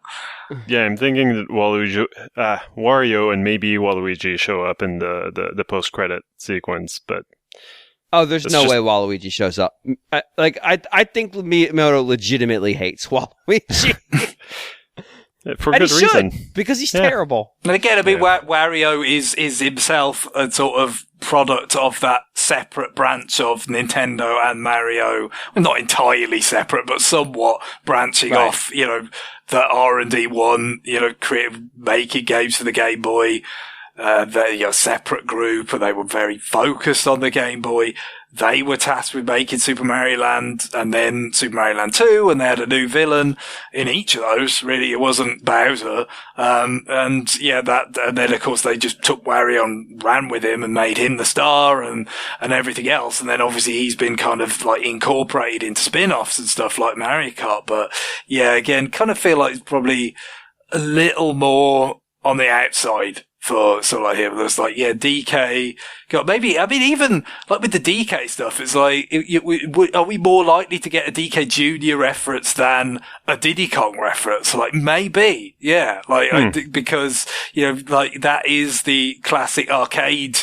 Yeah, I'm thinking that Wario and maybe Waluigi show up in the post-credit sequence, but there's no way Waluigi shows up. I think Miyamoto legitimately hates Waluigi. For good reason. Because he's terrible. And again, Wario is himself a sort of product of that separate branch of Nintendo and Mario. Well, not entirely separate, but somewhat branching off, the R&D1, making games for the Game Boy. They're a separate group and they were very focused on the Game Boy. They were tasked with making Super Mario Land and then Super Mario Land 2, and they had a new villain in each of those. Really, it wasn't Bowser. And then of course they just took Wario and ran with him and made him the star and everything else. And then obviously he's been kind of like incorporated into spin-offs and stuff like Mario Kart. But yeah, again, kind of feel like it's probably a little more on the outside for someone like him. There's like, DK. Even like with the DK stuff, it's like, are we more likely to get a DK Jr. reference than a Diddy Kong reference? Like, maybe, yeah. Like, because, that is the classic arcade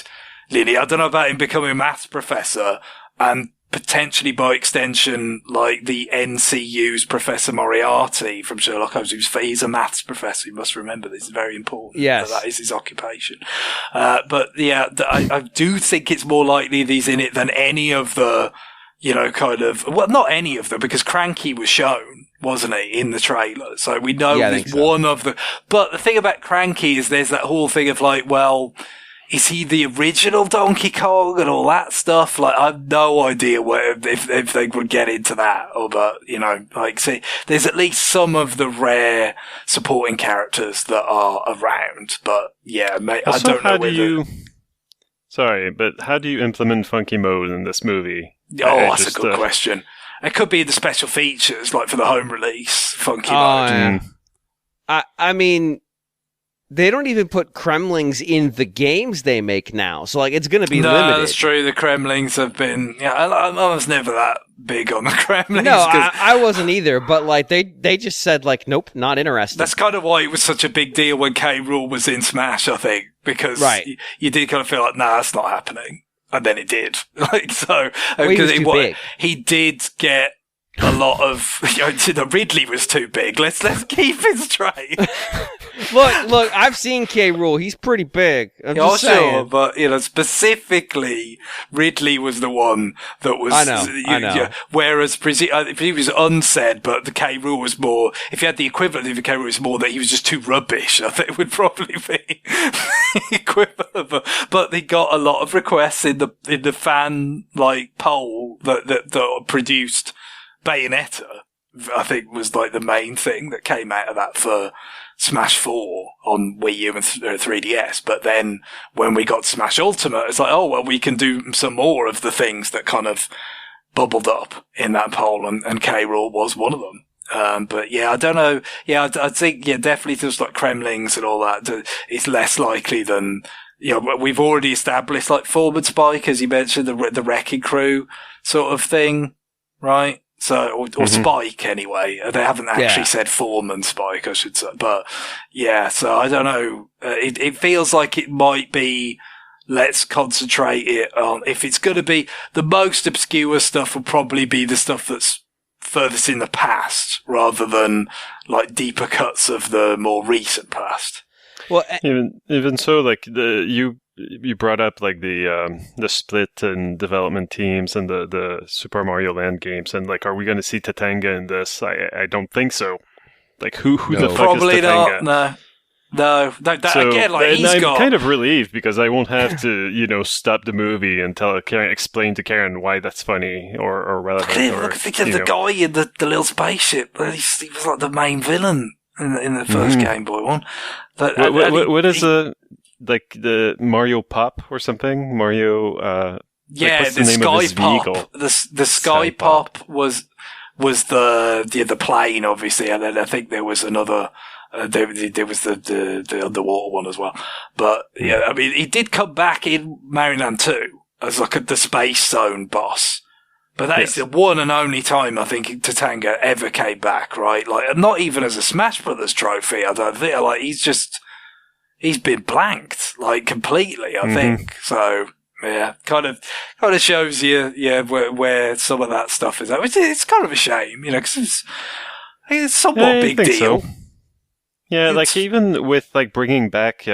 lineage. I don't know about him becoming a maths professor and potentially by extension, like the NCU's Professor Moriarty from Sherlock Holmes, he's a maths professor. You must remember this is very important. Yes. That is his occupation. But yeah, I do think it's more likely that he's in it than any of the, not any of them, because Cranky was shown, wasn't he, in the trailer? So we know there's one of the, but the thing about Cranky is there's that whole thing of like, well, is he the original Donkey Kong and all that stuff? Like, I have no idea if they would get into that, but see, there's at least some of the rare supporting characters that are around, but yeah, mate, I don't know whether. Sorry, but how do you implement funky mode in this movie? Oh, that's a good question. It could be the special features, like for the home release, funky mode. I mean, they don't even put Kremlings in the games they make now, so like it's going to be limited. No, that's true. The Kremlings have been. Yeah, I was never that big on the Kremlings. No, I wasn't either. But like they just said like, nope, not interested. That's kind of why it was such a big deal when K. Rool was in Smash, I think, because you did kind of feel like, nah, that's not happening, and then it did. Like so, because he did get a lot of. Ridley was too big. Let's keep it straight. Look, I've seen K. Rool. He's pretty big. I'm just saying. Sure, but specifically, Ridley was the one that was. I know. Whereas if he was unsaid, but the K. Rool was more. If you had the equivalent of the K. Rool, was more that he was just too rubbish. I think it would probably be the equivalent. But they got a lot of requests in the fan poll that produced Bayonetta. I think was like the main thing that came out of that for Smash 4 on Wii U and 3DS. But then when we got Smash Ultimate, it's like, oh, well, we can do some more of the things that kind of bubbled up in that poll, and K. Rool was one of them. But yeah, I don't know. Yeah, I think, definitely things like Kremlings and all that, it's less likely than, we've already established like Forward Spike, as you mentioned, the Wrecking Crew sort of thing, right? So, or Spike anyway. They haven't actually said Foreman Spike, I should say. But yeah, so I don't know. It feels like it might be, let's concentrate it on, if it's going to be the most obscure stuff, will probably be the stuff that's furthest in the past rather than like deeper cuts of the more recent past. Well, even so, like you brought up like the split in development teams and the Super Mario Land games, and like, are we going to see Tatanga in this? I don't think so. Like, who the fuck probably is Tatanga? Not. No. So, again, like I'm kind of relieved because I won't have to, stop the movie and explain to Karen why that's funny or relevant. Look at the guy in the little spaceship. He was like the main villain in the first Game Boy one. But what is the Mario Pop or something? Mario. The Sky Pop. The Sky Pop was the plane, obviously, and then I think there was another. There was the underwater one as well. But yeah, I mean, he did come back in Mario Land 2 as like the Space Zone boss. But that is the one and only time I think Tatanga ever came back, right? Like, not even as a Smash Brothers trophy. I don't think. Like, he's been blanked, like, completely, I think. So, yeah, kind of shows you, where some of that stuff is at. It's kind of a shame, because it's somewhat big deal. So. Yeah, like, even with, like, bringing back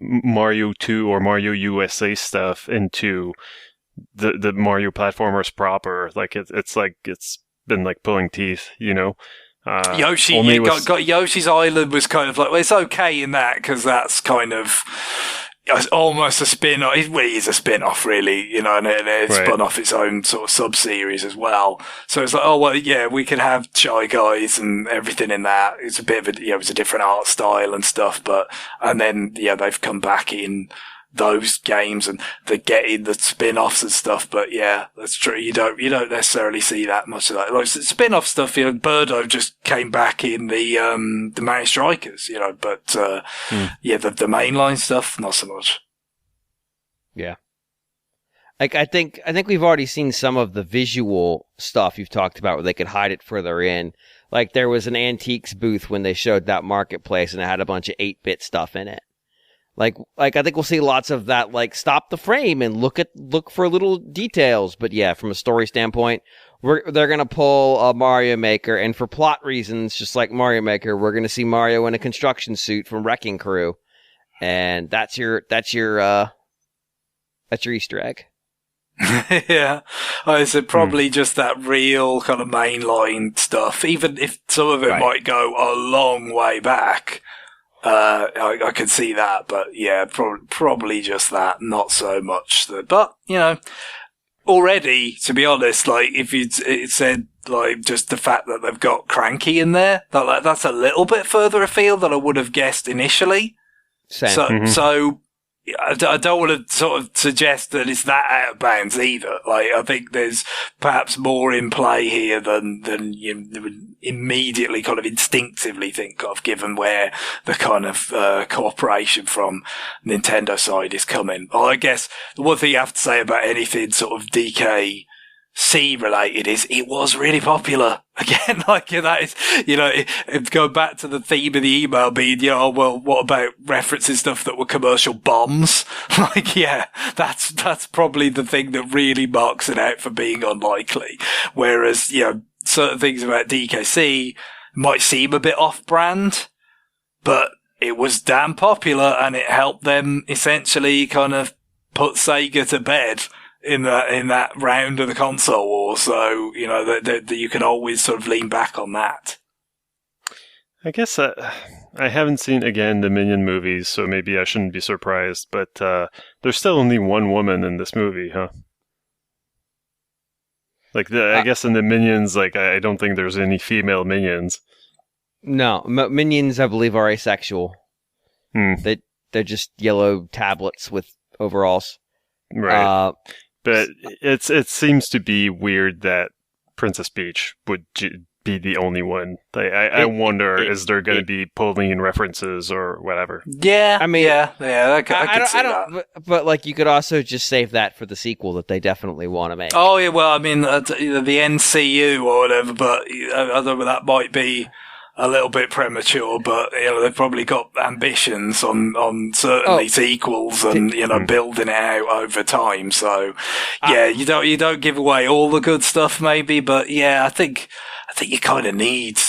Mario 2 or Mario USA stuff into the Mario platformers proper, like, it's like, it's been, like, pulling teeth, Yoshi, got Yoshi's Island was kind of like, well, it's okay in that because that's kind of almost a spin-off. It is a spin-off, really, and it spun off its own sort of sub-series as well. So it's like, oh, well, yeah, we can have Shy Guys and everything in that. It's a bit of it's a different art style and stuff, and then, they've come back in those games and they're getting the spin-offs and stuff, but yeah, that's true. You don't necessarily see that much of that. Like spin-off stuff, Birdo just came back in the Mario Strikers, but the mainline stuff, not so much. Yeah. Like, I think we've already seen some of the visual stuff you've talked about where they could hide it further in. Like, there was an antiques booth when they showed that marketplace and it had a bunch of 8-bit stuff in it. Like I think we'll see lots of that, like, stop the frame and look for little details. But yeah, from a story standpoint, they're gonna pull a Mario Maker, and for plot reasons, just like Mario Maker, we're gonna see Mario in a construction suit from Wrecking Crew, and that's your Easter egg. Yeah, it's probably just that real kind of mainline stuff, even if some of it might go a long way back. I could see that, but yeah, probably just that, not so much that. But already, to be honest, like if it said like just the fact that they've got Cranky in there, that's a little bit further afield than I would have guessed initially. Same. So I don't want to sort of suggest that it's that out of bounds either. Like, I think there's perhaps more in play here than you would immediately kind of instinctively think of, given where the kind of cooperation from Nintendo side is coming. Well, I guess the one thing you have to say about anything sort of DKC related is it was really popular. Again, like that is, go back to the theme of the email being, well, what about referencing stuff that were commercial bombs? Like, yeah, that's probably the thing that really marks it out for being unlikely. Whereas, certain things about DKC might seem a bit off-brand, but it was damn popular and it helped them essentially kind of put Sega to bed in that round of the console war. So, that you can always sort of lean back on that. I guess I haven't seen, again, the Minion movies, so maybe I shouldn't be surprised, but there's still only one woman in this movie, huh? Like, I guess in the Minions, like, I don't think there's any female Minions. No, Minions, I believe, are asexual. They're just yellow tablets with overalls. Right. But it seems to be weird that Princess Peach would be the only one. I wonder, is there going to be Pauline references or whatever? Yeah, I mean, yeah, I could see that. But like, you could also just save that for the sequel that they definitely want to make. Oh yeah, well, I mean, the NCU or whatever, but I don't know, that might be a little bit premature, but they've probably got ambitions on certainly sequels and building it out over time. So yeah, you don't give away all the good stuff maybe, but yeah, I think you kind of need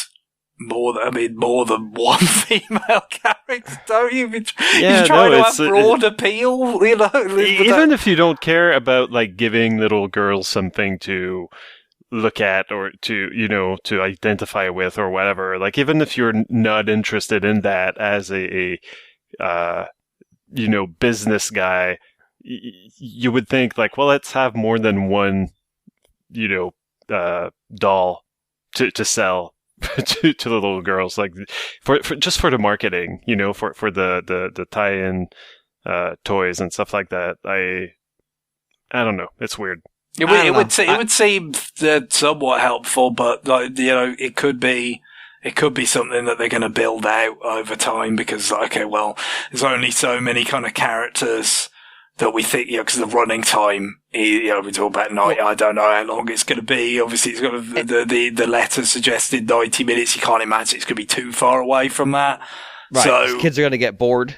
more than one female character, don't you? You're trying to have broad appeal, even if you don't care about like giving little girls something to look at or to identify with or whatever, like even if you're not interested in that as a business guy, you would think like, well, let's have more than one doll to sell to the little girls, like for just for the marketing, for the tie-in toys and stuff like that. I don't know, it's weird. It would seem somewhat helpful, but like, it could be something that they're going to build out over time because, okay, well, there's only so many kind of characters that we think, because the running time, we talk about night. I don't know how long it's going to be. Obviously, it's got the letter suggested 90 minutes. You can't imagine it's going to be too far away from that. Right. So kids are going to get bored.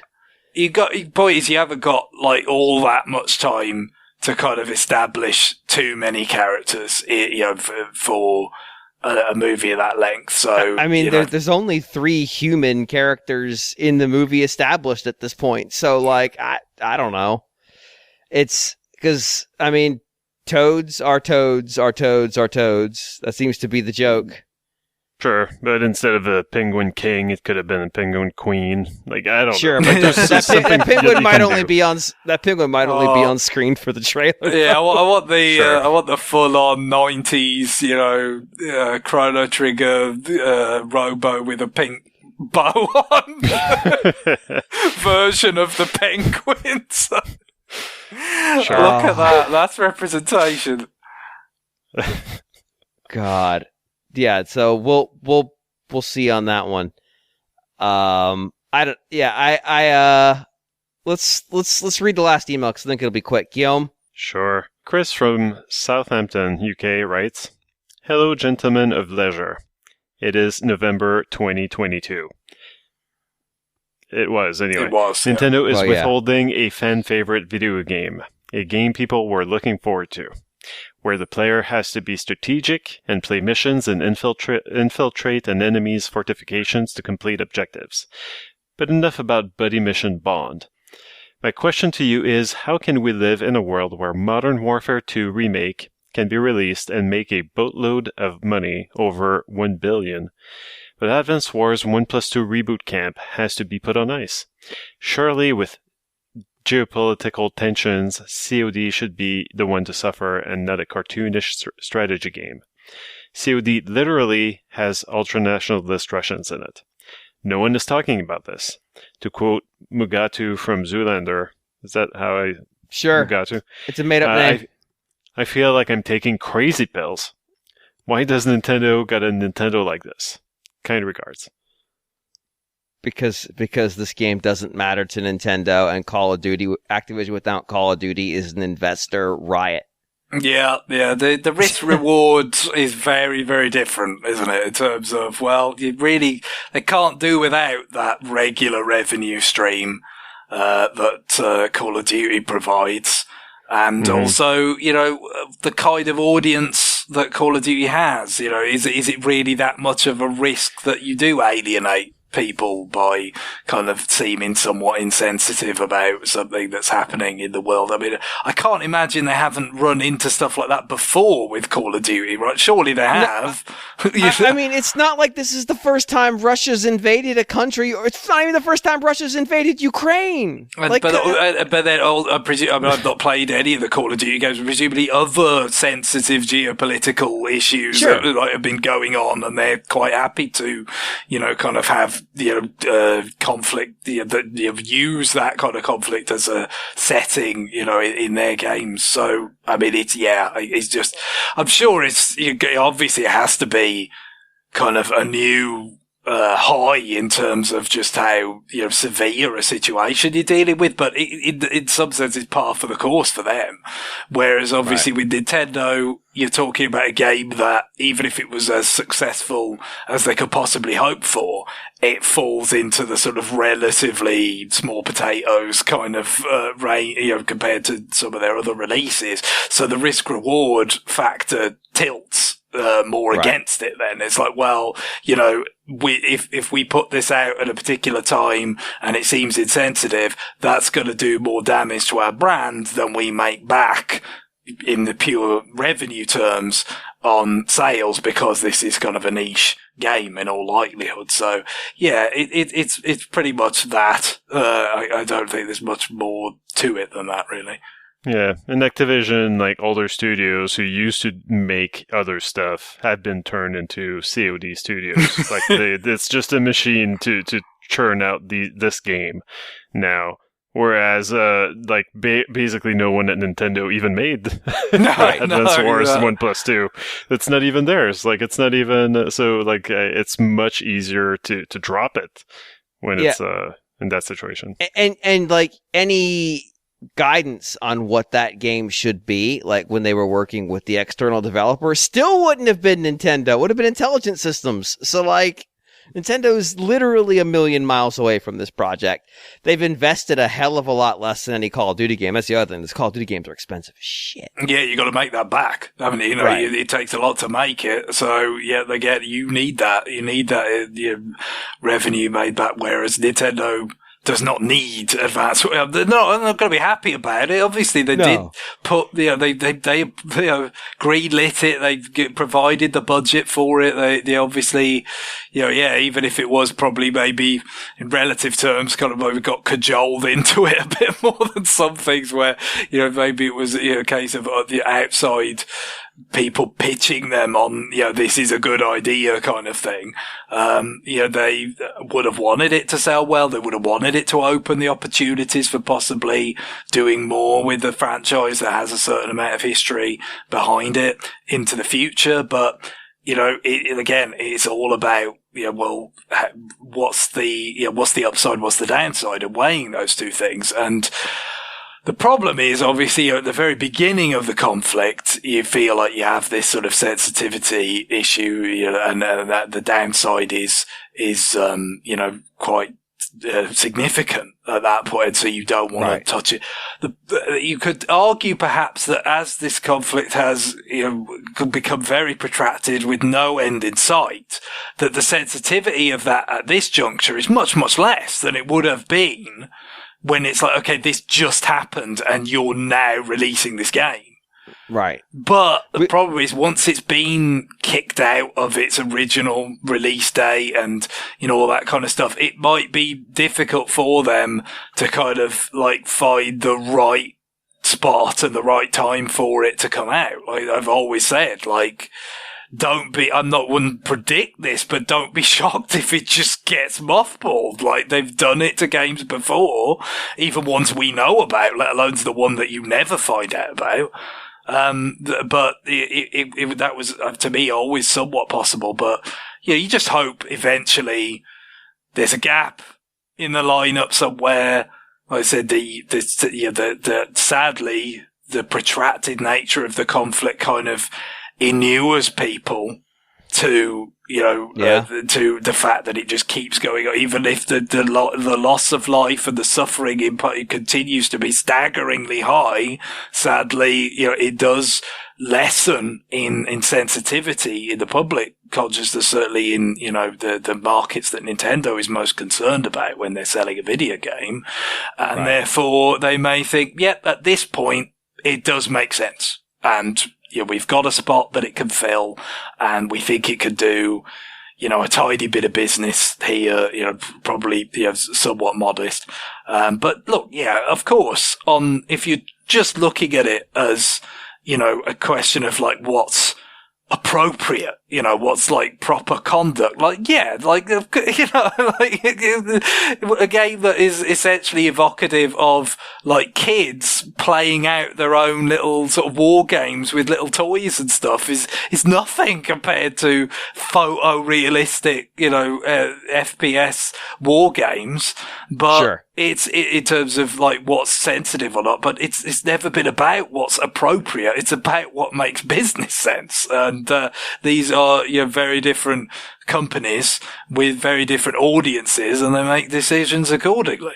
Point is, you haven't got like all that much time to kind of establish too many characters, for a movie of that length. So I mean, there's only 3 human characters in the movie established at this point. So like, I don't know. It's because, I mean, toads are toads are toads are toads. That seems to be the joke. Sure, but instead of a penguin king, it could have been a penguin queen. Like, I don't know. Sure, but that penguin might only be on screen for the trailer. Yeah, I want the full-on 90s, Chrono Trigger Robo with a pink bow on version of the penguins. Sure. Look at that. That's representation. God. Yeah, so we'll see on that one. Let's read the last email because I think it'll be quick. Guillaume? Sure. Chris from Southampton, UK writes, "Hello, gentlemen of leisure. It is November 2022. It was, anyway. It was. Nintendo is withholding a fan-favorite video game. A game people were looking forward to, where the player has to be strategic and play missions and infiltrate an enemy's fortifications to complete objectives. But enough about Buddy Mission Bond. My question to you is, how can we live in a world where Modern Warfare 2 Remake can be released and make a boatload of money, over $1 billion, but Advance Wars 1+2 Reboot Camp has to be put on ice. Surely, with geopolitical tensions, COD should be the one to suffer and not a cartoonish strategy game. COD literally has ultranationalist Russians in it. No one is talking about this. To quote Mugatu from Zoolander, is that how I... Sure. Mugatu? It's a made-up name. I feel like I'm taking crazy pills. Why does Nintendo got a Nintendo like this? Kind regards. Because this game doesn't matter to Nintendo, and Call of Duty, Activision without Call of Duty is an investor riot. Yeah. The risk reward is very, very different, isn't it? In terms of, well, they can't do without that regular revenue stream that Call of Duty provides. And also, the kind of audience that Call of Duty has, is it really that much of a risk that you do alienate people by kind of seeming somewhat insensitive about something that's happening in the world? I mean, I can't imagine they haven't run into stuff like that before with Call of Duty, right? Surely they have. No, I mean, it's not like this is the first time Russia's invaded a country, or it's not even the first time Russia's invaded Ukraine. But then, I presume, I've not played any of the Call of Duty games, but presumably other sensitive geopolitical issues that have been going on, and they're quite happy to, kind of have conflict, use that kind of conflict as a setting, in their games. So, I mean, it's just, I'm sure obviously it has to be kind of a new high in terms of just how severe a situation you're dealing with, but in some sense it's par for the course for them. Whereas obviously with Nintendo, you're talking about a game that even if it was as successful as they could possibly hope for, it falls into the sort of relatively small potatoes kind of range, compared to some of their other releases. So the risk reward factor tilts more against it. Then it's like, well, if we put this out at a particular time and it seems insensitive, that's going to do more damage to our brand than we make back in the pure revenue terms on sales, because this is kind of a niche game in all likelihood. So yeah, it's pretty much that. I don't think there's much more to it than that, really. Yeah, and Activision, like older studios who used to make other stuff, have been turned into COD studios. Like it's just a machine to churn out this game now. Whereas, basically no one at Nintendo even made Advance Wars 1+2. It's not even theirs. Like, it's not even, so, like, it's much easier to drop it when it's, in that situation. And, like, any guidance on what that game should be, like when they were working with the external developer, still wouldn't have been Nintendo. It would have been Intelligent Systems. So, like, Nintendo's literally a million miles away from this project. They've invested a hell of a lot less than any Call of Duty game. That's the other thing. These Call of Duty games are expensive as shit. Yeah, you got to make that back, haven't you? It takes a lot to make it. So yeah, you need that. You need that revenue made back. Whereas Nintendo does not need advanced. They're not going to be happy about it. Obviously, they did put, they greenlit it. They provided the budget for it. They obviously, even if it was probably maybe in relative terms kind of maybe got cajoled into it a bit more than some things where, maybe it was a case of the outside people pitching them on, this is a good idea kind of thing. They would have wanted it to sell well. They would have wanted it to open the opportunities for possibly doing more with the franchise that has a certain amount of history behind it into the future. But, again, it's all about, what's the upside, what's the downside, and weighing those two things. And the problem is, obviously, at the very beginning of the conflict, you feel like you have this sort of sensitivity issue, and that the downside is quite significant at that point, so you don't want to touch it. You could argue perhaps that as this conflict has could become very protracted with no end in sight, that the sensitivity of that at this juncture is much, much less than it would have been when it's like, okay, this just happened and you're now releasing this game. Right. But the problem is, once it's been kicked out of its original release date and, all that kind of stuff, it might be difficult for them to kind of, find the right spot and the right time for it to come out. Like I've always said, I'm not one to predict this, but don't be shocked if it just gets mothballed. Like they've done it to games before, even ones we know about, let alone the one that you never find out about. But that was, to me, always somewhat possible. But, you just hope eventually there's a gap in the lineup somewhere. Like I said, sadly, the protracted nature of the conflict kind of inures people to, to the fact that it just keeps going on, even if the loss of life and the suffering it continues to be staggeringly high. Sadly, it does lessen in sensitivity in the public consciousness, certainly in, the markets that Nintendo is most concerned about when they're selling a video game. And therefore they may think, at this point, it does make sense. And, we've got a spot that it can fill, and we think it could do, a tiny bit of business here, probably, somewhat modest. But look, of course, if you're just looking at it as, a question of what's appropriate, what's proper conduct, a game that is essentially evocative of kids playing out their own little sort of war games with little toys and stuff is nothing compared to photorealistic, FPS war games. But sure. It's in terms of what's sensitive or not, but it's never been about what's appropriate. It's about what makes business sense. And, these are, very different companies with very different audiences, and they make decisions accordingly.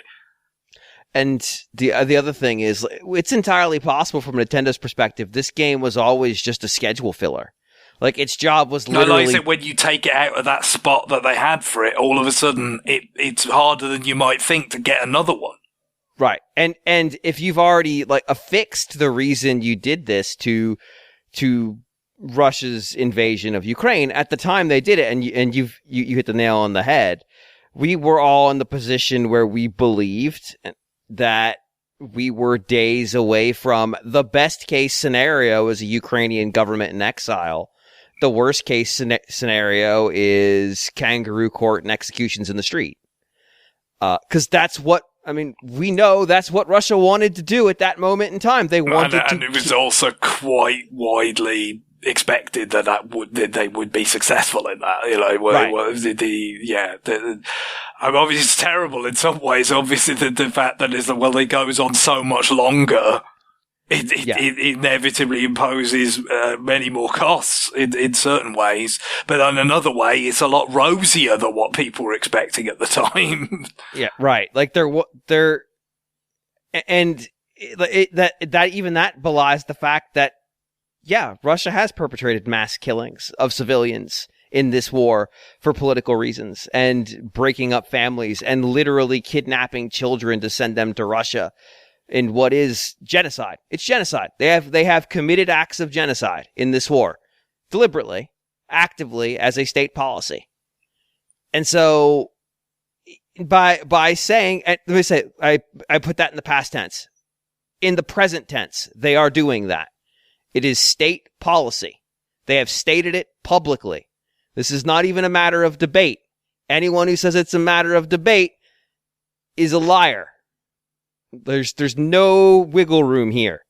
And the other thing is, it's entirely possible from Nintendo's perspective, this game was always just a schedule filler. Its job was literally... No, like I said, when you take it out of that spot that they had for it, all of a sudden, it's harder than you might think to get another one. Right. And if you've already, affixed the reason you did this to Russia's invasion of Ukraine, at the time they did it, and you hit the nail on the head, we were all in the position where we believed that we were days away from the best case scenario is a Ukrainian government in exile. The worst case scenario is kangaroo court and executions in the street. 'Cause that's what, we know that's what Russia wanted to do at that moment in time. They wanted and it was also quite widely expected that they would be successful in that. Right. Obviously it's terrible in some ways. Obviously the fact that it goes on so much longer, it inevitably imposes many more costs in certain ways, but in another way, it's a lot rosier than what people were expecting at the time. Yeah, right. That belies the fact that Russia has perpetrated mass killings of civilians in this war for political reasons, and breaking up families and literally kidnapping children to send them to Russia. In what is genocide. It's genocide. They have committed acts of genocide in this war, deliberately, actively, as a state policy. And so, by saying, let me say, I put that in the past tense. In the present tense, they are doing that. It is state policy. They have stated it publicly. This is not even a matter of debate. Anyone who says it's a matter of debate is a liar. There's no wiggle room here.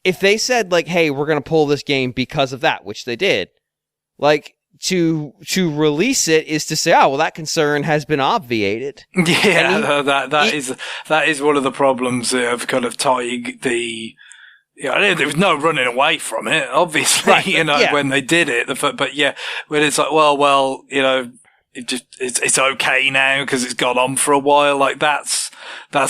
If they said hey, we're going to pull this game because of that, which they did, to release it is to say, oh, well, that concern has been obviated. Yeah, that is one of the problems of kind of tying the. There was no running away from it, obviously, right, when they did it. But when it's well, it's okay now because it's gone on for a while. That's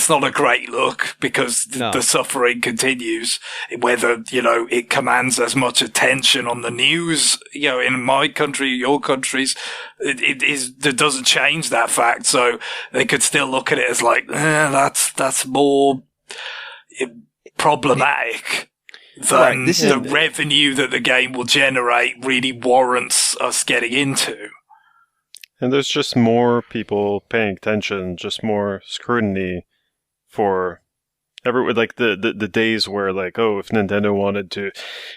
not a great look, because the suffering continues. Whether, it commands as much attention on the news, in my country, your countries, it doesn't change that fact. So they could still look at it as that's more problematic. than the revenue that the game will generate really warrants us getting into. And there's just more people paying attention, just more scrutiny for like the days where, like, oh, if Nintendo wanted to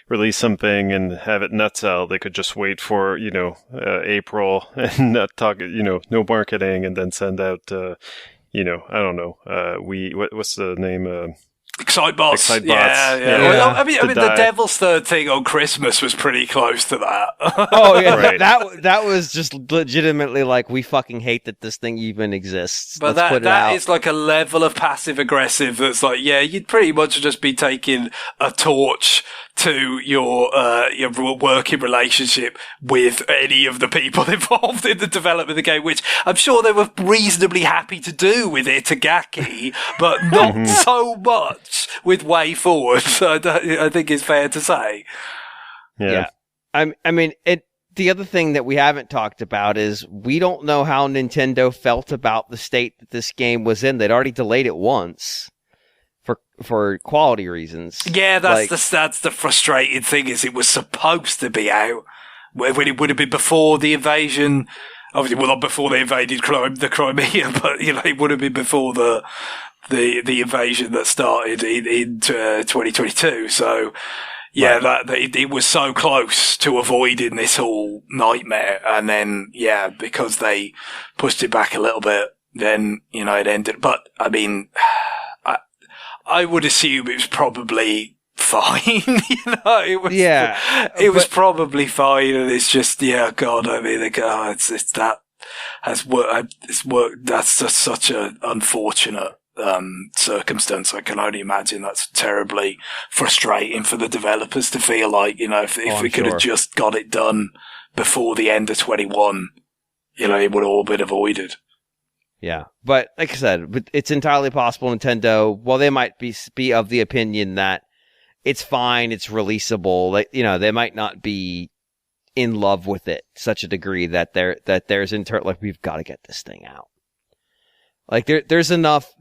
release something and have it nuts out, they could just wait for, April and not talk, no marketing, and then send out, I don't know, what's the name? Excitebots. Yeah. Well, I mean, the Devil's Third thing on Christmas was pretty close to that. Oh yeah, right. that was just legitimately like, we fucking hate that this thing even exists. But that is like a level of passive aggressive that's like, yeah, you'd pretty much just be taking a torch to your working relationship with any of the people involved in the development of the game, which I'm sure they were reasonably happy to do with Itagaki, but not so much with Way Forward. I think it's fair to say. Yeah. I mean, the other thing that we haven't talked about is we don't know how Nintendo felt about the state that this game was in. They'd already delayed it once for quality reasons. Yeah, that's the frustrating thing, is it was supposed to be out when it would have been before the invasion. Obviously, well, not before they invaded the Crimea, but it would have been before the invasion that started in 2022. So yeah, right. It was so close to avoiding this whole nightmare, and then because they pushed it back a little bit, then it ended. But I mean, I would assume it was probably fine. It was probably fine, and it's just God. I mean, it's that has worked. It's worked. That's just such an unfortunate circumstance. I can only imagine that's terribly frustrating for the developers to feel like, if we could have just got it done before the end of 21, it would have all been avoided. Yeah, but like I said, it's entirely possible Nintendo, well, they might be of the opinion that it's fine, it's releasable, like, they might not be in love with it to such a degree that there's like, we've got to get this thing out. Like there's enough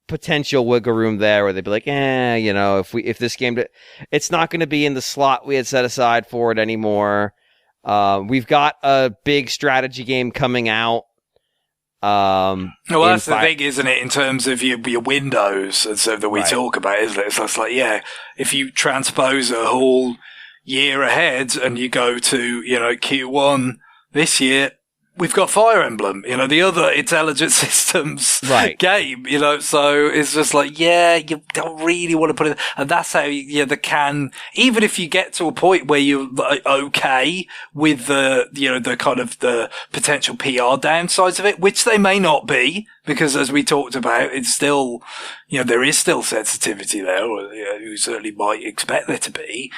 potential wiggle room there where they'd be like, if this game, it's not going to be in the slot we had set aside for it anymore. We've got a big strategy game coming out. Well, that's the thing, isn't it? In terms of your windows, and so that we talk about, isn't it? So it's like, if you transpose a whole year ahead and you go to, Q1 this year, we've got Fire Emblem, the other Intelligent Systems game, so it's just like, you don't really want to put it, and that's how, even if you get to a point where you're like, okay with the kind of the potential PR downsides of it, which they may not be, because as we talked about, it's still, there is still sensitivity there, or you certainly might expect there to be.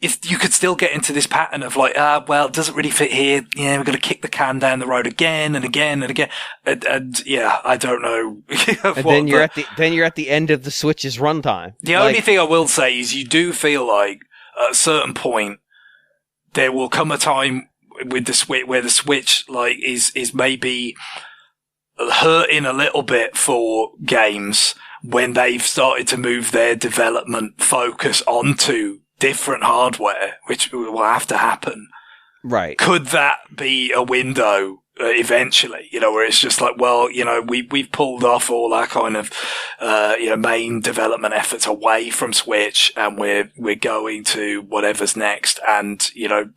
If you could still get into this pattern of like, well, it doesn't really fit here. Yeah, we're going to kick the can down the road again and again and again. And I don't know. And then you're at the end of the Switch's runtime. The only thing I will say is you do feel like at a certain point there will come a time with the Switch where the Switch is maybe hurting a little bit for games when they've started to move their development focus onto different hardware, which will have to happen. Right. Could that be a window eventually, where it's just like, well, we've pulled off all our kind of, main development efforts away from Switch, and we're going to whatever's next. And,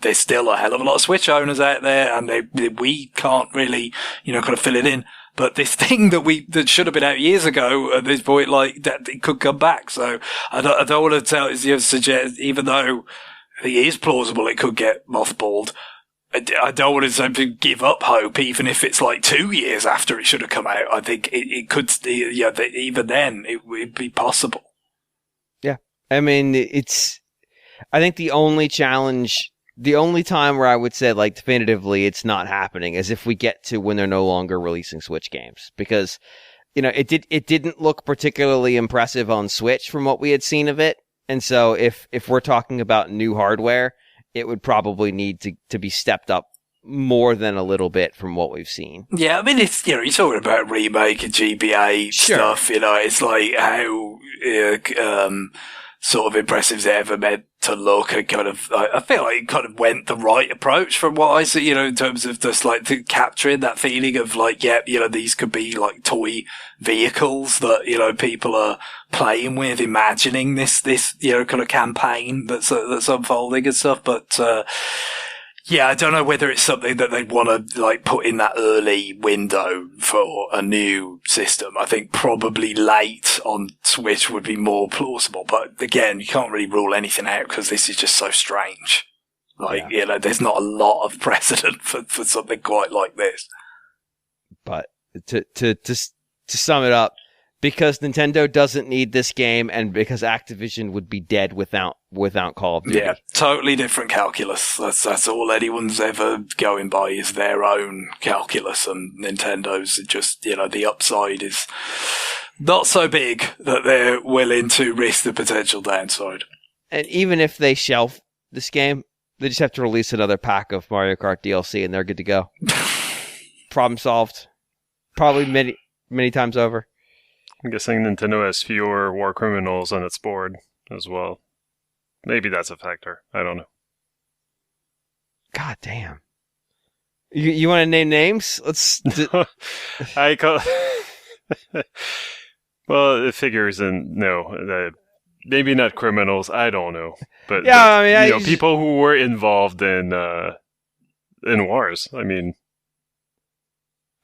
there's still a hell of a lot of Switch owners out there, and we can't really, kind of fill it in. But this thing that should have been out years ago at this point, like, that it could come back. So I don't want to suggest, even though it is plausible it could get mothballed, I don't want to give up hope, even if it's like 2 years after it should have come out. I think it could, even then it would be possible. Yeah. I mean, I think the only time where I would say, like, definitively it's not happening is if we get to when they're no longer releasing Switch games. Because, it didn't look particularly impressive on Switch from what we had seen of it. And so if we're talking about new hardware, it would probably need to be stepped up more than a little bit from what we've seen. Yeah, I mean, it's, you're talking about remake and GBA stuff, it's like how, sort of impressive as it ever meant to look, and kind of, I feel like it kind of went the right approach from what I see, in terms of just like to capturing that feeling of like, yeah, these could be like toy vehicles that, people are playing with, imagining this, kind of campaign that's unfolding and stuff. But, yeah, I don't know whether it's something that they want to like put in that early window for a new system. I think probably late on Switch would be more plausible. But again, you can't really rule anything out because this is just so strange. Like, there's not a lot of precedent for something quite like this. But to sum it up, because Nintendo doesn't need this game, and because Activision would be dead without Call of Duty. Yeah, totally different calculus. That's all anyone's ever going by is their own calculus, and Nintendo's just, the upside is not so big that they're willing to risk the potential downside. And even if they shelf this game, they just have to release another pack of Mario Kart DLC and they're good to go. Problem solved. Probably many times over. I'm guessing Nintendo has fewer war criminals on its board as well. Maybe that's a factor. I don't know. God damn. You want to name names? I call. Well, it figures in. No, maybe not criminals. I don't know, but yeah, I mean, people who were involved in wars. I mean.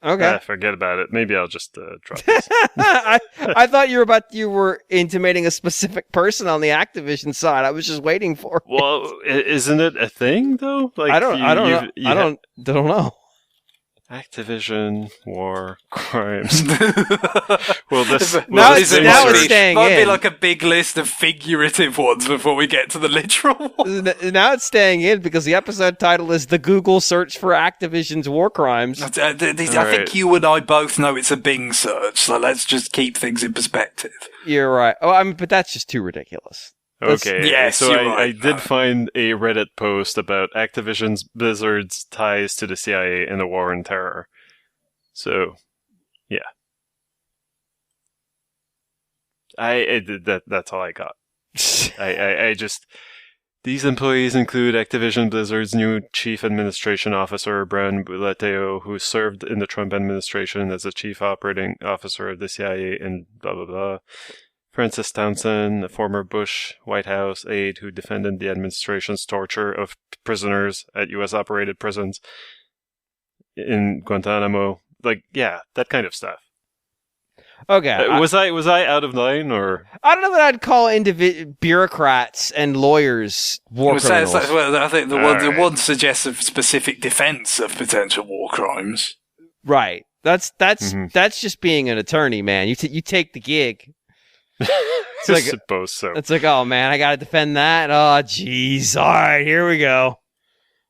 Okay. Forget about it. Maybe I'll just drop this. I thought you were intimating a specific person on the Activision side. I was just waiting for it. Well, isn't it a thing though? Like I don't know. Activision war crimes. Well, now it's staying might in. be like a big list of figurative ones before we get to the literal ones. Now it's staying in because the episode title is "The Google Search for Activision's War Crimes." I think you and I both know it's a Bing search, so let's just keep things in perspective. You're right. Oh, I mean, but that's just too ridiculous. Okay, yes, so right. I did find a Reddit post about Activision's Blizzard's ties to the CIA and the War on Terror. So, yeah. I did that. That's all I got. I just... These employees include Activision Blizzard's new Chief Administration Officer, Brian Bulateo, who served in the Trump administration as the Chief Operating Officer of the CIA and blah, blah, blah. Francis Townsend, a former Bush White House aide who defended the administration's torture of prisoners at U.S.-operated prisons in Guantanamo. Like, yeah, that kind of stuff. Okay. Was I out of line, or? I don't know that I'd call bureaucrats and lawyers war criminals. I think the one suggests a specific defense of potential war crimes. Right. That's just being an attorney, man. You take the gig. It's I suppose so. It's like, oh man, I gotta defend that. Oh jeez. All right, here we go.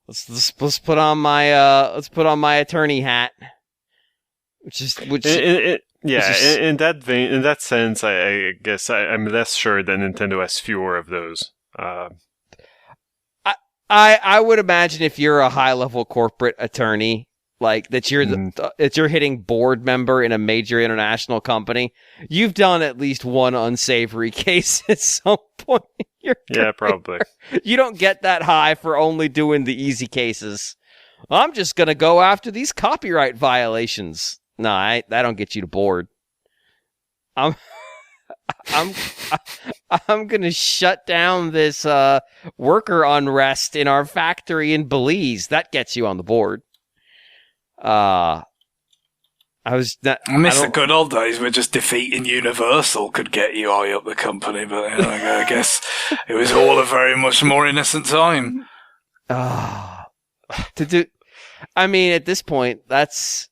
Let's put on my attorney hat. In that sense, I guess I'm less sure that Nintendo has fewer of those. I would imagine if you're a high level corporate attorney, like that you're hitting board member in a major international company, you've done at least one unsavory case at some point in your career. Yeah, probably. You don't get that high for only doing the easy cases. I'm just gonna go after these copyright violations. No, I don't get you to board. I'm gonna shut down this worker unrest in our factory in Belize. That gets you on the board. I miss the good old days where just defeating Universal could get you high up the company, but I guess it was all a very much more innocent time. I mean, at this point, that's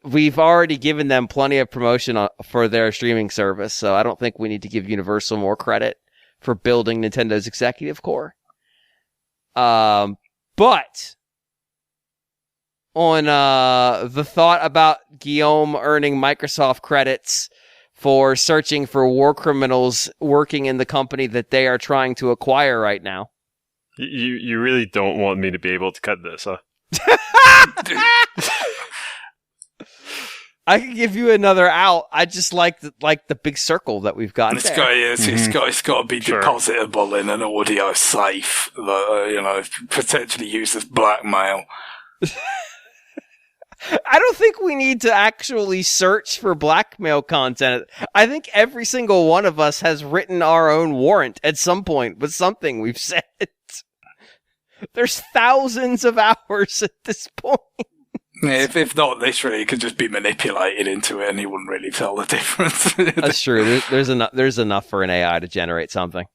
we've already given them plenty of promotion for their streaming service, so I don't think we need to give Universal more credit for building Nintendo's executive core. But on the thought about Guillaume earning Microsoft credits for searching for war criminals working in the company that they are trying to acquire right now. You really don't want me to be able to cut this, huh? I can give you another out. I just like the big circle that we've got. It's got to be depositable in an audio safe. Potentially used as blackmail. I don't think we need to actually search for blackmail content. I think every single one of us has written our own warrant at some point with something we've said. There's thousands of hours at this point. Yeah, if not literally, it could just be manipulated into it and you wouldn't really tell the difference. That's true. There's enough for an AI to generate something.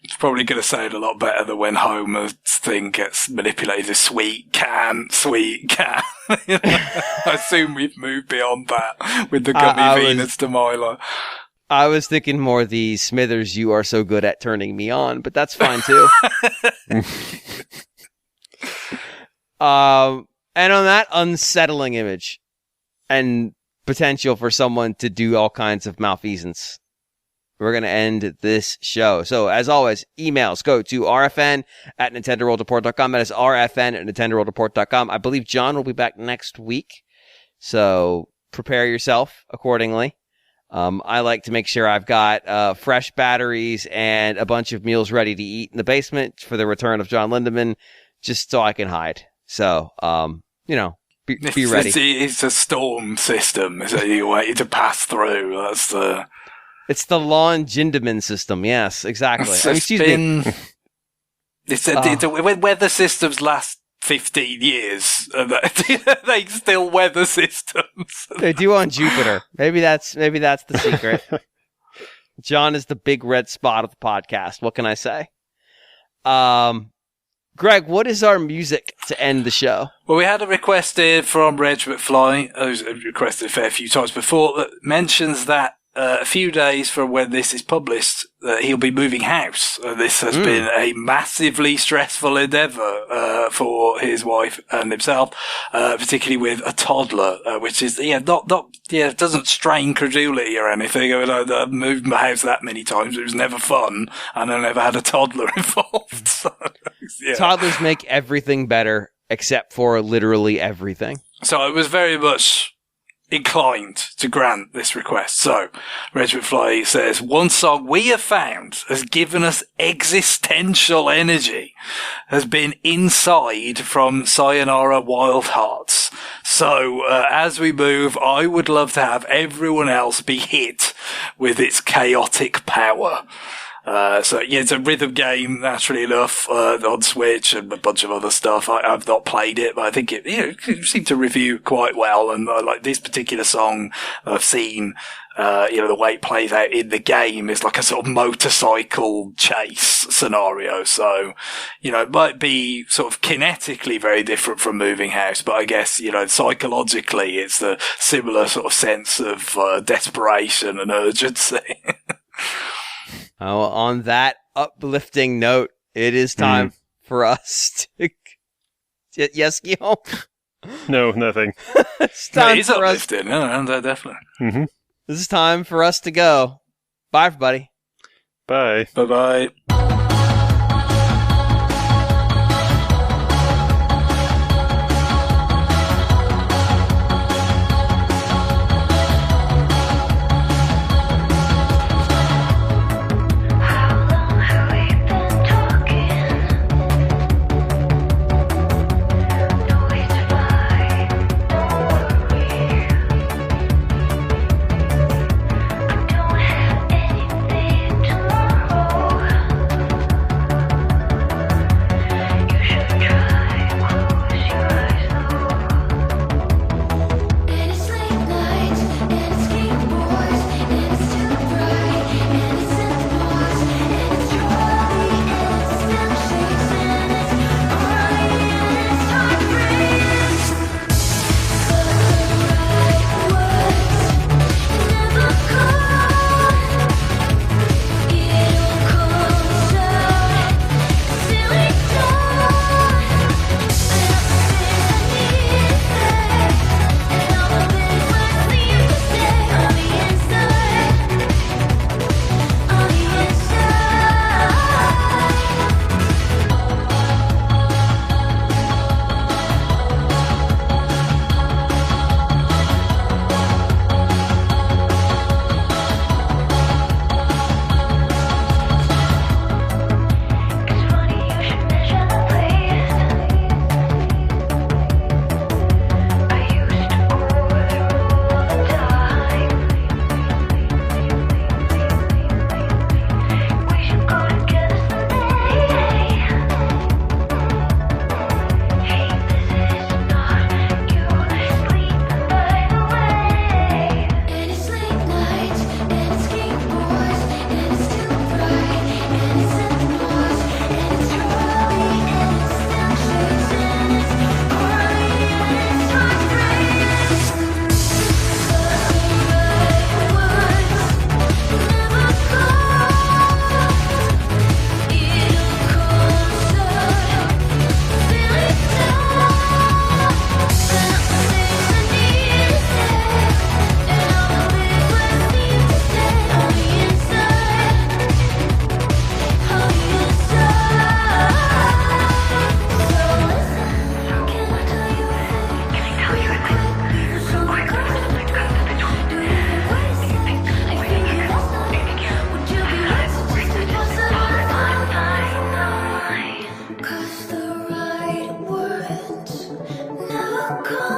It's probably going to sound a lot better than when Homer's thing gets manipulated as sweet can. I assume we've moved beyond that with the gummy Venus de Milo. I was thinking more the Smithers, you are so good at turning me on, but that's fine too. And on that unsettling image and potential for someone to do all kinds of malfeasance, we're going to end this show. So, as always, emails go to rfn@nintendoworldreport.com. That is rfn@nintendoworldreport.com. I believe John will be back next week, so prepare yourself accordingly. I like to make sure I've got fresh batteries and a bunch of meals ready to eat in the basement for the return of John Lindemann, just so I can hide. So, be ready. It's a storm system. Is that you wait to pass through? It's the Lon Jindeman system. Yes, exactly. When weather systems last 15 years, they still weather systems. They do on Jupiter. Maybe that's the secret. John is the big red spot of the podcast. What can I say? Greg, what is our music to end the show? Well, we had a request here from Reg McFly, who's requested a fair few times before, that mentions that a few days from when this is published, he'll be moving house. This has been a massively stressful endeavour for his wife and himself, particularly with a toddler, which is doesn't strain credulity or anything. I've moved my house that many times; it was never fun, and I never had a toddler involved. So, yeah. Toddlers make everything better, except for literally everything. So it was very much inclined to grant this request. So, Reg McFly says, one song we have found has given us existential energy has been Inside from Sayonara Wild Hearts. So, as we move, I would love to have everyone else be hit with its chaotic power. It's a rhythm game, naturally enough, on Switch and a bunch of other stuff. I've not played it, but I think it seemed to review quite well. And like this particular song I've seen, the way it plays out in the game is like a sort of motorcycle chase scenario. So, it might be sort of kinetically very different from Moving House, but I guess, psychologically it's a similar sort of sense of desperation and urgency. Oh, on that uplifting note, it is time for us to... Yes, Guillaume? No, nothing. It's time it's for uplifting. No, definitely. Mm-hmm. This is time for us to go. Bye, everybody. Bye. Bye-bye. Don't have anything tomorrow. Call